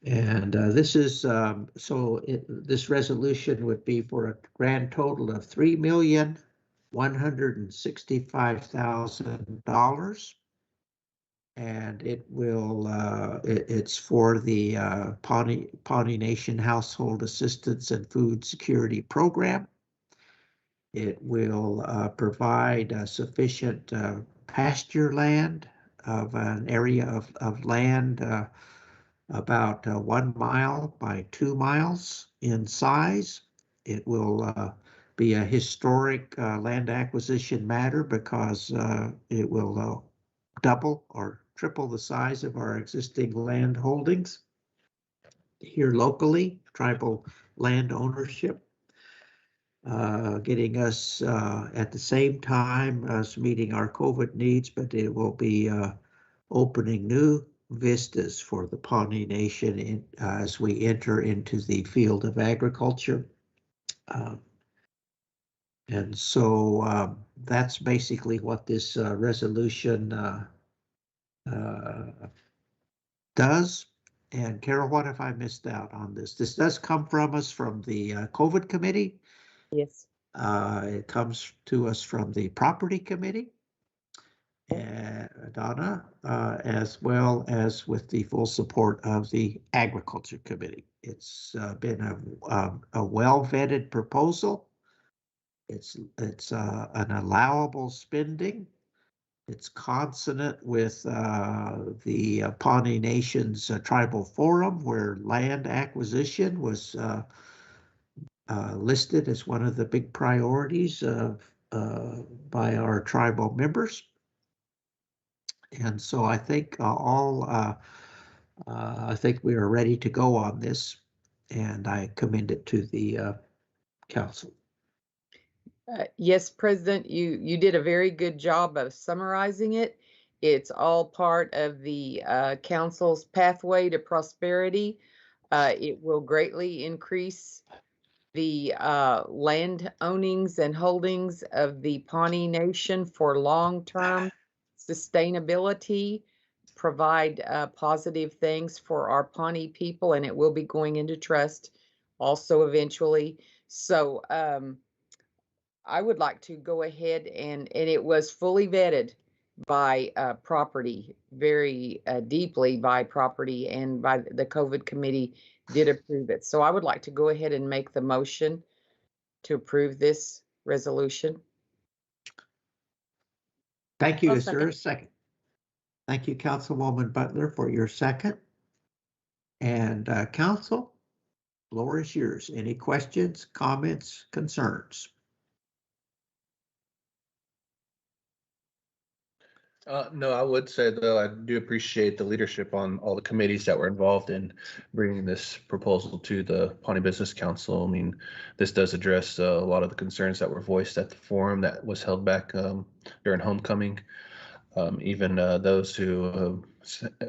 And this is this resolution would be for a grand total of $3,165,000. And it will, it's for the Pawnee Nation Household Assistance and Food Security Program. It will provide sufficient pasture land of an area of land about 1 mile by 2 miles in size. It will be a historic land acquisition matter because it will double or triple the size of our existing land holdings here locally, tribal land ownership, getting us at the same time as meeting our COVID needs, but it will be opening new vistas for the Pawnee Nation as we enter into the field of agriculture. And so that's basically what this resolution does. And Carol, what have I missed out on this? This does come from us from the COVID committee. Yes. It comes to us from the property committee, Donna, as well as with the full support of the agriculture committee. It's been a well-vetted proposal. It's an allowable spending. It's consonant with the Pawnee Nation's Tribal Forum, where land acquisition was listed as one of the big priorities by our tribal members. And so I think I think we are ready to go on this, and I commend it to the council. Yes, President, you did a very good job of summarizing it. It's all part of the council's pathway to prosperity. It will greatly increase the land ownings and holdings of the Pawnee Nation for long-term sustainability, provide positive things for our Pawnee people, and it will be going into trust also eventually. So I would like to go ahead and it was fully vetted by property, very deeply by property, and by the COVID committee did approve it. So I would like to go ahead and make the motion to approve this resolution. Thank you. Is there a second? Thank you, Councilwoman Butler, for your second. And council, floor is yours. Any questions, comments, concerns? No, I would say though, I do appreciate the leadership on all the committees that were involved in bringing this proposal to the Pawnee Business Council. I mean, this does address a lot of the concerns that were voiced at the forum that was held back during homecoming. Even those who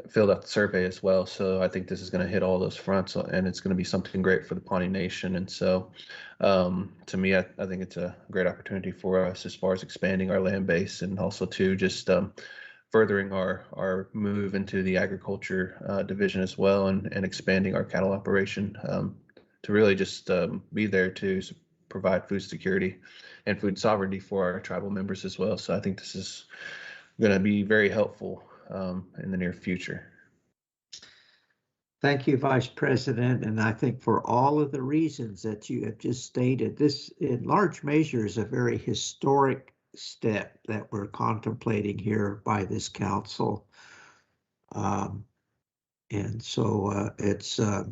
filled out the survey as well. So I think this is going to hit all those fronts, and it's going to be something great for the Pawnee Nation. And so, to me, I think it's a great opportunity for us as far as expanding our land base, and also to just furthering our move into the agriculture division as well, and expanding our cattle operation to really just be there to provide food security and food sovereignty for our tribal members as well. So I think this is going to be very helpful in the near future. Thank you, Vice President. And I think for all of the reasons that you have just stated, this in large measure is a very historic step that we're contemplating here by this council. And so it's a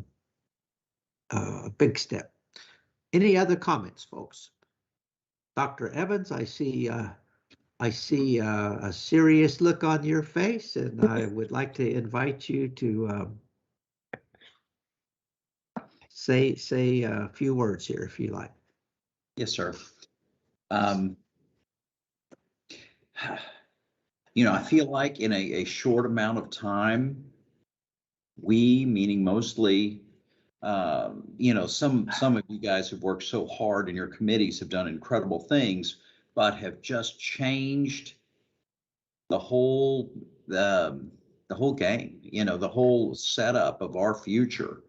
big step. Any other comments, folks? Dr. Evans, I see a serious look on your face, and I would like to invite you to say a few words here, if you like. Yes, sir. You know, I feel like in a short amount of time, we, meaning mostly, you know, some of you guys have worked so hard and your committees have done incredible things, but have just changed the whole game, you know, the whole setup of our future,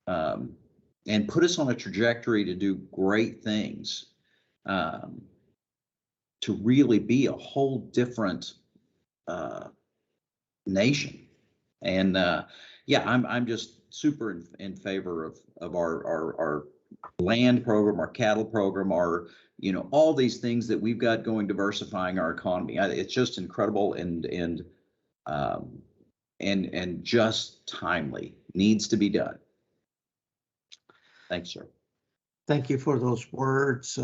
and put us on a trajectory to do great things, to really be a whole different nation. And yeah, I'm just super in favor of our land program, our cattle program, our, you know, all these things that we've got going, diversifying our economy. It's just incredible and just timely, needs to be done. Thanks, sir. Thank you for those words.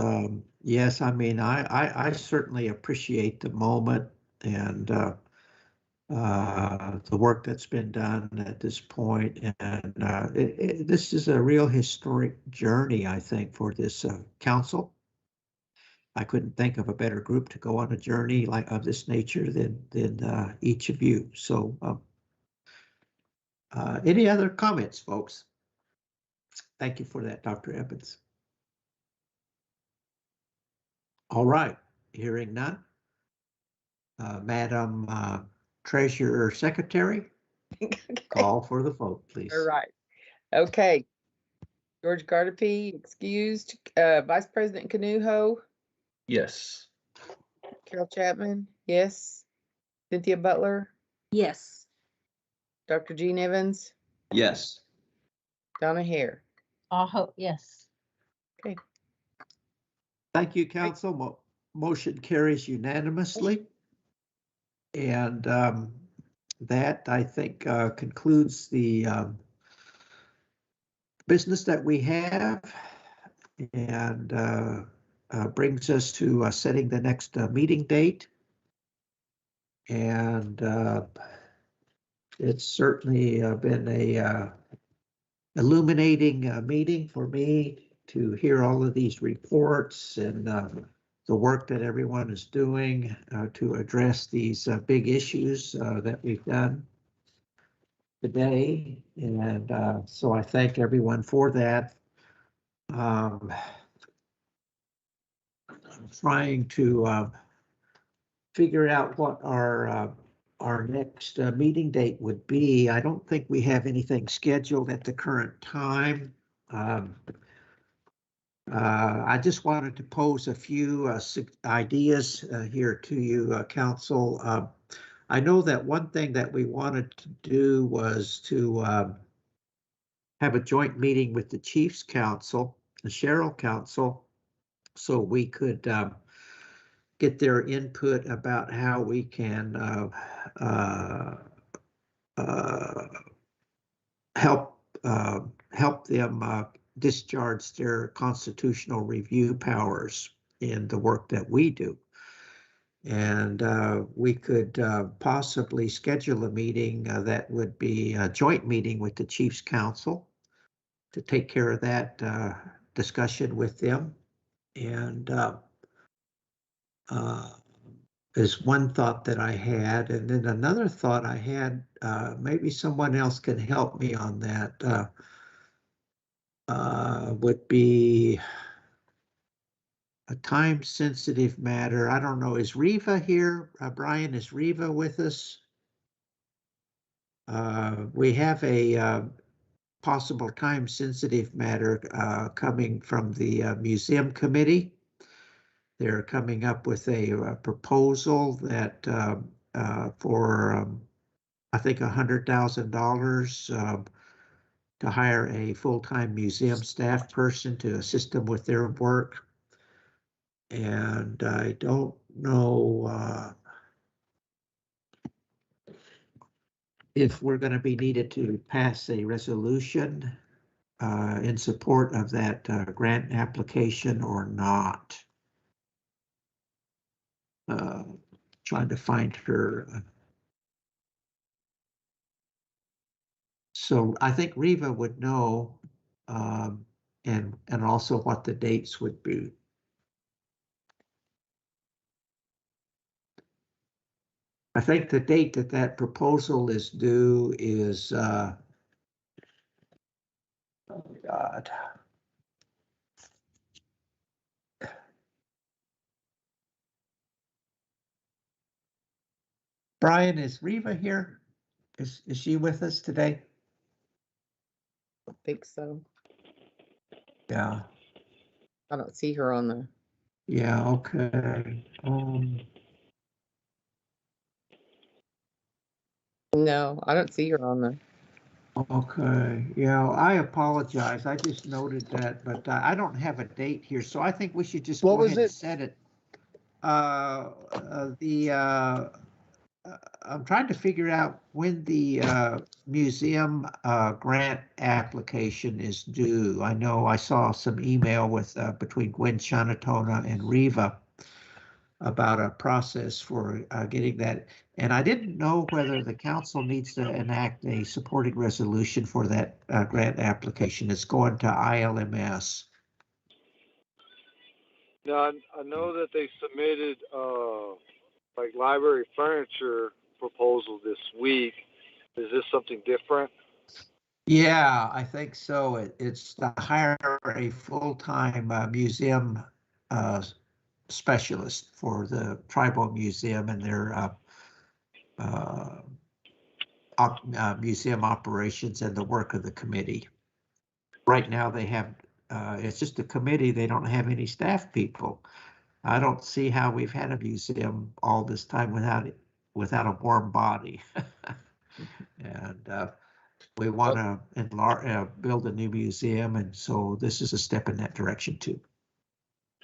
Yes, I mean, I certainly appreciate the moment and the work that's been done at this point. And this is a real historic journey, I think, for this council. I couldn't think of a better group to go on a journey like of this nature than each of you. So any other comments, folks? Thank you for that, Dr. Evans. All right, hearing none. Madam Treasurer Secretary, call for the vote, please. All right. Okay. George Gardapi, excused. Vice President Canuho. Yes. Carol Chapman, yes. Cynthia Butler. Yes. Dr. Gene Evans. Yes. Donna Hare. Yes. Okay. Thank you, Council. Motion carries unanimously. And that, I think, concludes the business that we have, and brings us to setting the next meeting date. And it's certainly been a illuminating meeting for me to hear all of these reports and the work that everyone is doing to address these big issues that we've done today. And so I thank everyone for that. I'm trying to figure out what our next meeting date would be. I don't think we have anything scheduled at the current time. I just wanted to pose a few ideas here to you, Council. I know that one thing that we wanted to do was to have a joint meeting with the Chiefs Council, the Sherrill Council, so we could get their input about how we can help them discharge their constitutional review powers in the work that we do. And we could possibly schedule a meeting that would be a joint meeting with the Chiefs Council to take care of that discussion with them. And is one thought that I had. And then another thought I had, maybe someone else can help me on that, would be a time-sensitive matter. I don't know, is Reva here? Brian, is Reva with us? We have a possible time-sensitive matter coming from the museum committee. They're coming up with a proposal that for I think $100,000 to hire a full-time museum staff person to assist them with their work. And I don't know if we're going to be needed to pass a resolution in support of that grant application or not. Trying to find her. So I think Reva would know, and also what the dates would be. I think the date that that proposal is due is, oh God. Brian, is Reva here? Is she with us today? I think so. Yeah. I don't see her on the. Yeah, okay. No, I don't see her on the. Okay, yeah, I apologize. I just noted that, but I don't have a date here, so I think we should just What go was ahead and it? set it. I'm trying to figure out when the museum grant application is due. I know I saw some email with between Gwen Shanatona and Reva about a process for getting that. And I didn't know whether the council needs to enact a supporting resolution for that grant application. It's going to ILMS. Now, I know that they submitted like library furniture proposal this week. Is this something different? Yeah, I think so. It's to hire a full-time museum specialist for the tribal museum and their museum operations and the work of the committee. Right now they have, it's just a committee, they don't have any staff people. I don't see how we've had a museum all this time without a warm body. And we want to enlarge, build a new museum, and so this is a step in that direction too.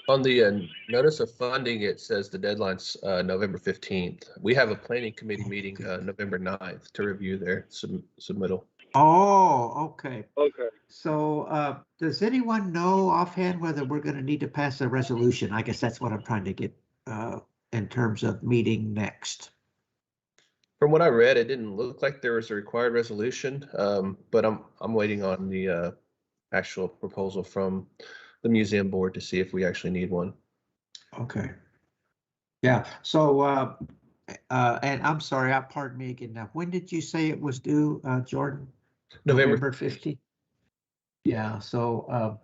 On the notice of funding, it says the deadline's November 15th. We have a planning committee meeting November 9th to review their submittal. Oh, okay. Okay. So does anyone know offhand whether we're going to need to pass a resolution? I guess that's what I'm trying to get in terms of meeting next. From what I read, it didn't look like there was a required resolution, but I'm waiting on the actual proposal from the museum board to see if we actually need one. Okay. Yeah. So and I'm sorry, pardon me again. Now, when did you say it was due, Jordan? November 15th. Yeah. So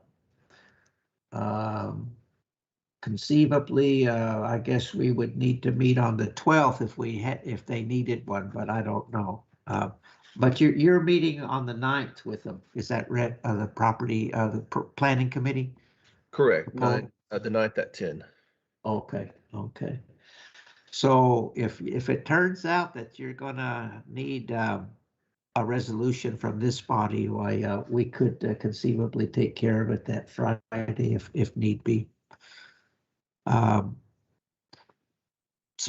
conceivably, I guess we would need to meet on the 12th if they needed one, but I don't know. But you're meeting on the 9th with them. Is that right? The property, the planning committee? Correct. The 9th at 10. Okay. Okay. So if it turns out that you're gonna need a resolution from this body, why we could conceivably take care of it that Friday if need be. So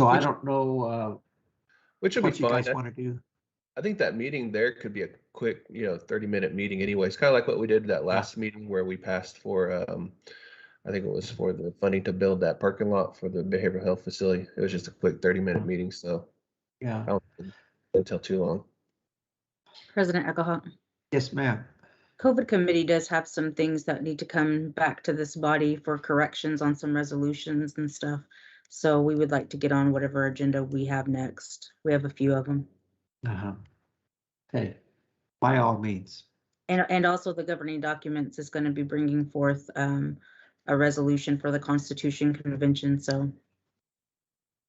I don't know which would what be you fine. guys want to do. I think that meeting there could be a quick, 30-minute meeting anyways, kind of like what we did that last meeting where we passed for I think it was for the funding to build that parking lot for the behavioral health facility. It was just a quick 30-minute meeting, so Yeah. I didn't tell too long. President Egelhart. Yes, ma'am. COVID committee does have some things that need to come back to this body for corrections on some resolutions and stuff. So we would like to get on whatever agenda we have next. We have a few of them. Okay, by all means. And also the governing documents is going to be bringing forth a resolution for the Constitution Convention. So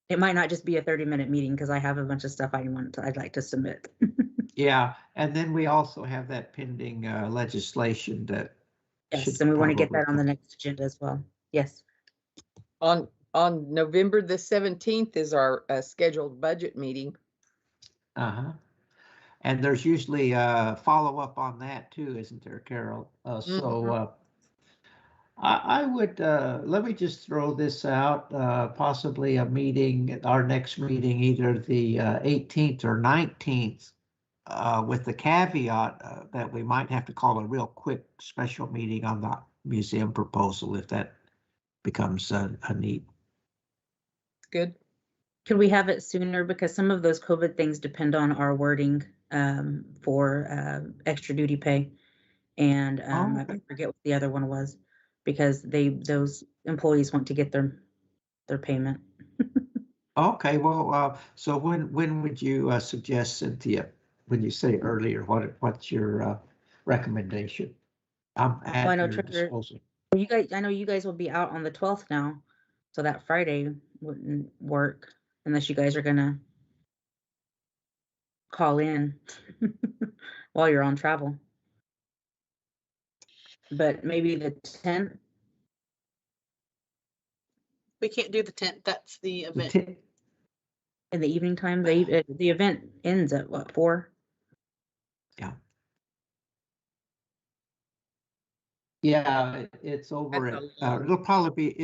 it might not just be a 30-minute meeting because I have a bunch of stuff I'd like to submit. Yeah, and then we also have that pending legislation that. Yes, and we want to get that on the next agenda as well. Yes. On November the 17th is our scheduled budget meeting. And there's usually a follow-up on that too, isn't there, Carol? So I would, let me just throw this out, possibly a meeting, our next meeting, either the 18th or 19th, with the caveat that we might have to call a real quick special meeting on the museum proposal if that becomes a need. Good. Could we have it sooner? Because some of those COVID things depend on our wording for extra duty pay. And I forget what the other one was because those employees want to get their payment. Okay, well, so when would you suggest, Cynthia, when you say earlier, what's your recommendation? I'm at your disposal. You guys, I know you guys will be out on the 12th now, so that Friday wouldn't work unless you guys are gonna call in while you're on travel. But maybe the 10th. We can't do the 10th. That's the event. In the evening time, the event ends at what, 4? Yeah. Yeah, it's over at, it'll probably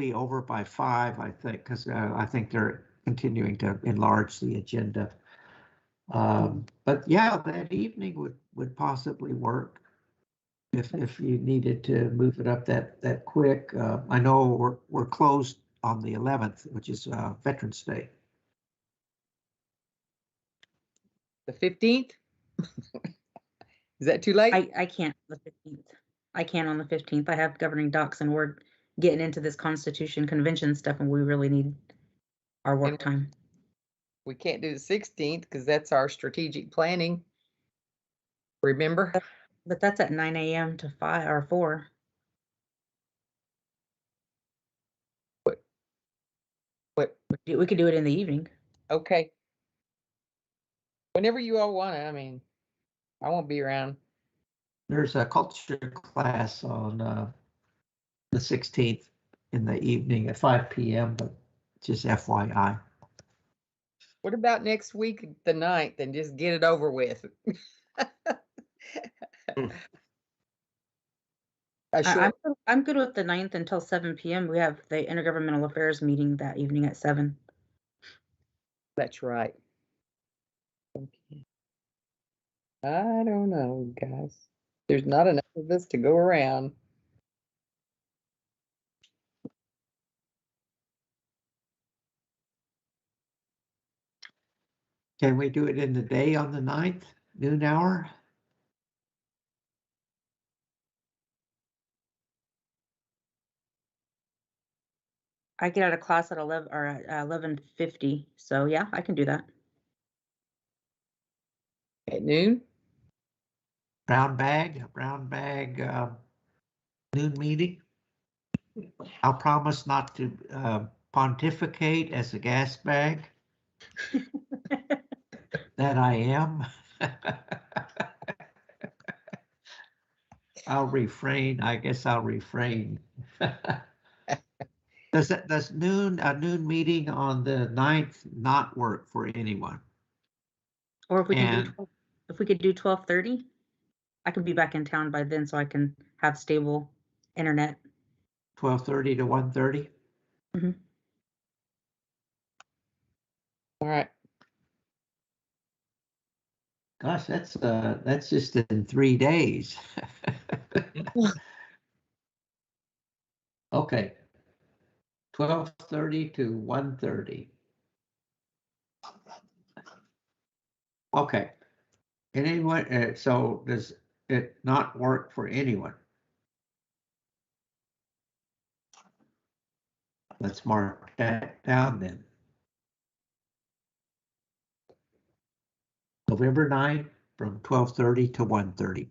be over by 5, I think, because I think they're continuing to enlarge the agenda. But yeah, that evening would possibly work if you needed to move it up that quick. I know we're closed on the 11th, which is Veterans Day. The 15th? Is that too late? I can't on the 15th. I can't on the 15th. I have governing docs and we're getting into this Constitution Convention stuff and we really need our work time. We can't do the 16th because that's our strategic planning. Remember? But that's at 9 a.m. to 5 or 4. What? We could do it in the evening. Okay. Whenever you all want to, I mean, I won't be around. There's a culture class on the 16th in the evening at 5 p.m., but just FYI. What about next week, the 9th, and just get it over with? I'm good with the 9th until 7 p.m. We have the Intergovernmental Affairs meeting that evening at 7. That's right. Okay. I don't know, guys. There's not enough of us to go around. Can we do it in the day on the 9th, noon hour? I get out of class at 11 or at 11:50. So yeah, I can do that. At noon? Brown bag, noon meeting. I'll promise not to pontificate as a gas bag. That I am. I'll refrain. I guess I'll refrain. Does a noon meeting on the 9th not work for anyone? Or if we could do 12:30, I could be back in town by then, so I can have stable internet. 12:30 to 1:30. Mm-hmm. All right. Gosh, that's just in 3 days. Okay. 12:30 to 1:30. Okay. Anyone, so does it not work for anyone? Let's mark that down then. November 9th from 12:30 to 1:30.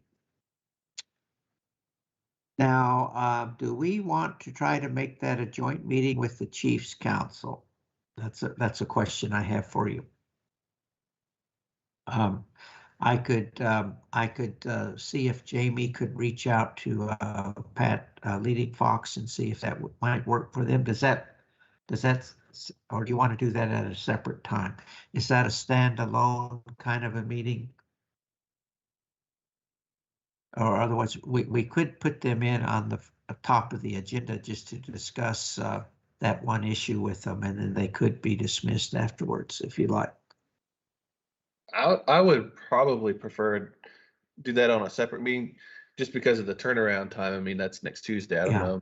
Now, do we want to try to make that a joint meeting with the Chiefs Council? That's a question I have for you. I could see if Jamie could reach out to Pat Leading Fox and see if that might work for them. Does that, or do you want to do that at a separate time? Is that a standalone kind of a meeting? Or otherwise, we could put them in on the top of the agenda just to discuss that one issue with them, and then they could be dismissed afterwards if you like. I would probably prefer do that on a separate meeting just because of the turnaround time. I mean, that's next Tuesday. I don't know.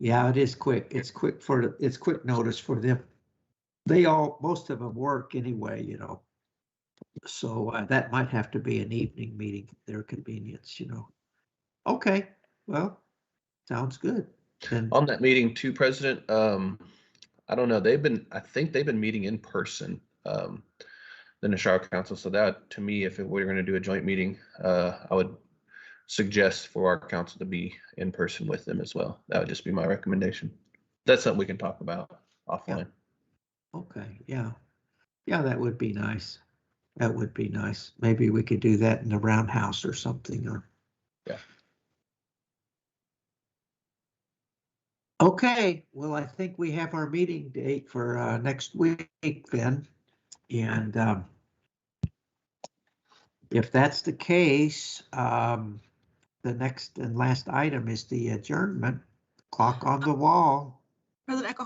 Yeah, it is quick. It's quick notice for them. Most of them work anyway, you know. So that might have to be an evening meeting, their convenience, you know. Okay, well, sounds good. Then on that meeting too, President, I don't know. I think they've been meeting in person, the Nashar Council. So that, to me, if we're going to do a joint meeting, I would suggest for our council to be in person with them as well. That would just be my recommendation. That's something we can talk about offline. Yeah. Okay, yeah, that would be nice. That would be nice. Maybe we could do that in the roundhouse or something. Or yeah. Okay, well, I think we have our meeting date for next week then. And if that's the case, the next and last item is the adjournment. Clock on the wall. President Echo